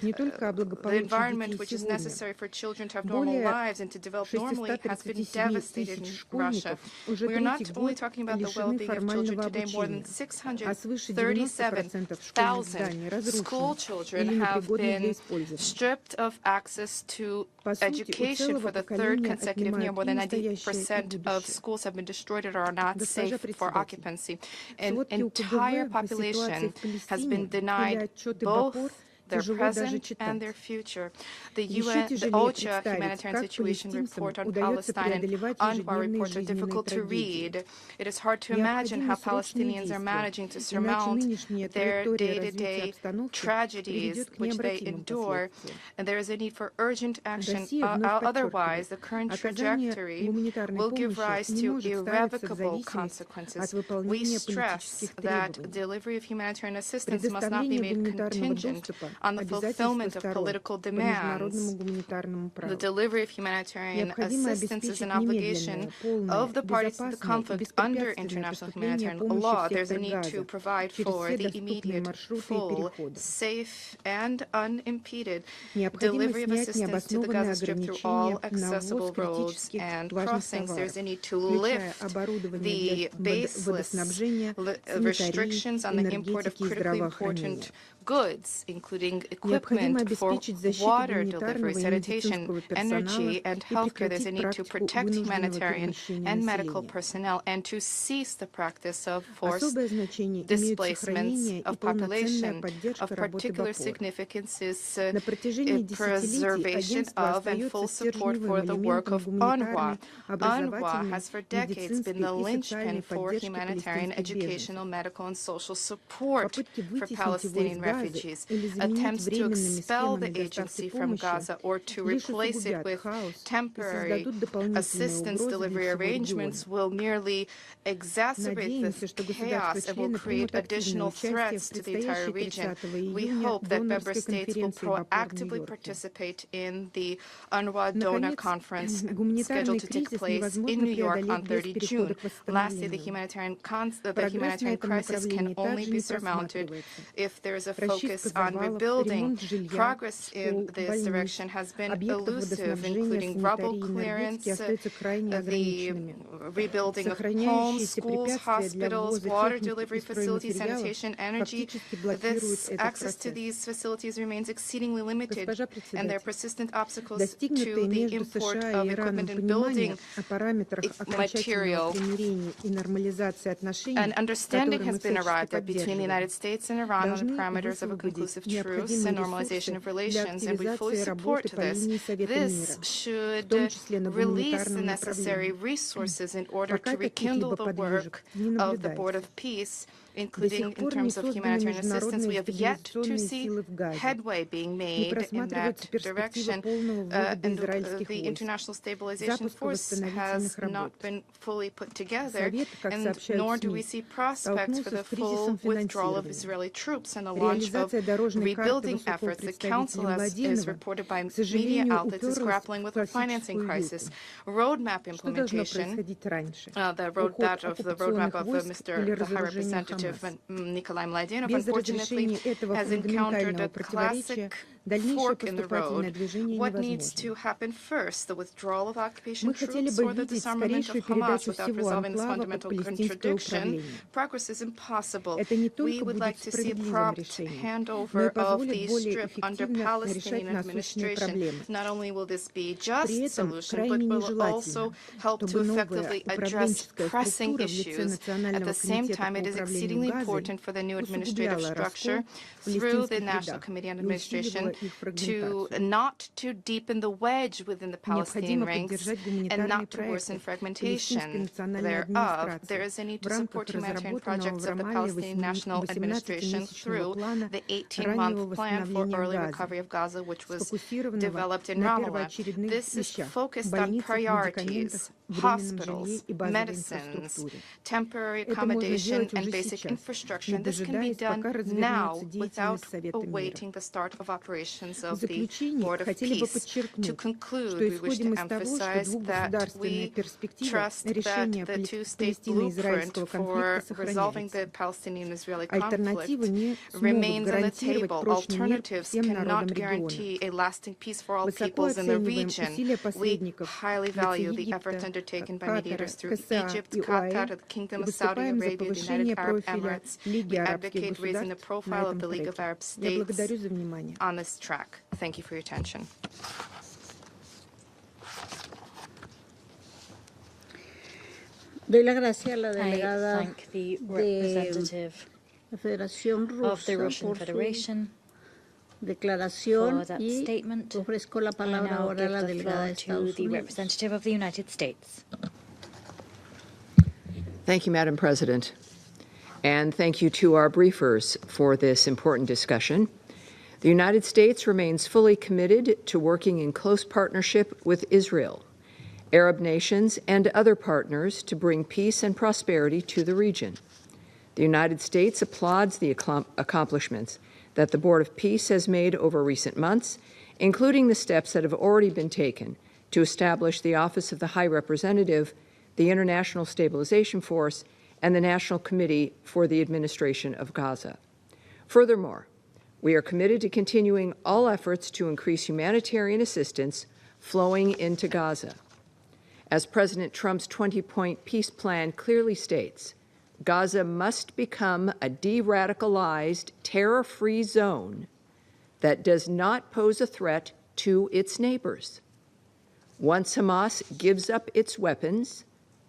Speaker 8: environment which is necessary for children to have normal lives and to develop normally, has been devastated in Russia. We are not only talking about the well-being of children today. More than 637,000 school children have been stripped of access to education for the third consecutive year. More than 90% of schools have been destroyed or are not safe for occupancy. An entire population has been denied both their present and their future. The OCHA humanitarian situation report on Palestine and UNRWA reports are difficult to read. It is hard to imagine how Palestinians are managing to surmount their day-to-day tragedies which they endure, and there is a need for urgent action. Otherwise, the current trajectory will give rise to irrevocable consequences. We stress that delivery of humanitarian assistance must not be made contingent on the fulfillment of political demands. The delivery of humanitarian assistance is an obligation of the parties to the conflict under international humanitarian law. There's a need to provide for the immediate, full, safe, and unimpeded delivery of assistance to the Gaza Strip through all accessible roads and crossings. There's a need to lift the baseless restrictions on the import of critically important goods, including equipment for water delivery, sanitation, energy, and healthcare. There's a need to protect humanitarian and medical personnel and to cease the practice of forced displacements of population. Of particular significance is preservation of and full support for the work of UNRWA. UNRWA has for decades been the linchpin for humanitarian, educational, medical, and social support for Palestinian refugees. Attempts to expel the agency from Gaza or to replace it with temporary assistance delivery arrangements will merely exacerbate this chaos and will create additional threats to the entire region. We hope that member states will proactively participate in the UNRWA donor conference scheduled to take place in New York on 30 June. Lastly, the humanitarian crisis can only be surmounted if there is a focus on rebuilding rebuilding. Progress in this direction has been elusive, including rubble clearance, the rebuilding of homes, schools, hospitals, water delivery facilities, sanitation, energy. This access to these facilities remains exceedingly limited, and there are persistent obstacles to the import of equipment and building material. An understanding has been arrived at between the United States and Iran on the parameters of a conclusive truce and normalization of relations, and we fully support this. This should release the necessary resources in order to rekindle the work of the Board of Peace, including in terms of humanitarian assistance. We have yet to see headway being made in that direction, and the International Stabilization Force has not been fully put together, and nor do we see prospects for the full withdrawal of Israeli troops and the launch of rebuilding efforts. The Council, as is reported by media outlets, is grappling with a financing crisis. Roadmap implementation, the roadmap of the High Representative Nikolai Mladenov, unfortunately, has encountered a classic fork in the road. What needs to happen first, the withdrawal of occupation troops or the disarmament of Hamas? Without resolving this fundamental contradiction, progress is impossible. We would like to see a prompt handover of the Strip under Palestinian administration. Not only will this be a just solution, but will also help to effectively address pressing issues. At the same time, it is exceedingly important for the new administrative structure through the National Committee on Administration to not to deepen the wedge within the Palestinian ranks and not to worsen fragmentation thereof. There is a need to support humanitarian projects of the Palestinian National Administration through the 18-month plan for early recovery of Gaza, which was developed in Ramallah. This is focused on priorities: hospitals, medicines, temporary accommodation, and basic infrastructure. And this can be done now without awaiting the start of operations of the Board of Peace. To conclude, we wish to emphasize that we trust that the two-state blueprint for resolving the Palestinian-Israeli conflict remains on the table. Alternatives cannot guarantee a lasting peace for all peoples in the region. We highly value the efforts undertaken by mediators through Egypt, Qatar, the Kingdom of Saudi Arabia, the United Arab Emirates. We advocate raising the profile of the League of Arab States on this track. Thank you for your attention.
Speaker 2: Doy la gracia a la
Speaker 3: I
Speaker 2: delegada
Speaker 3: thank the representative
Speaker 2: la Federación Rusa
Speaker 3: of the Russian
Speaker 2: por su
Speaker 3: Federation
Speaker 2: declaración
Speaker 3: for that
Speaker 2: y
Speaker 3: statement.
Speaker 2: ofrezco la
Speaker 3: I
Speaker 2: palabra
Speaker 3: now
Speaker 2: ahora a la
Speaker 3: give the
Speaker 2: delegada de
Speaker 3: floor to
Speaker 2: Estados
Speaker 3: the
Speaker 2: Unidos.
Speaker 3: representative of the United States.
Speaker 18: Thank you, Madam President. And thank you to our briefers for this important discussion. The United States remains fully committed to working in close partnership with Israel, Arab nations, and other partners to bring peace and prosperity to the region. The United States applauds the accomplishments that the Board of Peace has made over recent months, including the steps that have already been taken to establish the Office of the High Representative, the International Stabilization Force, and the National Committee for the Administration of Gaza. Furthermore, we are committed to continuing all efforts to increase humanitarian assistance flowing into Gaza. As President Trump's 20-point peace plan clearly states, Gaza must become a de-radicalized, terror-free zone that does not pose a threat to its neighbors. Once Hamas gives up its weapons,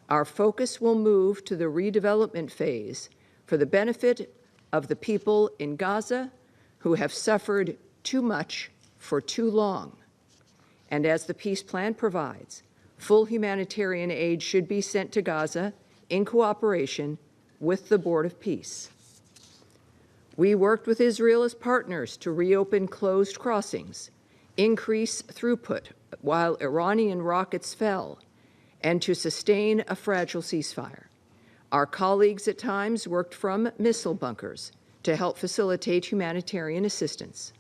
Speaker 18: our focus will move to the redevelopment phase for the benefit of the people in Gaza who have suffered too much for too long. And as the peace plan provides, full humanitarian aid should be sent to Gaza in cooperation with the Board of Peace. We worked with Israel as partners to reopen closed crossings, increase throughput while Iranian rockets fell, and to sustain a fragile ceasefire. Our colleagues at times worked from missile bunkers to help facilitate humanitarian assistance.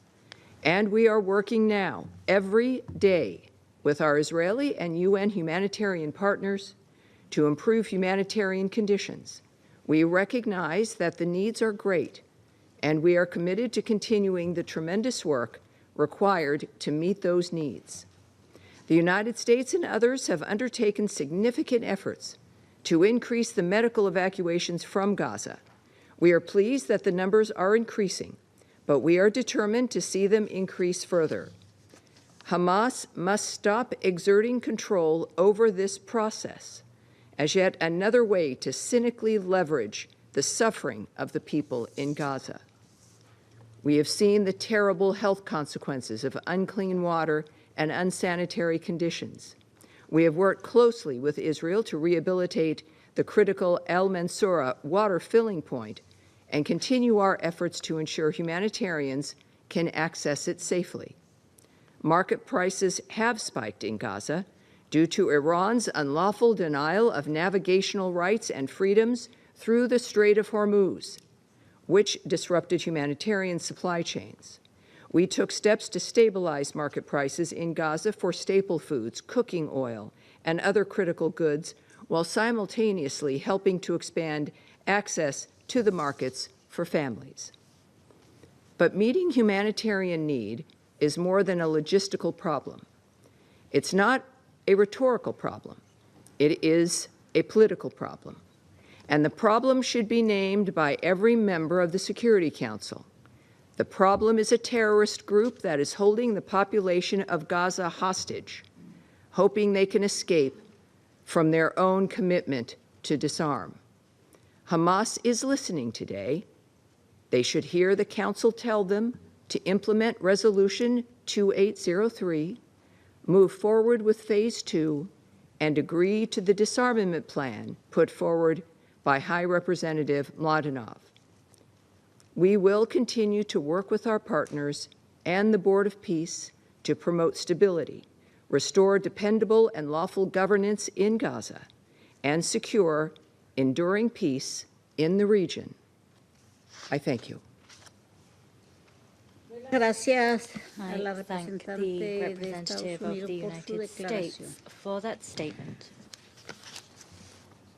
Speaker 18: And we are working now, every day, with our Israeli and UN humanitarian partners to improve humanitarian conditions. We recognize that the needs are great, and we are committed to continuing the tremendous work required to meet those needs. The United States and others have undertaken significant efforts to increase the medical evacuations from Gaza. We are pleased that the numbers are increasing, but we are determined to see them increase further. Hamas must stop exerting control over this process as yet another way to cynically leverage the suffering of the people in Gaza. We have seen the terrible health consequences of unclean water and unsanitary conditions. We have worked closely with Israel to rehabilitate the critical El Mansoura water filling point and continue our efforts to ensure humanitarians can access it safely. Market prices have spiked in Gaza due to Iran's unlawful denial of navigational rights and freedoms through the Strait of Hormuz, which disrupted humanitarian supply chains. We took steps to stabilize market prices in Gaza for staple foods, cooking oil, and other critical goods, while simultaneously helping to expand access to the markets for families. But meeting humanitarian need is more than a logistical problem. It's not a rhetorical problem. It is a political problem. And the problem should be named by every member of the Security Council. The problem is a terrorist group that is holding the population of Gaza hostage, hoping they can escape from their own commitment to disarm. Hamas is listening today. They should hear the Council tell them to implement Resolution 2803, move forward with Phase 2, and agree to the disarmament plan put forward by High Representative Mladenov. We will continue to work with our partners and the Board of Peace to promote stability, restore dependable and lawful governance in Gaza, and secure enduring peace in the region. I thank you.
Speaker 2: Gracias a la
Speaker 3: I thank the
Speaker 2: representante de
Speaker 3: representative
Speaker 2: Estados
Speaker 3: of the
Speaker 2: Unidos por su
Speaker 3: United States
Speaker 2: declaración.
Speaker 3: for that statement.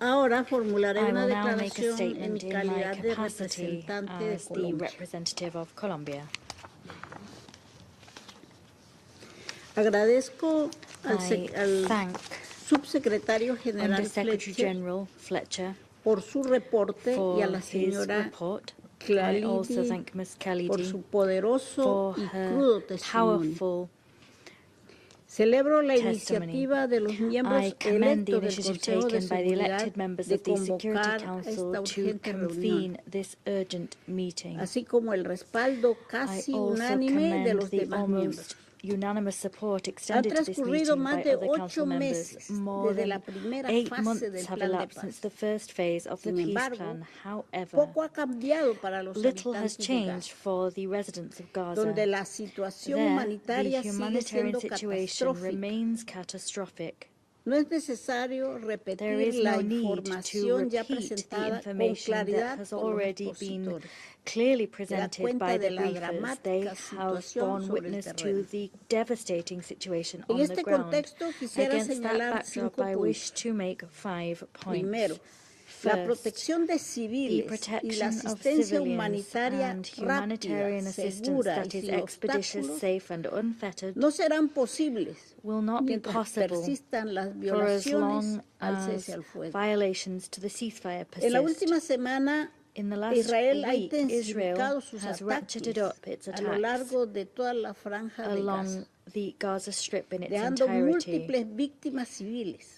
Speaker 2: Ahora formularé
Speaker 3: I
Speaker 2: una
Speaker 3: will now make a
Speaker 2: declaración en mi
Speaker 3: statement in my
Speaker 2: calidad de
Speaker 3: capacity
Speaker 2: representante de
Speaker 3: as the
Speaker 2: Colombia.
Speaker 3: representative of Colombia.
Speaker 2: Agradezco al
Speaker 3: I thank
Speaker 2: subsecretario general
Speaker 3: Undersecretary
Speaker 2: Fletcher
Speaker 3: General Fletcher
Speaker 2: por su reporte
Speaker 3: for
Speaker 2: y a la
Speaker 3: his
Speaker 2: señora
Speaker 3: report. I also
Speaker 2: Khalidi
Speaker 3: thank Ms.
Speaker 2: por
Speaker 3: Khalidi
Speaker 2: su poderoso
Speaker 3: for
Speaker 2: y
Speaker 3: her
Speaker 2: crudo testimonio.
Speaker 3: powerful
Speaker 2: Celebro la
Speaker 3: testimony.
Speaker 2: iniciativa de los miembros
Speaker 3: I commend the
Speaker 2: electos del
Speaker 3: initiative
Speaker 2: Consejo de
Speaker 3: taken by the
Speaker 2: Seguridad
Speaker 3: elected members
Speaker 2: de
Speaker 3: of the Security
Speaker 2: convocar a
Speaker 3: Council
Speaker 2: esta
Speaker 3: to
Speaker 2: urgente reunión,
Speaker 3: convene this urgent meeting.
Speaker 2: así como el respaldo
Speaker 3: I
Speaker 2: casi
Speaker 3: also
Speaker 2: unánime de
Speaker 3: commend
Speaker 2: los
Speaker 3: the
Speaker 2: demás miembros.
Speaker 3: almost unanimous support
Speaker 2: Han
Speaker 3: extended to this
Speaker 2: transcurrido
Speaker 3: meeting
Speaker 2: más
Speaker 3: by
Speaker 2: de
Speaker 3: other council
Speaker 2: 8
Speaker 3: members.
Speaker 2: meses
Speaker 3: More
Speaker 2: desde la
Speaker 3: than
Speaker 2: primera
Speaker 3: 8
Speaker 2: fase
Speaker 3: months
Speaker 2: del
Speaker 3: have
Speaker 2: plan de
Speaker 3: elapsed
Speaker 2: paz.
Speaker 3: since the first phase of the
Speaker 2: Sin
Speaker 3: peace
Speaker 2: embargo,
Speaker 3: plan. However,
Speaker 2: poco ha cambiado para los
Speaker 3: little has
Speaker 2: habitantes de
Speaker 3: changed
Speaker 2: Gaza,
Speaker 3: for the residents of Gaza.
Speaker 2: donde la situación
Speaker 3: There,
Speaker 2: humanitaria
Speaker 3: the
Speaker 2: sigue
Speaker 3: humanitarian
Speaker 2: siendo
Speaker 3: situation
Speaker 2: catastrófica.
Speaker 3: remains catastrophic.
Speaker 2: No es necesario
Speaker 3: There
Speaker 2: repetir
Speaker 3: is
Speaker 2: la
Speaker 3: no need to
Speaker 2: información ya
Speaker 3: repeat the
Speaker 2: presentada con
Speaker 3: information that
Speaker 2: claridad
Speaker 3: has
Speaker 2: por los
Speaker 3: already been
Speaker 2: expositores.
Speaker 3: clearly
Speaker 2: Da
Speaker 3: presented
Speaker 2: cuenta
Speaker 3: by
Speaker 2: de
Speaker 3: the
Speaker 2: la
Speaker 3: briefers. They
Speaker 2: dramática
Speaker 3: have
Speaker 2: situación
Speaker 3: borne
Speaker 2: sobre el
Speaker 3: witness to
Speaker 2: terreno.
Speaker 3: the devastating situation
Speaker 2: En
Speaker 3: on the
Speaker 2: este
Speaker 3: ground.
Speaker 2: contexto quisiera
Speaker 3: Against that
Speaker 2: señalar
Speaker 3: backdrop,
Speaker 2: 5
Speaker 3: I wish
Speaker 2: puntos.
Speaker 3: to make 5 points.
Speaker 2: Primero, la
Speaker 3: First,
Speaker 2: protección de
Speaker 3: the
Speaker 2: civiles y la
Speaker 3: protection of
Speaker 2: asistencia
Speaker 3: civilians
Speaker 2: humanitaria
Speaker 3: and
Speaker 2: rápida,
Speaker 3: humanitarian assistance
Speaker 2: segura y
Speaker 3: that is
Speaker 2: sin
Speaker 3: expeditious,
Speaker 2: obstáculos
Speaker 3: safe and unfettered
Speaker 2: no serán posibles
Speaker 3: will not be
Speaker 2: mientras
Speaker 3: possible
Speaker 2: persistan las
Speaker 3: for as long
Speaker 2: violaciones al
Speaker 3: as
Speaker 2: cese al fuego.
Speaker 3: violations to the ceasefire
Speaker 2: En la
Speaker 3: persist.
Speaker 2: última semana,
Speaker 3: In the last
Speaker 2: Israel ha
Speaker 3: week, Israel
Speaker 2: intensificado sus
Speaker 3: has
Speaker 2: ataques
Speaker 3: ratcheted up its
Speaker 2: a lo
Speaker 3: attacks
Speaker 2: largo de toda la franja de
Speaker 3: along
Speaker 2: Gaza,
Speaker 3: the Gaza Strip in its
Speaker 2: dejando
Speaker 3: entirety.
Speaker 2: múltiples víctimas civiles.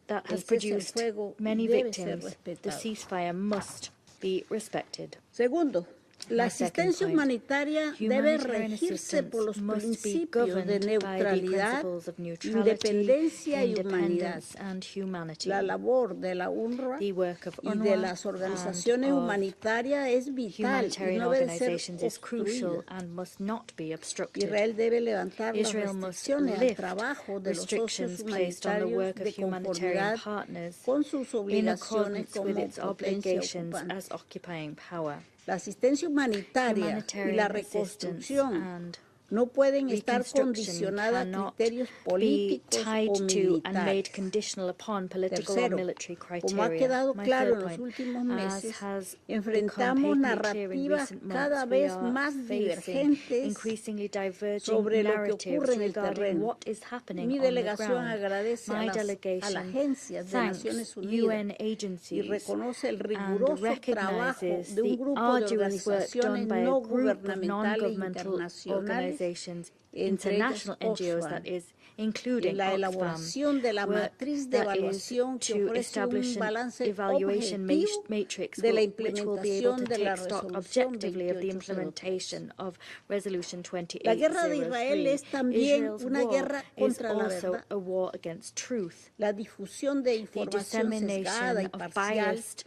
Speaker 3: That
Speaker 2: El
Speaker 3: has
Speaker 2: cese al
Speaker 3: produced
Speaker 2: fuego
Speaker 3: many
Speaker 2: debe ser
Speaker 3: victims. The
Speaker 2: respetado.
Speaker 3: ceasefire must be respected.
Speaker 2: Segundo, la
Speaker 3: My second
Speaker 2: asistencia
Speaker 3: point,
Speaker 2: humanitaria debe
Speaker 3: humanitarian
Speaker 2: regirse por los
Speaker 3: assistance must be
Speaker 2: principios de
Speaker 3: governed by the
Speaker 2: neutralidad,
Speaker 3: principles of neutrality,
Speaker 2: independencia y humanidad.
Speaker 3: independence and humanity.
Speaker 2: La labor de la UNRWA
Speaker 3: The work of
Speaker 2: y de
Speaker 3: UNRWA
Speaker 2: las
Speaker 3: and
Speaker 2: organizaciones
Speaker 3: of
Speaker 2: humanitarias es vital y
Speaker 3: humanitarian
Speaker 2: no debe ser
Speaker 3: organizations is crucial
Speaker 2: obstruida.
Speaker 3: and must not be obstructed.
Speaker 2: Israel debe levantar las
Speaker 3: Israel must
Speaker 2: restricciones al
Speaker 3: lift
Speaker 2: trabajo de los socios
Speaker 3: restrictions placed on the
Speaker 2: humanitarios
Speaker 3: work of
Speaker 2: de
Speaker 3: humanitarian
Speaker 2: conformidad
Speaker 3: partners
Speaker 2: con sus
Speaker 3: in
Speaker 2: obligaciones
Speaker 3: accordance with
Speaker 2: como
Speaker 3: its
Speaker 2: potencia
Speaker 3: obligations
Speaker 2: ocupante.
Speaker 3: as occupying power.
Speaker 2: La asistencia humanitaria y la
Speaker 3: Humanitarian assistance
Speaker 2: reconstrucción
Speaker 3: and
Speaker 2: no pueden estar
Speaker 3: Reconstruction
Speaker 2: condicionadas a
Speaker 3: cannot
Speaker 2: criterios
Speaker 3: be
Speaker 2: políticos
Speaker 3: tied
Speaker 2: o
Speaker 3: to and made
Speaker 2: militares.
Speaker 3: conditional upon political or
Speaker 2: Tercero,
Speaker 3: military
Speaker 2: como ha
Speaker 3: criteria.
Speaker 2: quedado
Speaker 3: My
Speaker 2: claro
Speaker 3: third
Speaker 2: en los
Speaker 3: point,
Speaker 2: últimos
Speaker 3: as
Speaker 2: meses,
Speaker 3: has
Speaker 2: enfrentamos
Speaker 3: become patently clear in
Speaker 2: narrativas
Speaker 3: recent
Speaker 2: cada
Speaker 3: months, we
Speaker 2: vez
Speaker 3: are
Speaker 2: más
Speaker 3: facing
Speaker 2: divergentes
Speaker 3: increasingly diverging
Speaker 2: sobre lo que
Speaker 3: narratives
Speaker 2: ocurre en el
Speaker 3: regarding
Speaker 2: terreno.
Speaker 3: what is happening
Speaker 2: Mi
Speaker 3: on the
Speaker 2: delegación
Speaker 3: ground.
Speaker 2: agradece
Speaker 3: My
Speaker 2: a las
Speaker 3: delegation
Speaker 2: agencias de
Speaker 3: thanks
Speaker 2: Naciones Unidas
Speaker 3: UN
Speaker 2: y
Speaker 3: agencies
Speaker 2: reconoce el
Speaker 3: and
Speaker 2: riguroso trabajo
Speaker 3: recognizes
Speaker 2: de un
Speaker 3: the
Speaker 2: grupo de
Speaker 3: arduous work done
Speaker 2: organizaciones
Speaker 3: by a
Speaker 2: no
Speaker 3: group of
Speaker 2: gubernamentales
Speaker 3: non-governmental
Speaker 2: internacionales,
Speaker 3: organizations,
Speaker 2: entre ellas
Speaker 3: international NGOs, that
Speaker 2: Oxfam,
Speaker 3: is,
Speaker 2: en
Speaker 3: including
Speaker 2: la
Speaker 3: Oxfam,
Speaker 2: elaboración de la
Speaker 3: work
Speaker 2: matriz de
Speaker 3: that is
Speaker 2: evaluación que
Speaker 3: to
Speaker 2: ofrece
Speaker 3: establish
Speaker 2: un
Speaker 3: an
Speaker 2: balance
Speaker 3: evaluation
Speaker 2: objetivo
Speaker 3: matrix
Speaker 2: de la
Speaker 3: which will be able to
Speaker 2: implementación de la
Speaker 3: take stock
Speaker 2: resolución
Speaker 3: objectively of the
Speaker 2: 2803.
Speaker 3: implementation of Resolution
Speaker 2: La guerra de Israel
Speaker 3: 2803.
Speaker 2: es también
Speaker 3: Israel's
Speaker 2: una
Speaker 3: war
Speaker 2: guerra
Speaker 3: is
Speaker 2: contra la
Speaker 3: also
Speaker 2: verdad.
Speaker 3: a war against truth.
Speaker 2: La difusión de
Speaker 3: The
Speaker 2: información sesgada y
Speaker 3: dissemination of
Speaker 2: parcial,
Speaker 3: biased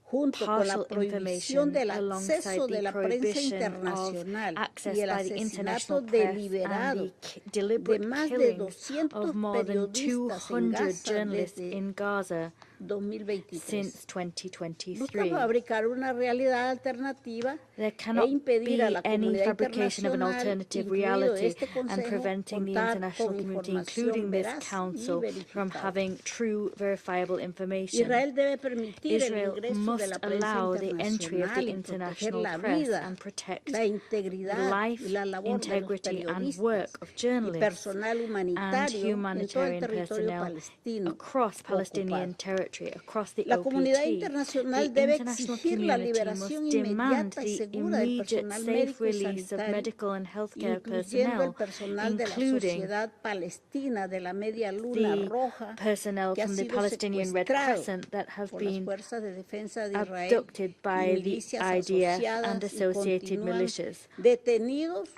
Speaker 2: junto con la
Speaker 3: partial
Speaker 2: prohibición
Speaker 3: information
Speaker 2: del
Speaker 3: alongside
Speaker 2: acceso de
Speaker 3: the
Speaker 2: la prensa
Speaker 3: prohibition of
Speaker 2: internacional
Speaker 3: access
Speaker 2: y el
Speaker 3: by the
Speaker 2: asesinato
Speaker 3: international press and
Speaker 2: deliberado
Speaker 3: the
Speaker 2: de
Speaker 3: deliberate
Speaker 2: más de
Speaker 3: killing
Speaker 2: 200
Speaker 3: of more than
Speaker 2: periodistas en
Speaker 3: 200
Speaker 2: Gaza
Speaker 3: journalists
Speaker 2: desde
Speaker 3: in Gaza
Speaker 2: 2023.
Speaker 3: since
Speaker 2: Busca
Speaker 3: 2023.
Speaker 2: fabricar una realidad alternativa
Speaker 3: There
Speaker 2: e
Speaker 3: cannot
Speaker 2: impedir a
Speaker 3: be
Speaker 2: la
Speaker 3: any
Speaker 2: comunidad
Speaker 3: fabrication of an
Speaker 2: internacional,
Speaker 3: alternative
Speaker 2: incluido
Speaker 3: reality,
Speaker 2: este
Speaker 3: and
Speaker 2: Consejo,
Speaker 3: preventing the
Speaker 2: contar
Speaker 3: international
Speaker 2: con
Speaker 3: community,
Speaker 2: información
Speaker 3: including this
Speaker 2: veraz y
Speaker 3: Council, from
Speaker 2: verificada.
Speaker 3: having true, verifiable information.
Speaker 2: Israel debe permitir el
Speaker 3: Israel
Speaker 2: ingreso de
Speaker 3: must
Speaker 2: la prensa
Speaker 3: allow the entry of
Speaker 2: internacional
Speaker 3: the
Speaker 2: y proteger
Speaker 3: international
Speaker 2: la
Speaker 3: press
Speaker 2: vida,
Speaker 3: and protect
Speaker 2: la integridad
Speaker 3: life,
Speaker 2: y la labor de los
Speaker 3: integrity, and
Speaker 2: periodistas
Speaker 3: work of
Speaker 2: y
Speaker 3: journalists
Speaker 2: personal
Speaker 3: and
Speaker 2: humanitario en todo el
Speaker 3: humanitarian
Speaker 2: territorio
Speaker 3: personnel
Speaker 2: palestino
Speaker 3: across Palestinian
Speaker 2: ocupado.
Speaker 3: territory, across the
Speaker 2: La comunidad
Speaker 3: OPT.
Speaker 2: internacional
Speaker 3: The
Speaker 2: debe
Speaker 3: international
Speaker 2: exigir la
Speaker 3: community
Speaker 2: liberación
Speaker 3: must demand
Speaker 2: inmediata y
Speaker 3: the
Speaker 2: segura del
Speaker 3: immediate
Speaker 2: personal
Speaker 3: safe
Speaker 2: médico y
Speaker 3: release of
Speaker 2: sanitario,
Speaker 3: medical and healthcare
Speaker 2: incluyendo el
Speaker 3: personnel,
Speaker 2: personal de la
Speaker 3: including
Speaker 2: Sociedad Palestina de la Media Luna
Speaker 3: the
Speaker 2: Roja
Speaker 3: personnel
Speaker 2: que ha
Speaker 3: from the
Speaker 2: sido
Speaker 3: Palestinian Red
Speaker 2: secuestrado
Speaker 3: Crescent that have
Speaker 2: por las
Speaker 3: been
Speaker 2: fuerzas de defensa de Israel
Speaker 3: abducted
Speaker 2: y
Speaker 3: by the
Speaker 2: milicias
Speaker 3: IDF and
Speaker 2: asociadas y
Speaker 3: associated
Speaker 2: continúan
Speaker 3: militias.
Speaker 2: detenidos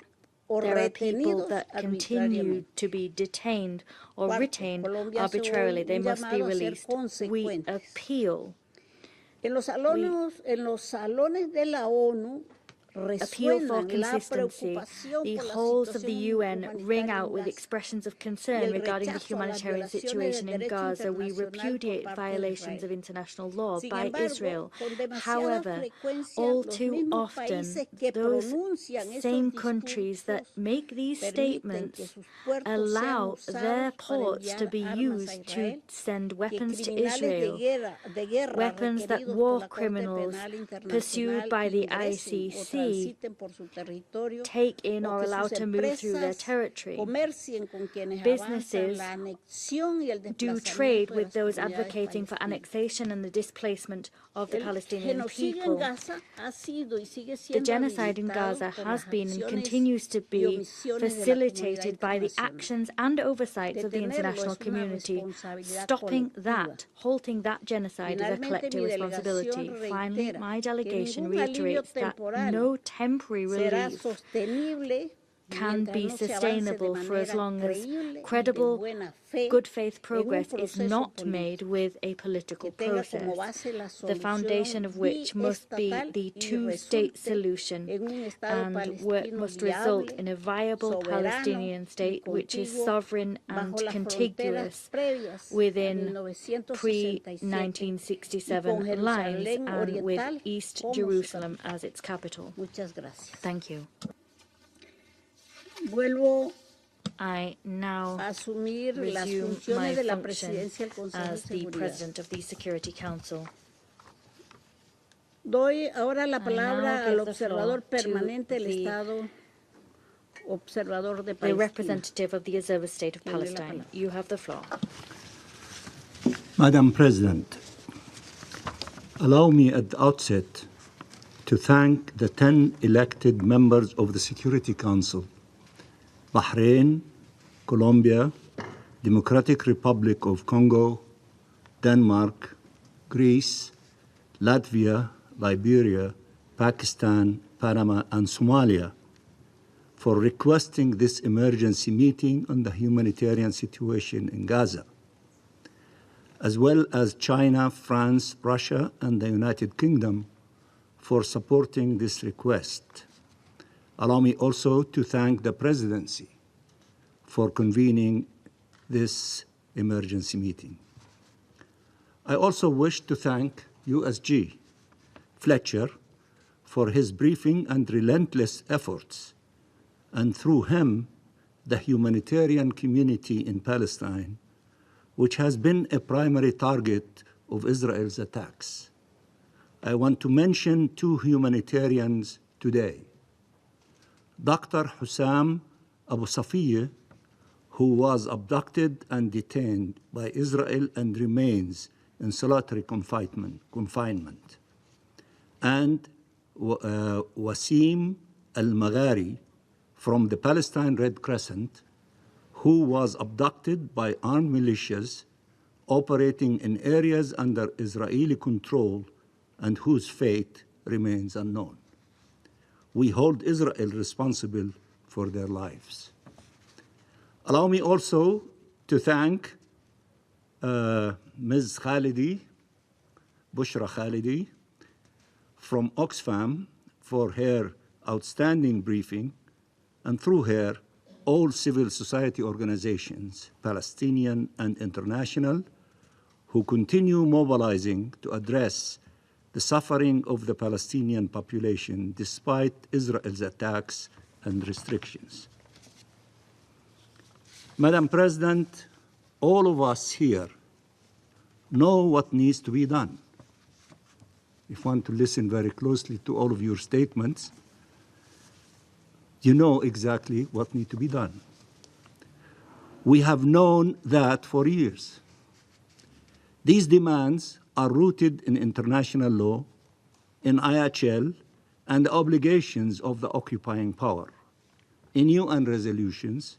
Speaker 2: o
Speaker 3: There are people
Speaker 2: retenidos
Speaker 3: that continue
Speaker 2: arbitrariamente.
Speaker 3: to be detained or
Speaker 2: Cuarto,
Speaker 3: retained
Speaker 2: Colombia hace
Speaker 3: arbitrarily.
Speaker 2: hoy
Speaker 3: They
Speaker 2: un
Speaker 3: must be
Speaker 2: llamado a ser
Speaker 3: released. We
Speaker 2: consecuentes.
Speaker 3: appeal
Speaker 2: En los salones de la ONU
Speaker 3: appeal for
Speaker 2: resuenan la
Speaker 3: consistency.
Speaker 2: preocupación
Speaker 3: The
Speaker 2: por la
Speaker 3: halls of the
Speaker 2: situación
Speaker 3: UN ring
Speaker 2: humanitaria
Speaker 3: out
Speaker 2: en
Speaker 3: with
Speaker 2: Gaza
Speaker 3: expressions of
Speaker 2: y
Speaker 3: concern
Speaker 2: el
Speaker 3: regarding the
Speaker 2: rechazo a las
Speaker 3: humanitarian
Speaker 2: violaciones
Speaker 3: situation
Speaker 2: del
Speaker 3: in
Speaker 2: derecho
Speaker 3: Gaza. We
Speaker 2: internacional por
Speaker 3: repudiate
Speaker 2: parte de
Speaker 3: violations
Speaker 2: Israel.
Speaker 3: of international law
Speaker 2: Sin
Speaker 3: by
Speaker 2: embargo,
Speaker 3: Israel.
Speaker 2: con demasiada
Speaker 3: However,
Speaker 2: frecuencia,
Speaker 3: all
Speaker 2: los
Speaker 3: too
Speaker 2: mismos
Speaker 3: often,
Speaker 2: países que
Speaker 3: those
Speaker 2: pronuncian estos
Speaker 3: same countries that
Speaker 2: discursos
Speaker 3: make these
Speaker 2: permiten
Speaker 3: statements
Speaker 2: que sus puertos sean
Speaker 3: allow their
Speaker 2: usados para
Speaker 3: ports to
Speaker 2: enviar
Speaker 3: be
Speaker 2: armas a
Speaker 3: used to
Speaker 2: Israel,
Speaker 3: send
Speaker 2: que
Speaker 3: weapons to
Speaker 2: criminales
Speaker 3: Israel,
Speaker 2: de guerra
Speaker 3: weapons that
Speaker 2: requeridos por
Speaker 3: war
Speaker 2: la Corte
Speaker 3: criminals
Speaker 2: Penal
Speaker 3: pursued
Speaker 2: Internacional
Speaker 3: by the
Speaker 2: ingresen o
Speaker 3: ICC
Speaker 2: transiten por su territorio,
Speaker 3: take in
Speaker 2: o
Speaker 3: or
Speaker 2: que
Speaker 3: allowed
Speaker 2: sus
Speaker 3: to move through their
Speaker 2: empresas
Speaker 3: territory.
Speaker 2: comercien con quienes avanzan
Speaker 3: Businesses
Speaker 2: la anexión y el
Speaker 3: do
Speaker 2: desplazamiento
Speaker 3: trade
Speaker 2: de
Speaker 3: with
Speaker 2: las
Speaker 3: those
Speaker 2: comunidades
Speaker 3: advocating for
Speaker 2: palestinas.
Speaker 3: annexation and the displacement of the
Speaker 2: El
Speaker 3: Palestinian
Speaker 2: genocidio en
Speaker 3: people.
Speaker 2: Gaza ha sido y sigue
Speaker 3: The
Speaker 2: siendo
Speaker 3: genocide in
Speaker 2: habilitado
Speaker 3: Gaza
Speaker 2: por
Speaker 3: has
Speaker 2: las
Speaker 3: been and
Speaker 2: acciones
Speaker 3: continues to
Speaker 2: y
Speaker 3: be
Speaker 2: omisiones de la comunidad
Speaker 3: facilitated by the
Speaker 2: internacional.
Speaker 3: actions and oversights of the
Speaker 2: Detenerlo
Speaker 3: international
Speaker 2: es una
Speaker 3: community.
Speaker 2: responsabilidad
Speaker 3: Stopping
Speaker 2: colectiva.
Speaker 3: that, halting that genocide is a
Speaker 2: Finalmente,
Speaker 3: collective
Speaker 2: mi
Speaker 3: responsibility.
Speaker 2: delegación
Speaker 3: Finally,
Speaker 2: reitera
Speaker 3: my
Speaker 2: que
Speaker 3: delegation
Speaker 2: ningún alivio
Speaker 3: reiterates that
Speaker 2: temporal
Speaker 3: no temporary
Speaker 2: será
Speaker 3: relief
Speaker 2: sostenible
Speaker 3: can
Speaker 2: mientras
Speaker 3: be
Speaker 2: no se avance de
Speaker 3: sustainable for as
Speaker 2: manera
Speaker 3: long as
Speaker 2: creíble y de
Speaker 3: credible,
Speaker 2: buena fe
Speaker 3: good faith
Speaker 2: en un
Speaker 3: progress is
Speaker 2: proceso
Speaker 3: not made with a political
Speaker 2: que tenga como
Speaker 3: process,
Speaker 2: base la
Speaker 3: the foundation of which must be
Speaker 2: biestatal
Speaker 3: the
Speaker 2: y
Speaker 3: two-state
Speaker 2: resulte
Speaker 3: solution,
Speaker 2: en un Estado
Speaker 3: and
Speaker 2: palestino
Speaker 3: must result
Speaker 2: viable,
Speaker 3: in a viable
Speaker 2: soberano
Speaker 3: Palestinian
Speaker 2: y
Speaker 3: state which is
Speaker 2: contiguo
Speaker 3: sovereign
Speaker 2: bajo
Speaker 3: and
Speaker 2: las fronteras
Speaker 3: contiguous
Speaker 2: previas a
Speaker 3: within
Speaker 2: 1967
Speaker 3: pre-1967
Speaker 2: y con
Speaker 3: lines
Speaker 2: Jerusalén
Speaker 3: and with
Speaker 2: Oriental
Speaker 3: East
Speaker 2: como su
Speaker 3: Jerusalem
Speaker 2: capital.
Speaker 3: as its capital.
Speaker 2: Muchas gracias.
Speaker 3: Thank you.
Speaker 2: Vuelvo
Speaker 3: I now
Speaker 2: a asumir las
Speaker 3: resume my
Speaker 2: funciones de la
Speaker 3: function
Speaker 2: presidencia del Consejo de
Speaker 3: as the
Speaker 2: Seguridad.
Speaker 3: President of the Security Council.
Speaker 2: Doy ahora la palabra al
Speaker 3: give the
Speaker 2: observador
Speaker 3: floor to
Speaker 2: permanente del
Speaker 3: the-
Speaker 2: Estado, observador de
Speaker 3: The
Speaker 2: Palestina.
Speaker 3: representative of the Observer State of
Speaker 2: Tiene la
Speaker 3: Palestine.
Speaker 2: palabra.
Speaker 3: You have the floor.
Speaker 19: Madam President, allow me at the outset to thank the 10 elected members of the Security Council, Bahrain, Colombia, Democratic Republic of Congo, Denmark, Greece, Latvia, Liberia, Pakistan, Panama, and Somalia for requesting this emergency meeting on the humanitarian situation in Gaza, as well as China, France, Russia, and the United Kingdom for supporting this request. Allow me also to thank the Presidency for convening this emergency meeting. I also wish to thank USG Fletcher for his briefing and relentless efforts and through him, the humanitarian community in Palestine, which has been a primary target of Israel's attacks. I want to mention two humanitarians today. Dr. Hussam Abu Safiyyeh, who was abducted and detained by Israel and remains in solitary confinement, and Wasim al-Maghari from the Palestine Red Crescent, who was abducted by armed militias operating in areas under Israeli control and whose fate remains unknown. We hold Israel responsible for their lives. Allow me also to thank Ms. Khalidi, Bushra Khalidi, from Oxfam for her outstanding briefing, and through her, all civil society organizations, Palestinian and international, who continue mobilizing to address the suffering of the Palestinian population despite Israel's attacks and restrictions. Madam President, all of us here know what needs to be done. If one to listen very closely to all of your statements, you know exactly what needs to be done. We have known that for years. These demands are rooted in international law, in IHL, and the obligations of the occupying power, in UN resolutions,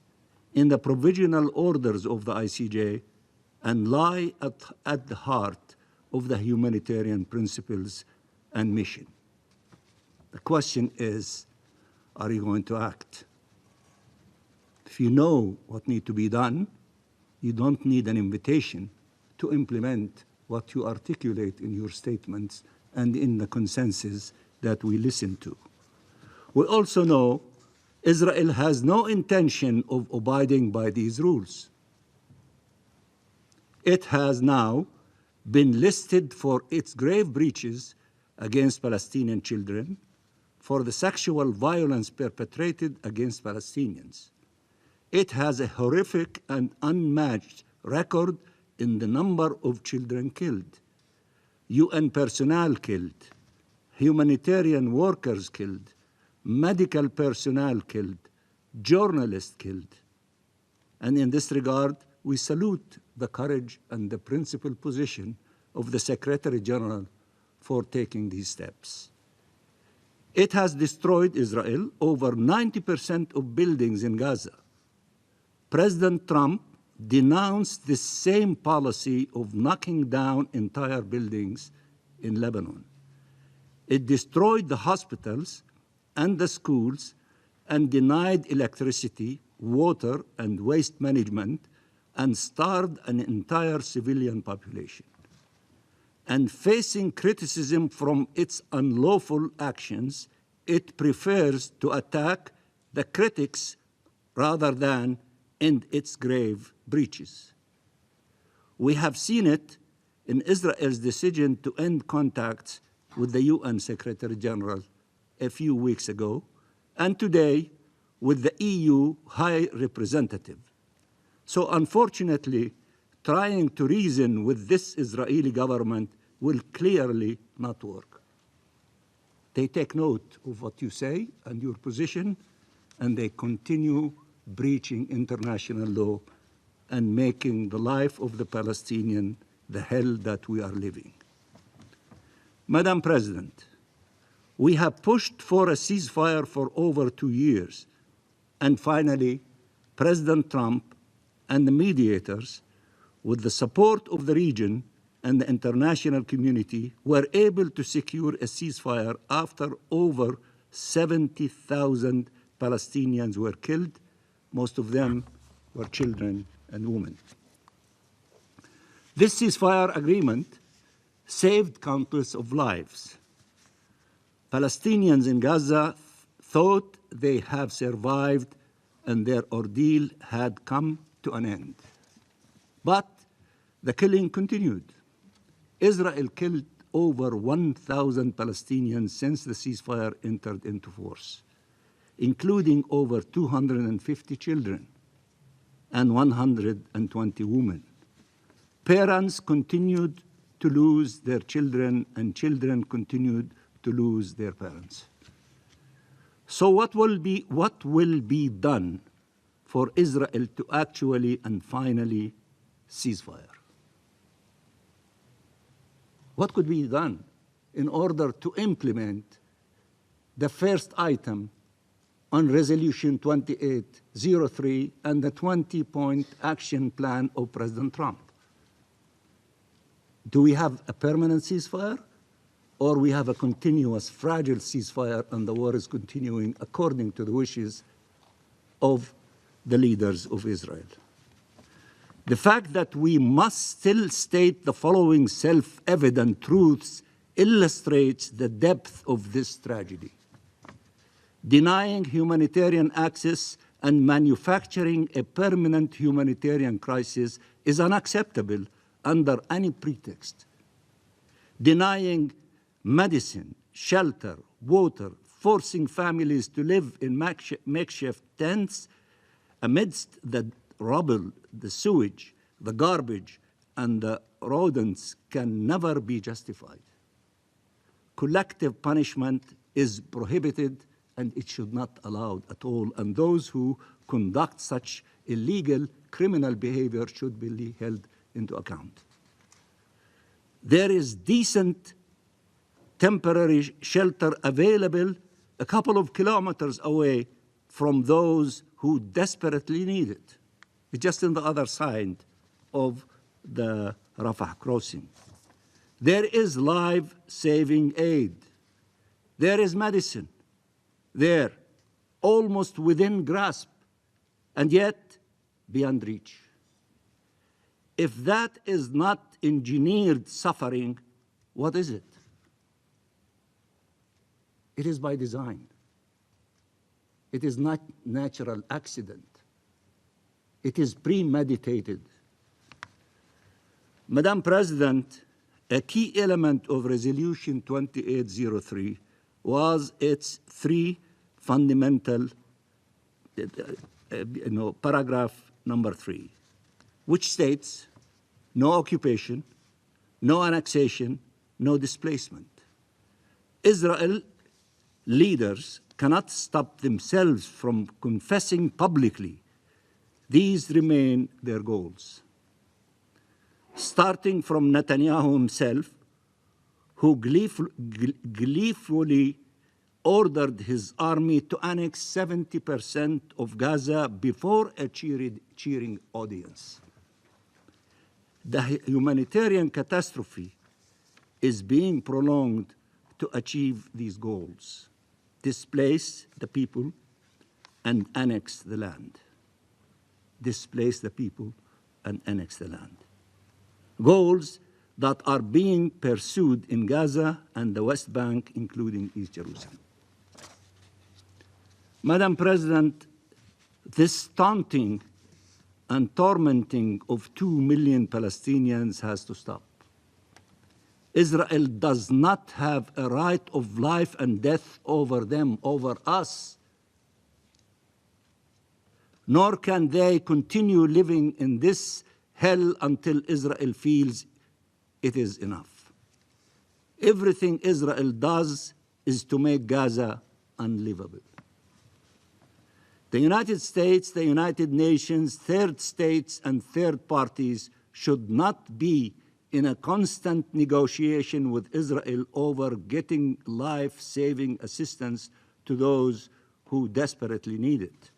Speaker 19: in the provisional orders of the ICJ, and lie at the heart of the humanitarian principles and mission. The question is, are you going to act? If you know what needs to be done, you don't need an invitation to implement what you articulate in your statements and in the consensus that we listen to. We also know Israel has no intention of abiding by these rules. It has now been listed for its grave breaches against Palestinian children, for the sexual violence perpetrated against Palestinians. It has a horrific and unmatched record in the number of children killed, UN personnel killed, humanitarian workers killed, medical personnel killed, journalists killed. And in this regard, we salute the courage and the principled position of the Secretary General for taking these steps. It has destroyed Israel, over 90% of buildings in Gaza. President Trump denounced the same policy of knocking down entire buildings in Lebanon. It destroyed the hospitals and the schools and denied electricity, water, and waste management, and starved an entire civilian population. And facing criticism from its unlawful actions, it prefers to attack the critics rather than end its grave breaches. We have seen it in Israel's decision to end contacts with the UN Secretary General a few weeks ago, and today with the EU High Representative. So unfortunately, trying to reason with this Israeli government will clearly not work. They take note of what you say and your position, and they continue breaching international law and making the life of the Palestinian the hell that we are living. Madam President, we have pushed for a ceasefire for over 2 years, and finally, President Trump and the mediators, with the support of the region and the international community, were able to secure a ceasefire after over 70,000 Palestinians were killed. Most of them were children and women. This ceasefire agreement saved countless of lives. Palestinians in Gaza thought they have survived and their ordeal had come to an end. But the killing continued. Israel killed over 1,000 Palestinians since the ceasefire entered into force. including over 250 children and 120 women. Parents continued to lose their children, and children continued to lose their parents. So what will be done for Israel to actually and finally ceasefire? What could be done in order to implement the first item on Resolution 2803 and the 20-point action plan of President Trump? Do we have a permanent ceasefire, or we have a continuous fragile ceasefire and the war is continuing according to the wishes of the leaders of Israel? The fact that we must still state the following self-evident truths illustrates the depth of this tragedy. Denying humanitarian access and manufacturing a permanent humanitarian crisis is unacceptable under any pretext. Denying medicine, shelter, water, forcing families to live in makeshift tents amidst the rubble, the sewage, the garbage, and the rodents can never be justified. Collective punishment is prohibited, and it should not be allowed at all, and those who conduct such illegal criminal behavior should be held into account. There is decent temporary shelter available a couple of kilometers away from those who desperately need it. It's just on the other side of the Rafah crossing. There is life-saving aid. There is medicine. There, almost within grasp, and yet beyond reach. If that is not engineered suffering, what is it? It is by design. It is not natural accident. It is premeditated. Madam President, a key element of Resolution 2803 was its three fundamental, paragraph number 3, which states no occupation, no annexation, no displacement. Israel leaders cannot stop themselves from confessing publicly these remain their goals. Starting from Netanyahu himself, who gleefully ordered his army to annex 70% of Gaza before a cheering audience. The humanitarian catastrophe is being prolonged to achieve these goals: displace the people and annex the land. Displace the people and annex the land. Goals that are being pursued in Gaza and the West Bank, including East Jerusalem. Madam President, this taunting and tormenting of 2 million Palestinians has to stop. Israel does not have a right of life and death over them, over us. Nor can they continue living in this hell until Israel feels it is enough. Everything Israel does is to make Gaza unlivable. The United States, the United Nations, third states, and third parties should not be in a constant negotiation with Israel over getting life-saving assistance to those who desperately need it.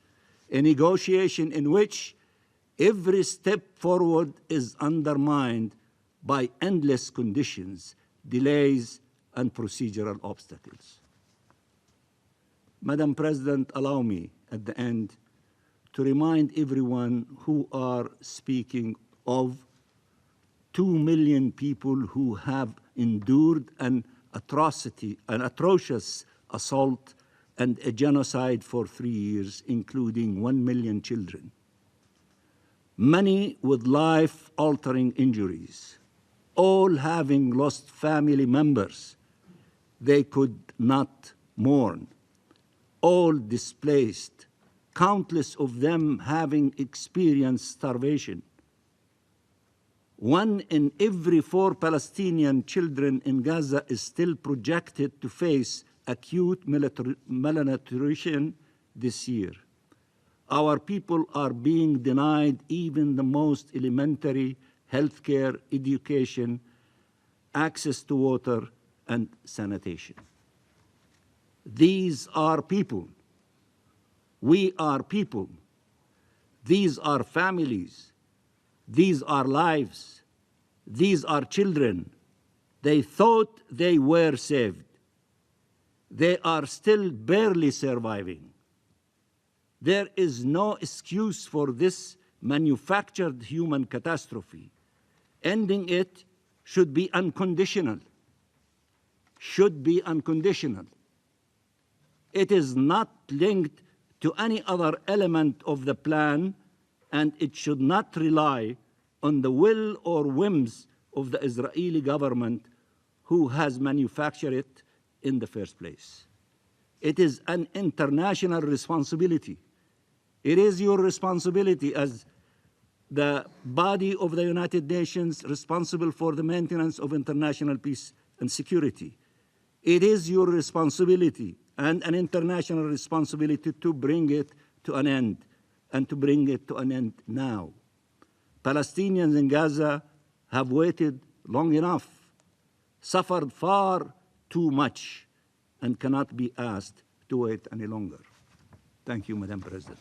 Speaker 19: A negotiation in which every step forward is undermined by endless conditions, delays, and procedural obstacles. Madam President, allow me at the end to remind everyone who are speaking of 2 million people who have endured an atrocious assault and a genocide for 3 years, including 1 million children. Many with life-altering injuries, all having lost family members they could not mourn, all displaced, countless of them having experienced starvation. 1 in every 4 Palestinian children in Gaza is still projected to face acute malnutrition this year. Our people are being denied even the most elementary healthcare, education, access to water, and sanitation. These are people. We are people. These are families. These are lives. These are children. They thought they were saved. They are still barely surviving. There is no excuse for this manufactured human catastrophe. Ending it should be unconditional. Should be unconditional. It is not linked to any other element of the plan, and it should not rely on the will or whims of the Israeli government who has manufactured it in the first place. It is an international responsibility. It is your responsibility as the body of the United Nations responsible for the maintenance of international peace and security. It is your responsibility and an international responsibility to bring it to an end, and to bring it to an end now. Palestinians in Gaza have waited long enough, suffered far too much, and cannot be asked to wait any longer. Thank you, Madam President.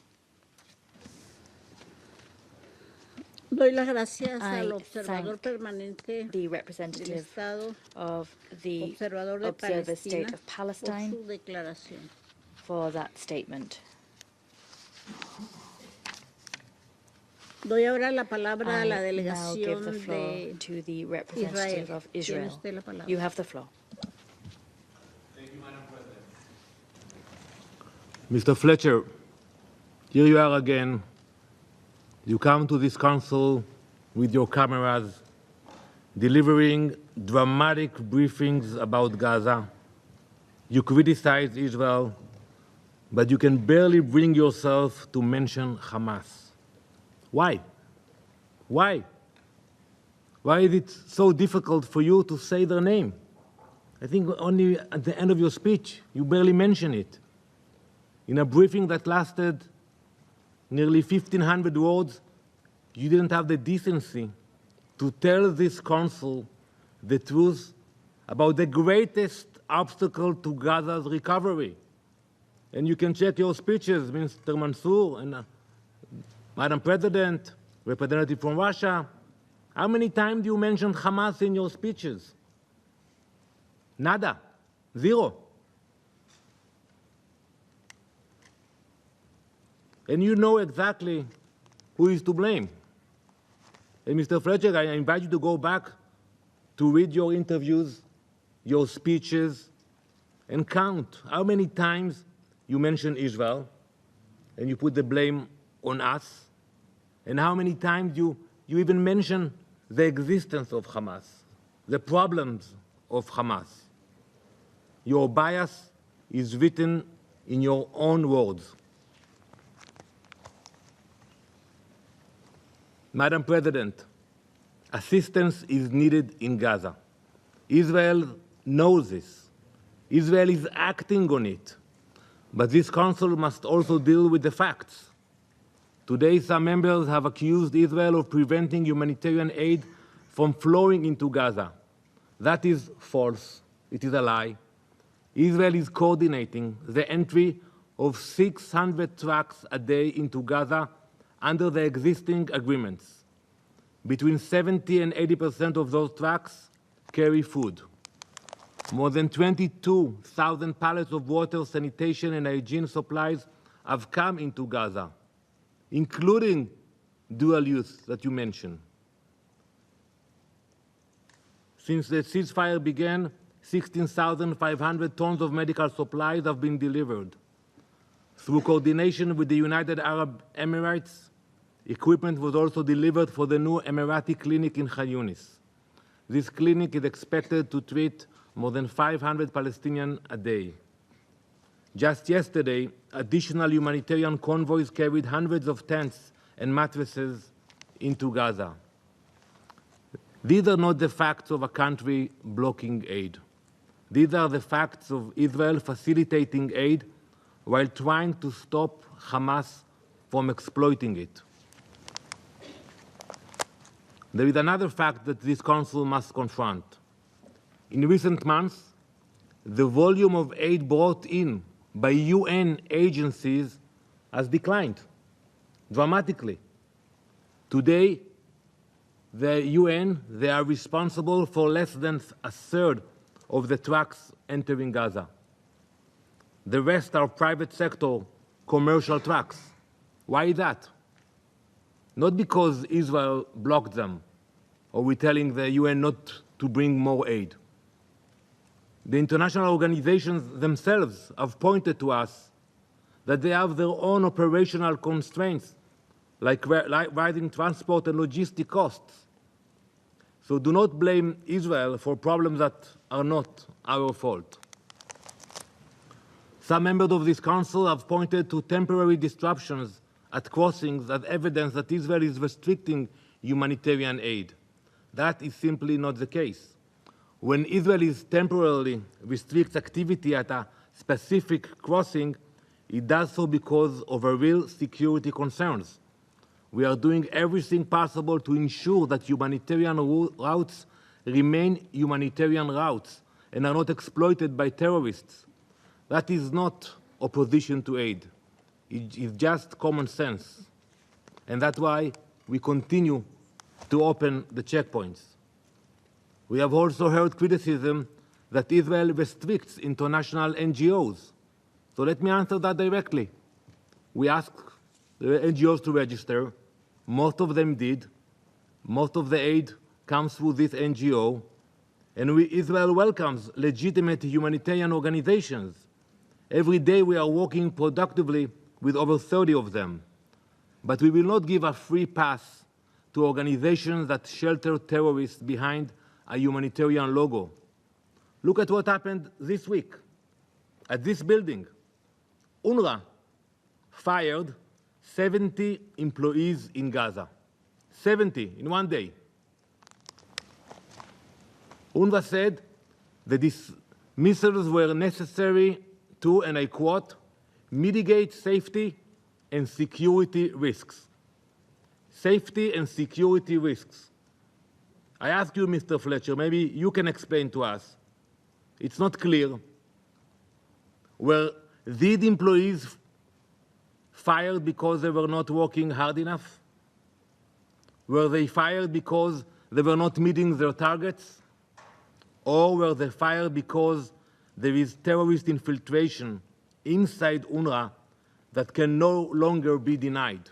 Speaker 2: Doy las gracias al
Speaker 3: I
Speaker 2: observador
Speaker 3: thank
Speaker 2: permanente
Speaker 3: the
Speaker 2: del
Speaker 3: representative
Speaker 2: Estado,
Speaker 3: of the
Speaker 2: observador de
Speaker 3: Observer
Speaker 2: Palestina,
Speaker 3: State of
Speaker 2: por
Speaker 3: Palestine
Speaker 2: su declaración.
Speaker 3: for that statement.
Speaker 2: Doy ahora la palabra a la
Speaker 3: I now give the
Speaker 2: delegación
Speaker 3: floor
Speaker 2: de
Speaker 3: to the representative
Speaker 2: Israel.
Speaker 3: of
Speaker 2: Tiene
Speaker 3: Israel.
Speaker 2: usted la palabra.
Speaker 3: You have the floor.
Speaker 20: Mr. Fletcher, here you are again. You come to this council with your cameras, delivering dramatic briefings about Gaza. You criticize Israel, but you can barely bring yourself to mention Hamas. Why? Why? Why is it so difficult for you to say their name? I think only at the end of your speech, you barely mention it. In a briefing that lasted nearly 1,500 words, you didn't have the decency to tell this council the truth about the greatest obstacle to Gaza's recovery. And you can check your speeches, Mr. Mansour and Madam President, representative from Russia. How many times do you mention Hamas in your speeches? Nada. 0. And you know exactly who is to blame. And Mr. Fletcher, I invite you to go back to read your interviews, your speeches, and count how many times you mention Israel and you put the blame on us, and how many times you even mention the existence of Hamas, the problems of Hamas. Your bias is written in your own words. Madam President, assistance is needed in Gaza. Israel knows this. Israel is acting on it. But this council must also deal with the facts. Today, some members have accused Israel of preventing humanitarian aid from flowing into Gaza. That is false. It is a lie. Israel is coordinating the entry of 600 trucks a day into Gaza under the existing agreements. Between 70% and 80% of those trucks carry food. More than 22,000 pallets of water, sanitation, and hygiene supplies have come into Gaza, including dual use that you mentioned. Since the ceasefire began, 16,500 tons of medical supplies have been delivered. Through coordination with the United Arab Emirates, equipment was also delivered for the new Emirati clinic in Khan Yunis. This clinic is expected to treat more than 500 Palestinians a day. Just yesterday, additional humanitarian convoys carried hundreds of tents and mattresses into Gaza. These are not the facts of a country blocking aid. These are the facts of Israel facilitating aid while trying to stop Hamas from exploiting it. There is another fact that this Council must confront. In recent months, the volume of aid brought in by UN agencies has declined dramatically. Today, the UN, they are responsible for less than a third of the trucks entering Gaza. The rest are private sector, commercial trucks. Why is that? Not because Israel blocked them, or we're telling the UN not to bring more aid. The international organizations themselves have pointed to us that they have their own operational constraints, like rising transport and logistic costs. So do not blame Israel for problems that are not our fault. Some members of this Council have pointed to temporary disruptions at crossings as evidence that Israel is restricting humanitarian aid. That is simply not the case. When Israel is temporarily restricts activity at a specific crossing, it does so because of a real security concerns. We are doing everything possible to ensure that humanitarian routes remain humanitarian routes and are not exploited by terrorists. That is not opposition to aid. It is just common sense. And that's why we continue to open the checkpoints. We have also heard criticism that Israel restricts international NGOs. So let me answer that directly. We asked the NGOs to register. Most of them did. Most of the aid comes through this NGO. And Israel welcomes legitimate humanitarian organizations. Every day we are working productively with over 30 of them. But we will not give a free pass to organizations that shelter terrorists behind a humanitarian logo. Look at what happened this week at this building. UNRWA fired 70 employees in Gaza. 70 in one day. UNRWA said that these missiles were necessary to, and I quote, mitigate safety and security risks. Safety and security risks. I ask you, Mr. Fletcher, maybe you can explain to us. It's not clear. Were these employees fired because they were not working hard enough? Were they fired because they were not meeting their targets? Or were they fired because there is terrorist infiltration inside UNRWA that can no longer be denied?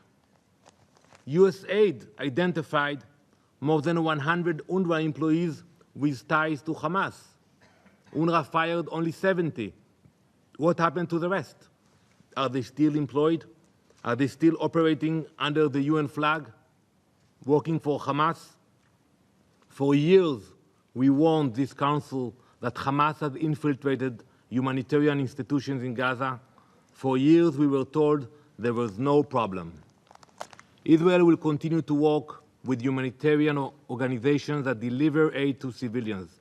Speaker 20: USAID identified more than 100 UNRWA employees with ties to Hamas. UNRWA fired only 70. What happened to the rest? Are they still employed? Are they still operating under the UN flag, working for Hamas? For years, we warned this Council that Hamas has infiltrated humanitarian institutions in Gaza. For years, we were told there was no problem. Israel will continue to work with humanitarian organizations that deliver aid to civilians,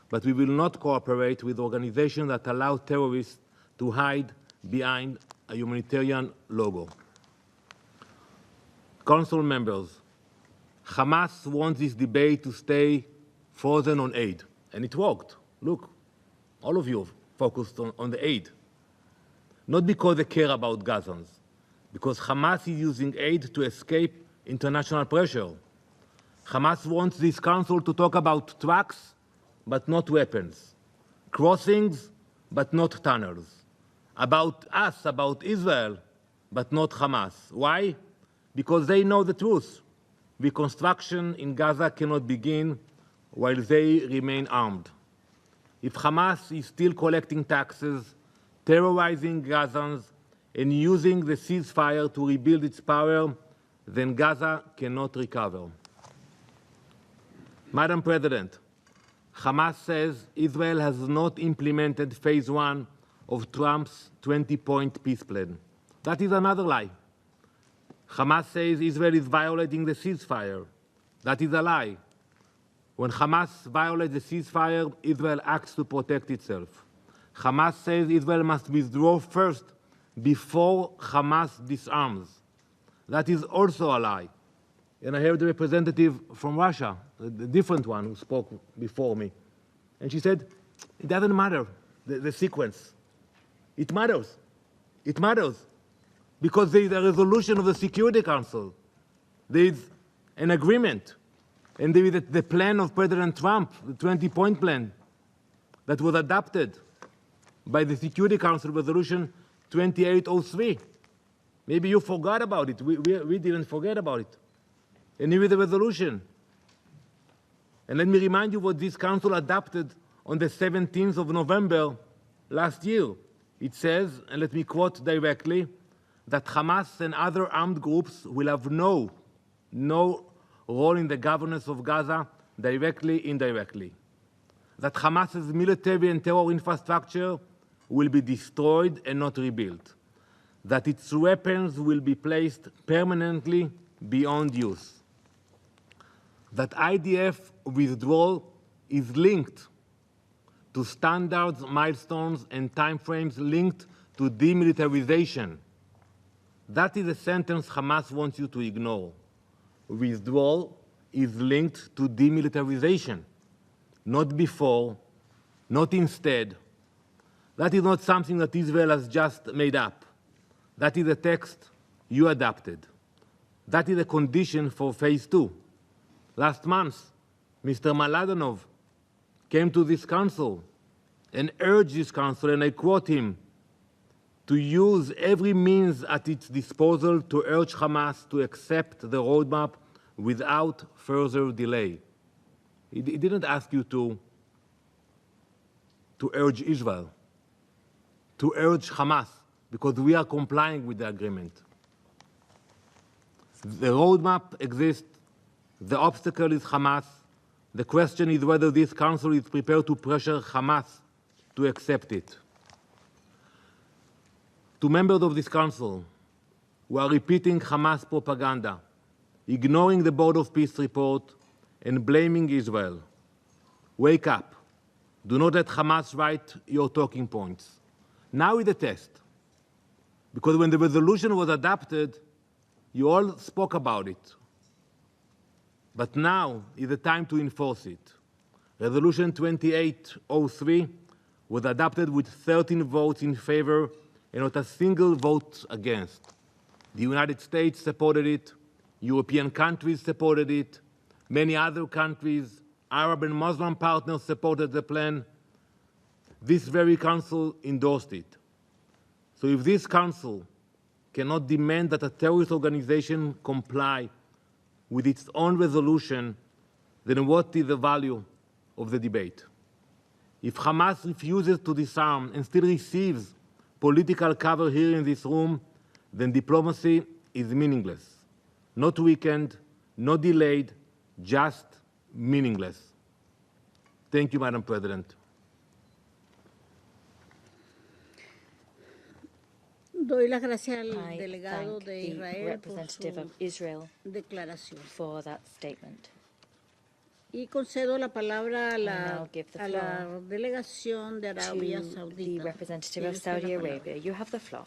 Speaker 20: but we will not cooperate with organizations that allow terrorists to hide behind a humanitarian logo. Council members, Hamas wants this debate to stay frozen on aid, and it worked. Look, all of you focused on the aid. Not because they care about Gazans, because Hamas is using aid to escape international pressure. Hamas wants this council to talk about trucks, but not weapons, crossings, but not tunnels, about us, about Israel, but not Hamas. Why? Because they know the truth. Reconstruction in Gaza cannot begin while they remain armed. If Hamas is still collecting taxes, terrorizing Gazans, and using the ceasefire to rebuild its power, then Gaza cannot recover. Madam President, Hamas says Israel has not implemented phase 1 of Trump's 20-point peace plan. That is another lie. Hamas says Israel is violating the ceasefire. That is a lie. When Hamas violates the ceasefire, Israel acts to protect itself. Hamas says Israel must withdraw first before Hamas disarms. That is also a lie. And I heard the representative from Russia, the different one who spoke before me, and she said, it doesn't matter, the sequence. It matters. It matters. Because there is a resolution of the Security Council. There is an agreement. And there is the plan of President Trump, the 20-point plan, that was adopted by the Security Council Resolution 2803. Maybe you forgot about it. We didn't forget about it. And here is the resolution. And let me remind you what this council adopted on the 17th of November last year. It says, and let me quote directly, that Hamas and other armed groups will have no role in the governance of Gaza, directly, indirectly. That Hamas's military and terror infrastructure will be destroyed and not rebuilt. That its weapons will be placed permanently beyond use. That IDF withdrawal is linked to standards, milestones, and timeframes linked to demilitarization. That is a sentence Hamas wants you to ignore. Withdrawal is linked to demilitarization, not before, not instead. That is not something that Israel has just made up. That is a text you adopted. That is a condition for phase 2. Last month, Mr. Mladenov came to this council and urged this council, and I quote him, to use every means at its disposal to urge Hamas to accept the roadmap without further delay. He didn't ask you to urge Israel, to urge Hamas, because we are complying with the agreement. The roadmap exists. The obstacle is Hamas. The question is whether this council is prepared to pressure Hamas to accept it. To members of this council who are repeating Hamas propaganda, ignoring the Board of Peace report, and blaming Israel, wake up. Do not let Hamas write your talking points. Now is the test. Because when the resolution was adopted, you all spoke about it. But now is the time to enforce it. Resolution 2803 was adopted with 13 votes in favor and not a single vote against. The United States supported it, European countries supported it, many other countries, Arab and Muslim partners supported the plan. This very council endorsed it. So if this council cannot demand that a terrorist organization comply with its own resolution, then what is the value of the debate? If Hamas refuses to disarm and still receives political cover here in this room, then diplomacy is meaningless. Not weakened, not delayed, just meaningless. Thank you, Madam President.
Speaker 2: Doy las gracias al
Speaker 3: I
Speaker 2: delegado
Speaker 3: thank
Speaker 2: de
Speaker 3: the
Speaker 2: Israel
Speaker 3: representative of Israel
Speaker 2: declaración.
Speaker 3: for that statement.
Speaker 2: Y concedo la palabra a
Speaker 3: now give the
Speaker 2: a la delegación de Arabia
Speaker 3: To the
Speaker 2: Saudita.
Speaker 3: representative
Speaker 2: Tiene
Speaker 3: of
Speaker 2: usted la
Speaker 3: Saudi
Speaker 2: palabra.
Speaker 3: Arabia. You have the floor.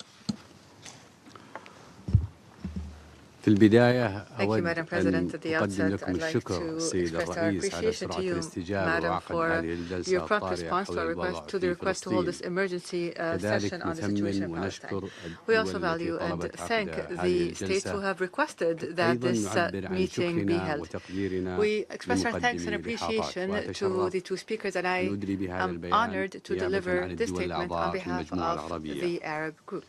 Speaker 5: في البداية
Speaker 6: Thank you,
Speaker 5: أود
Speaker 6: Madam
Speaker 5: أن
Speaker 6: President. At the
Speaker 5: أقدم
Speaker 6: outset,
Speaker 5: لكم
Speaker 6: I'd like
Speaker 5: الشكر
Speaker 6: to
Speaker 5: السيد
Speaker 6: express our
Speaker 5: الرئيس على
Speaker 6: appreciation to
Speaker 5: سرعة
Speaker 6: you,
Speaker 5: الاستجابة
Speaker 6: Madam,
Speaker 5: وعقد
Speaker 6: for
Speaker 5: هذه الجلسة
Speaker 6: your prompt
Speaker 5: الطارئة
Speaker 6: response to
Speaker 5: حول
Speaker 6: our
Speaker 5: الوضع
Speaker 6: request, to the
Speaker 5: في
Speaker 6: request to hold this
Speaker 5: فلسطين.
Speaker 6: emergency
Speaker 5: كذلك
Speaker 6: session on the situation
Speaker 5: نثمن
Speaker 6: in Palestine.
Speaker 5: ونشكر
Speaker 6: We also
Speaker 5: الدول التي
Speaker 6: value and
Speaker 5: طلبت
Speaker 6: thank
Speaker 5: عقد
Speaker 6: the
Speaker 5: هذه
Speaker 6: states who
Speaker 5: الجلسة.
Speaker 6: have requested that
Speaker 5: أيضا
Speaker 6: this
Speaker 5: نعبر عن
Speaker 6: meeting be
Speaker 5: شكرنا
Speaker 6: held.
Speaker 5: وتقديرنا
Speaker 6: We express our thanks and
Speaker 5: لمقدمي
Speaker 6: appreciation
Speaker 5: الإحاطات
Speaker 6: to the two speakers, and I
Speaker 5: أن أدلي بهذا
Speaker 6: am
Speaker 5: البيان
Speaker 6: honored to
Speaker 5: نيابة
Speaker 6: deliver
Speaker 5: عن
Speaker 6: this
Speaker 5: الدول
Speaker 6: statement on
Speaker 5: الأعضاء في
Speaker 6: behalf
Speaker 5: المجموعة
Speaker 6: of
Speaker 5: العربية.
Speaker 6: the Arab group.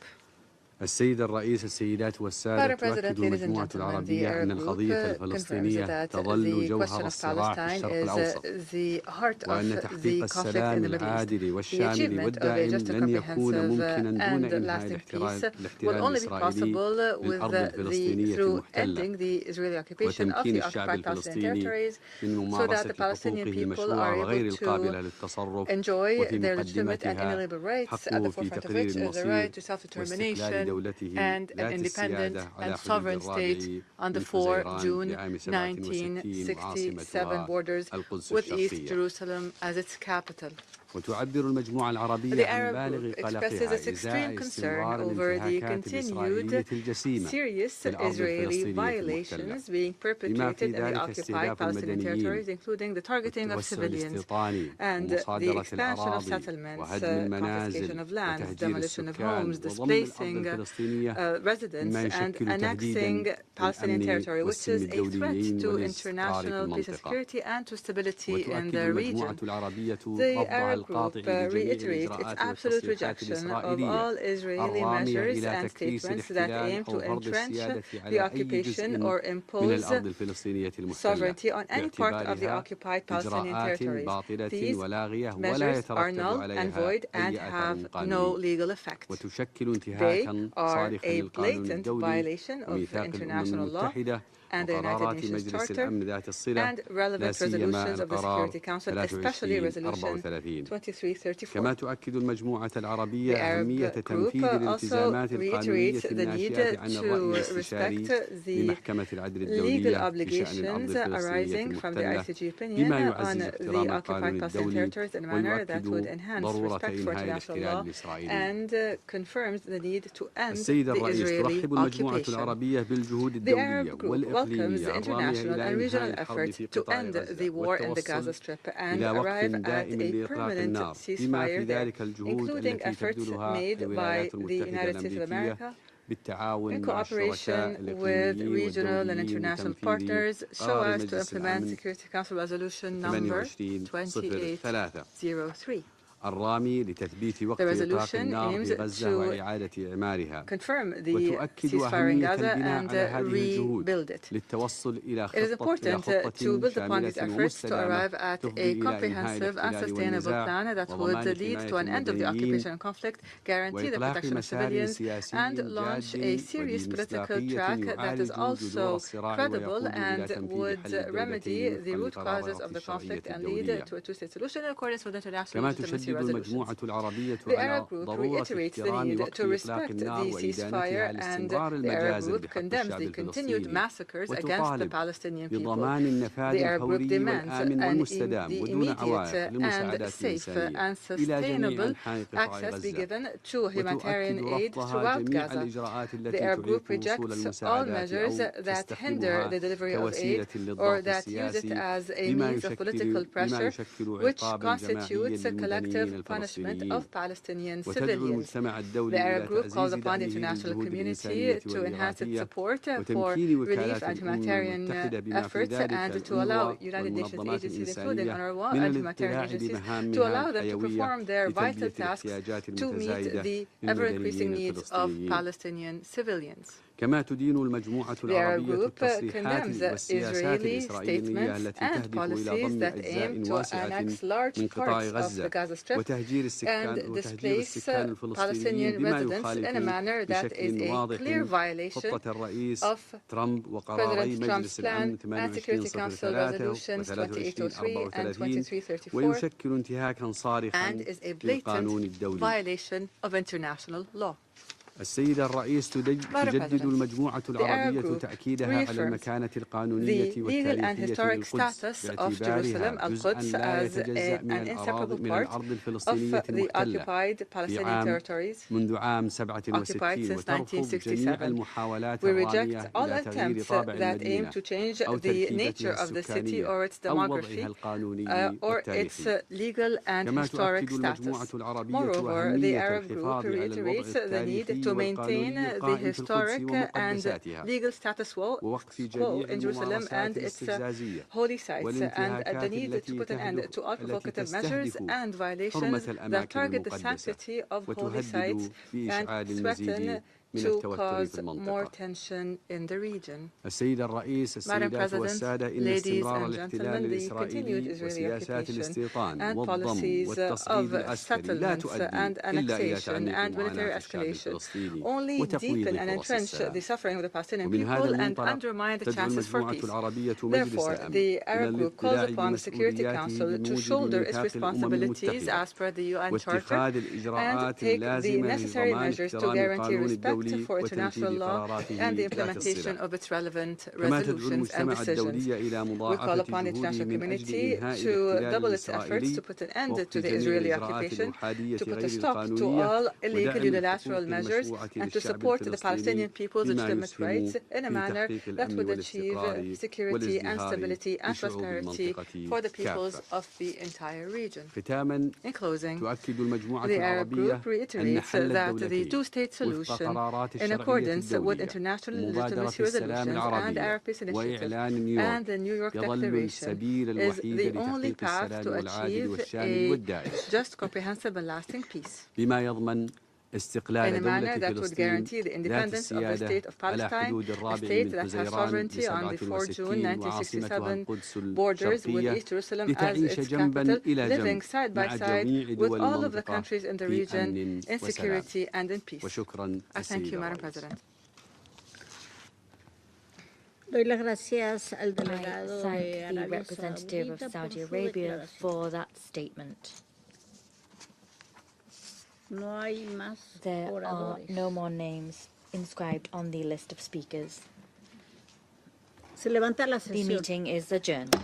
Speaker 1: السيد الرئيس السيدات والسادة تؤكد المجموعة العربية أن القضية الفلسطينية تظل جوهر الصراع في الشرق الأوسط وأن تحقيق السلام العادل والشامل والدائم لن يكون ممكنا دون إنهاء الاحتلال الإسرائيلي للأرض الفلسطينية المحتلة وتمكين الشعب الفلسطيني من ممارسة حقوقه المشروعة وغير القابلة للتصرف وفي مقدمتها حقه في تقرير المصير واستقلال
Speaker 6: and an independent and sovereign state on the 4 June 1967 borders with East Jerusalem as its capital.
Speaker 1: وتعبر المجموعة العربية
Speaker 6: The
Speaker 1: عن
Speaker 6: Arab
Speaker 1: بالغ
Speaker 6: group
Speaker 1: قلقها
Speaker 6: expresses its extreme concern over the continued serious Israeli violations being perpetrated in the occupied Palestinian territories, including the targeting of civilians and the expansion of settlements, confiscation of lands, demolition of homes, displacing residents, and annexing Palestinian territory, which is a threat to international peace and security and to stability in the region. The Arab group reiterates its absolute rejection of all Israeli measures and statements that aim to entrench the occupation or impose sovereignty on any part of the occupied Palestinian territories. These measures are null and void and have no legal effect. They are a blatant violation of international law and the United Nations Charter and relevant resolutions of the Security Council, especially Resolution 2334.
Speaker 1: كما تؤكد المجموعة العربية
Speaker 6: The
Speaker 1: أهمية
Speaker 6: Arab
Speaker 1: تنفيذ
Speaker 6: group also
Speaker 1: الالتزامات القانونية
Speaker 6: reiterates the need
Speaker 1: الناشئة عن الرأي
Speaker 6: to
Speaker 1: الاستشاري
Speaker 6: respect the
Speaker 1: لمحكمة العدل
Speaker 6: legal
Speaker 1: الدولية بشأن الأرض
Speaker 6: obligations
Speaker 1: الفلسطينية
Speaker 6: arising from the
Speaker 1: المحتلة
Speaker 6: ICJ opinion
Speaker 1: بما
Speaker 6: on
Speaker 1: يعزز
Speaker 6: the
Speaker 1: احترام
Speaker 6: occupied
Speaker 1: القانون
Speaker 6: Palestinian
Speaker 1: الدولي
Speaker 6: territories in a manner that would
Speaker 1: ويؤكد
Speaker 6: enhance
Speaker 1: ضرورة
Speaker 6: respect for
Speaker 1: إنهاء
Speaker 6: international
Speaker 1: الاحتلال
Speaker 6: law
Speaker 1: الإسرائيلي.
Speaker 6: and confirms the need to end
Speaker 1: السيد
Speaker 6: the
Speaker 1: الرئيس
Speaker 6: Israeli
Speaker 1: ترحب المجموعة
Speaker 6: occupation.
Speaker 1: العربية بالجهود
Speaker 6: The
Speaker 1: الدولية
Speaker 6: Arab group welcomes
Speaker 1: والإقليمية
Speaker 6: the
Speaker 1: الرامية
Speaker 6: international
Speaker 1: إلى
Speaker 6: and
Speaker 1: إنهاء
Speaker 6: regional
Speaker 1: الحرب
Speaker 6: effort
Speaker 1: في
Speaker 6: to
Speaker 1: قطاع
Speaker 6: end
Speaker 1: غزة
Speaker 6: the war in the Gaza
Speaker 1: والتوصل
Speaker 6: Strip and
Speaker 1: إلى وقف
Speaker 6: arrive at
Speaker 1: دائم
Speaker 6: a
Speaker 1: لإطلاق
Speaker 6: permanent
Speaker 1: النار بما في
Speaker 6: ceasefire there,
Speaker 1: ذلك الجهود
Speaker 6: including
Speaker 1: التي
Speaker 6: efforts
Speaker 1: تبذلها
Speaker 6: made by
Speaker 1: الولايات
Speaker 6: the
Speaker 1: المتحدة
Speaker 6: United States of
Speaker 1: الأمريكية
Speaker 6: America
Speaker 1: بالتعاون
Speaker 6: in
Speaker 1: مع الشركاء
Speaker 6: cooperation with
Speaker 1: الإقليميين
Speaker 6: regional and
Speaker 1: والدوليين
Speaker 6: international
Speaker 1: لتنفيذ
Speaker 6: partners so
Speaker 1: قرار
Speaker 6: as to
Speaker 1: مجلس
Speaker 6: implement
Speaker 1: الأمن
Speaker 6: Security Council Resolution number
Speaker 1: 2803
Speaker 6: 2803.
Speaker 1: الرامي لتثبيت وقف
Speaker 6: The
Speaker 1: إطلاق
Speaker 6: resolution
Speaker 1: النار
Speaker 6: aims
Speaker 1: في غزة
Speaker 6: to
Speaker 1: وإعادة إعمارها
Speaker 6: confirm the
Speaker 1: وتؤكد
Speaker 6: ceasefire in
Speaker 1: أهمية
Speaker 6: Gaza
Speaker 1: البناء
Speaker 6: and
Speaker 1: على هذه الجهود
Speaker 6: rebuild it.
Speaker 1: للتوصل إلى
Speaker 6: It is important to build upon these
Speaker 1: شاملة
Speaker 6: efforts to arrive
Speaker 1: ومستدامة
Speaker 6: at
Speaker 1: تفضي
Speaker 6: a
Speaker 1: إلى إنهاء
Speaker 6: comprehensive and
Speaker 1: الاحتلال
Speaker 6: sustainable
Speaker 1: والنزاع
Speaker 6: plan that would
Speaker 1: وضمان
Speaker 6: lead to
Speaker 1: حماية
Speaker 6: an end of the
Speaker 1: المدنيين
Speaker 6: occupation and conflict, guarantee the
Speaker 1: وإطلاق
Speaker 6: protection of
Speaker 1: مسار
Speaker 6: civilians,
Speaker 1: سياسي
Speaker 6: and launch a
Speaker 1: جاد
Speaker 6: serious political
Speaker 1: وذي
Speaker 6: track
Speaker 1: مصداقية
Speaker 6: that is
Speaker 1: يعالج جذور
Speaker 6: also
Speaker 1: الصراع
Speaker 6: credible
Speaker 1: ويقود إلى
Speaker 6: and
Speaker 1: تنفيذ
Speaker 6: would
Speaker 1: حل
Speaker 6: remedy
Speaker 1: الدولتين
Speaker 6: the root
Speaker 1: وفق
Speaker 6: causes of
Speaker 1: للقرارات
Speaker 6: the conflict
Speaker 1: الشرعية
Speaker 6: and lead
Speaker 1: الدولية.
Speaker 6: to a two-state solution in accordance with international
Speaker 1: كما
Speaker 6: legitimacy
Speaker 1: تشدد
Speaker 6: resolutions.
Speaker 1: المجموعة العربية
Speaker 6: The
Speaker 1: على
Speaker 6: Arab group
Speaker 1: ضرورة
Speaker 6: reiterates the
Speaker 1: احترام
Speaker 6: need
Speaker 1: وقف
Speaker 6: to
Speaker 1: إطلاق
Speaker 6: respect
Speaker 1: النار
Speaker 6: the
Speaker 1: وإدانتها
Speaker 6: ceasefire, and
Speaker 1: لاستمرار
Speaker 6: the Arab
Speaker 1: المجازر
Speaker 6: group
Speaker 1: بحق
Speaker 6: condemns
Speaker 1: الشعب
Speaker 6: the continued
Speaker 1: الفلسطيني
Speaker 6: massacres against the
Speaker 1: وتطالب
Speaker 6: Palestinian people.
Speaker 1: بضمان النفاذ
Speaker 6: The Arab group
Speaker 1: الفوري
Speaker 6: demands
Speaker 1: والآمن والمستدام
Speaker 6: the
Speaker 1: ودون
Speaker 6: immediate
Speaker 1: عوائق
Speaker 6: and
Speaker 1: للمساعدات
Speaker 6: safe
Speaker 1: الإنسانية
Speaker 6: and
Speaker 1: إلى جميع
Speaker 6: sustainable
Speaker 1: أنحاء قطاع
Speaker 6: access be
Speaker 1: غزة
Speaker 6: given to humanitarian
Speaker 1: وتؤكد
Speaker 6: aid
Speaker 1: رفضها
Speaker 6: throughout
Speaker 1: جميع
Speaker 6: Gaza.
Speaker 1: الإجراءات
Speaker 6: The
Speaker 1: التي
Speaker 6: Arab group
Speaker 1: تعيق وصول
Speaker 6: rejects all
Speaker 1: المساعدات
Speaker 6: measures
Speaker 1: أو
Speaker 6: that hinder
Speaker 1: تستخدمها
Speaker 6: the delivery of
Speaker 1: كوسيلة
Speaker 6: aid
Speaker 1: للضغط
Speaker 6: or that use it
Speaker 1: السياسي
Speaker 6: as a
Speaker 1: بما
Speaker 6: means of political
Speaker 1: بما
Speaker 6: pressure,
Speaker 1: يشكل
Speaker 6: which
Speaker 1: عقابا جماعيا
Speaker 6: constitutes a
Speaker 1: للمدنيين
Speaker 6: collective punishment
Speaker 1: الفلسطينيين
Speaker 6: of Palestinian
Speaker 1: وتدعو
Speaker 6: civilians.
Speaker 1: المجتمع الدولي
Speaker 6: The
Speaker 1: إلى
Speaker 6: Arab group calls
Speaker 1: تعزيز
Speaker 6: upon the
Speaker 1: دعمه
Speaker 6: international
Speaker 1: للجهود
Speaker 6: community
Speaker 1: الإنسانية
Speaker 6: to enhance its
Speaker 1: والإغاثية
Speaker 6: support for
Speaker 1: وتمكين
Speaker 6: relief
Speaker 1: وكالات
Speaker 6: and
Speaker 1: الأمم
Speaker 6: humanitarian
Speaker 1: المتحدة بما في
Speaker 6: efforts
Speaker 1: ذلك
Speaker 6: and to allow
Speaker 1: الأونروا
Speaker 6: United Nations
Speaker 1: والمنظمات
Speaker 6: agencies, including
Speaker 1: الإنسانية
Speaker 6: UNRWA
Speaker 1: من
Speaker 6: and humanitarian
Speaker 1: الاطلاع
Speaker 6: agencies, to
Speaker 1: بمهامها
Speaker 6: allow them to
Speaker 1: الحيوية
Speaker 6: perform their vital
Speaker 1: لتلبية
Speaker 6: tasks
Speaker 1: الاحتياجات
Speaker 6: to meet
Speaker 1: المتزايدة
Speaker 6: the ever-increasing
Speaker 1: للمدنيين
Speaker 6: needs of
Speaker 1: الفلسطينيين.
Speaker 6: Palestinian civilians.
Speaker 1: كما تدين المجموعة
Speaker 6: The Arab
Speaker 1: العربية
Speaker 6: group
Speaker 1: التصريحات
Speaker 6: condemns
Speaker 1: والسياسات
Speaker 6: Israeli
Speaker 1: الإسرائيلية
Speaker 6: statements
Speaker 1: التي
Speaker 6: and
Speaker 1: تهدف إلى
Speaker 6: policies
Speaker 1: ضم
Speaker 6: that
Speaker 1: أجزاء
Speaker 6: aim to
Speaker 1: واسعة
Speaker 6: annex large
Speaker 1: من قطاع
Speaker 6: parts of the
Speaker 1: غزة
Speaker 6: Gaza Strip
Speaker 1: وتهجير السكان
Speaker 6: and
Speaker 1: وتهجير
Speaker 6: displace
Speaker 1: السكان الفلسطينيين
Speaker 6: Palestinian
Speaker 1: بما
Speaker 6: residents in a
Speaker 1: يخالف
Speaker 6: manner that is
Speaker 1: بشكل
Speaker 6: a
Speaker 1: واضح
Speaker 6: clear violation
Speaker 1: خطة الرئيس
Speaker 6: of
Speaker 1: ترامب وقراري
Speaker 6: President Trump's
Speaker 1: مجلس
Speaker 6: plan
Speaker 1: الأمن
Speaker 6: and Security Council
Speaker 1: 2803
Speaker 6: resolutions
Speaker 1: و
Speaker 6: 2803 and 2334
Speaker 1: ويشكل انتهاكا صارخا
Speaker 6: and is a
Speaker 1: للقانون
Speaker 6: blatant
Speaker 1: الدولي.
Speaker 6: violation of international law.
Speaker 1: السيد الرئيس تجدد المجموعة العربية تأكيدها على المكانة القانونية والتاريخية للقدس باعتبارها جزءاً لا يتجزأ من الأرض الفلسطينية المحتلة منذ عام 67 وترفض جميع المحاولات الرامية إلى تغيير طابع المدينة أو تركيبتها السكانية أو وضعها القانوني والتاريخي. كما تؤكد المجموعة العربية أهمية الحفاظ على الوضع التاريخي
Speaker 6: to maintain the historic and legal status quo in Jerusalem and its holy sites, and the need to put an end to all provocative measures and violations that target the sanctity of holy sites and threaten to cause more tension in the region. Madam President, ladies and gentlemen, the continued Israeli occupation and policies of settlement and annexation and military escalation only deepen and entrench the suffering of the Palestinian people and undermine the chances for peace. Therefore, the Arab Group calls upon the Security Council to shoulder its responsibilities as per the UN Charter and take the necessary measures to guarantee respect for international law and the implementation of its relevant resolutions and decisions. We call upon the international community to double its efforts to put an end to the Israeli occupation, to put a stop to all illegal unilateral measures, and to support the Palestinian people's legitimate rights in a manner that would achieve security and stability and prosperity for the peoples of the entire region. In closing, the Arab Group reiterates that the two-state solution, in accordance with international legitimacy resolutions and Arab Peace Initiative and the New York Declaration, is the only path to achieve a just, comprehensive and lasting peace. In a manner that would guarantee the independence of the State of Palestine, a state that has sovereignty on the 4 June 1967 borders with East Jerusalem as its capital, living side by side with all of the countries in the region in security and in peace. I thank you, Madam President.
Speaker 2: Doy las gracias al
Speaker 3: I
Speaker 2: delegado
Speaker 3: thank
Speaker 2: de
Speaker 3: the
Speaker 2: Arabia
Speaker 3: representative of
Speaker 2: Saudita por
Speaker 3: Saudi
Speaker 2: su
Speaker 3: Arabia
Speaker 2: declaración.
Speaker 3: for that statement.
Speaker 2: No hay más
Speaker 3: There are
Speaker 2: oradores.
Speaker 3: no more names inscribed on the list of speakers.
Speaker 2: Se levanta la
Speaker 3: The
Speaker 2: sesión.
Speaker 3: meeting is adjourned.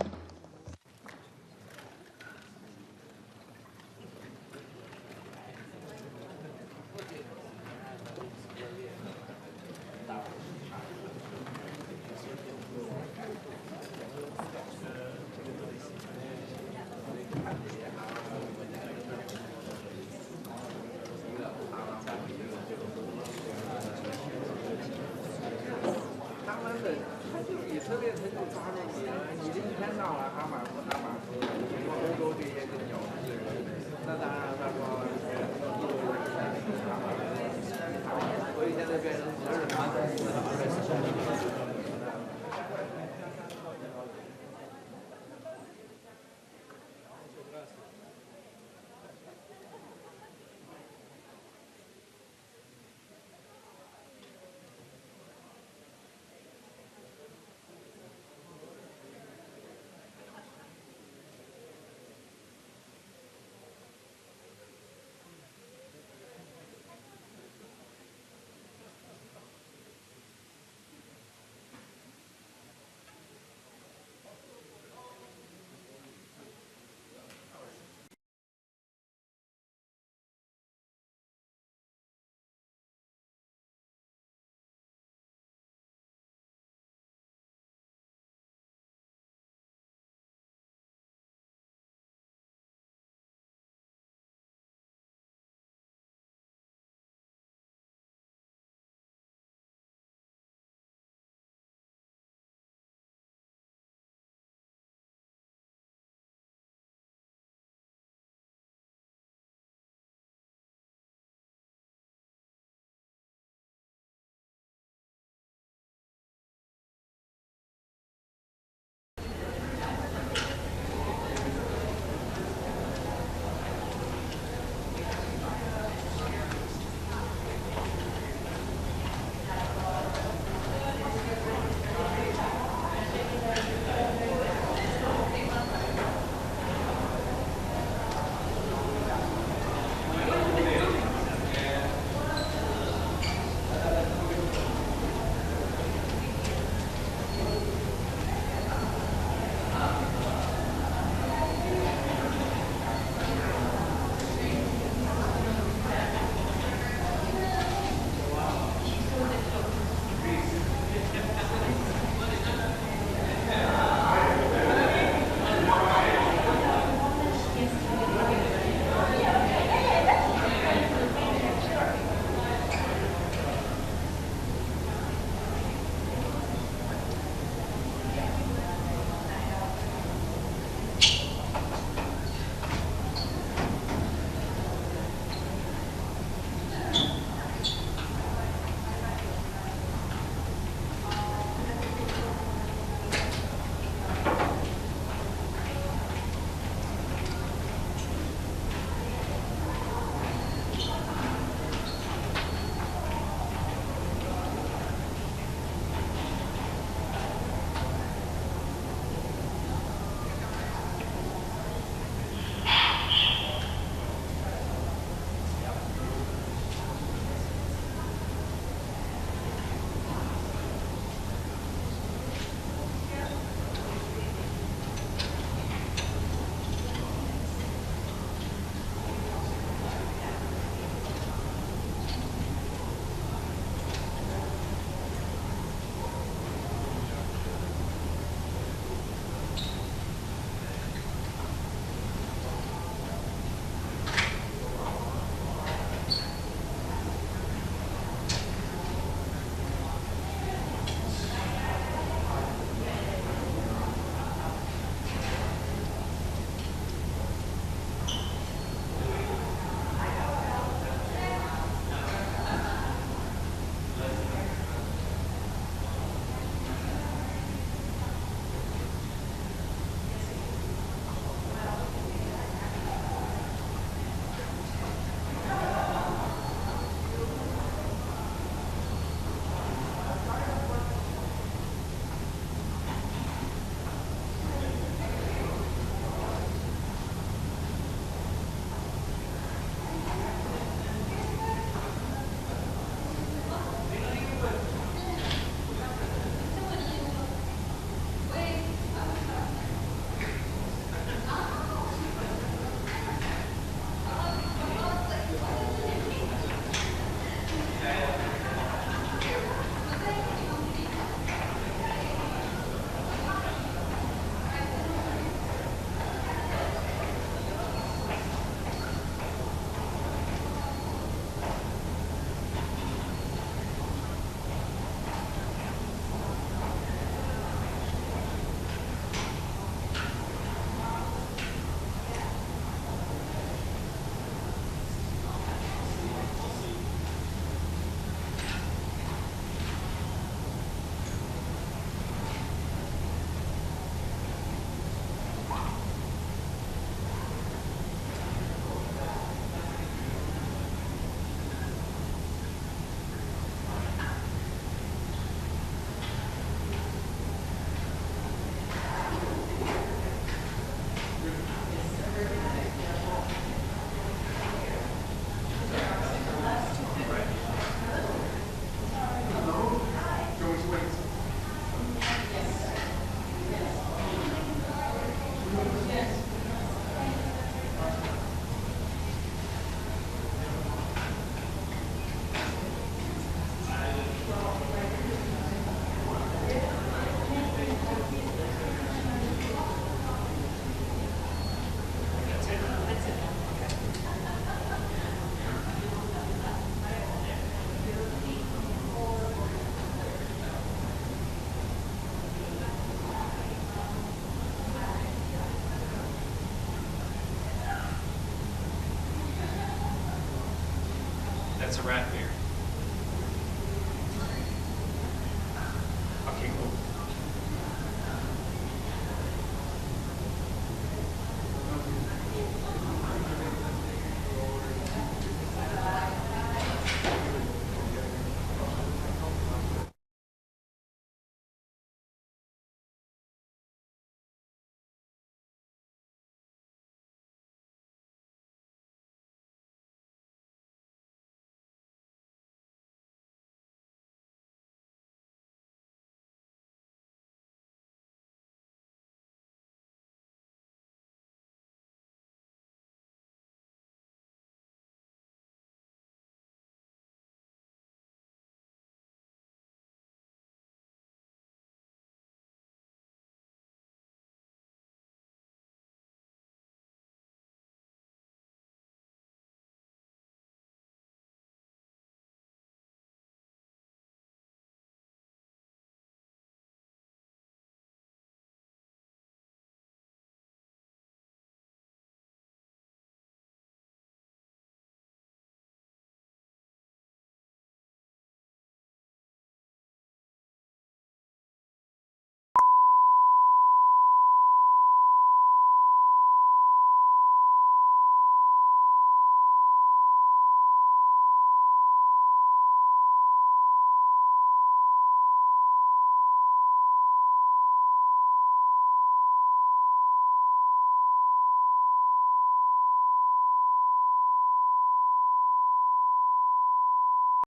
Speaker 4: that's a wrap here.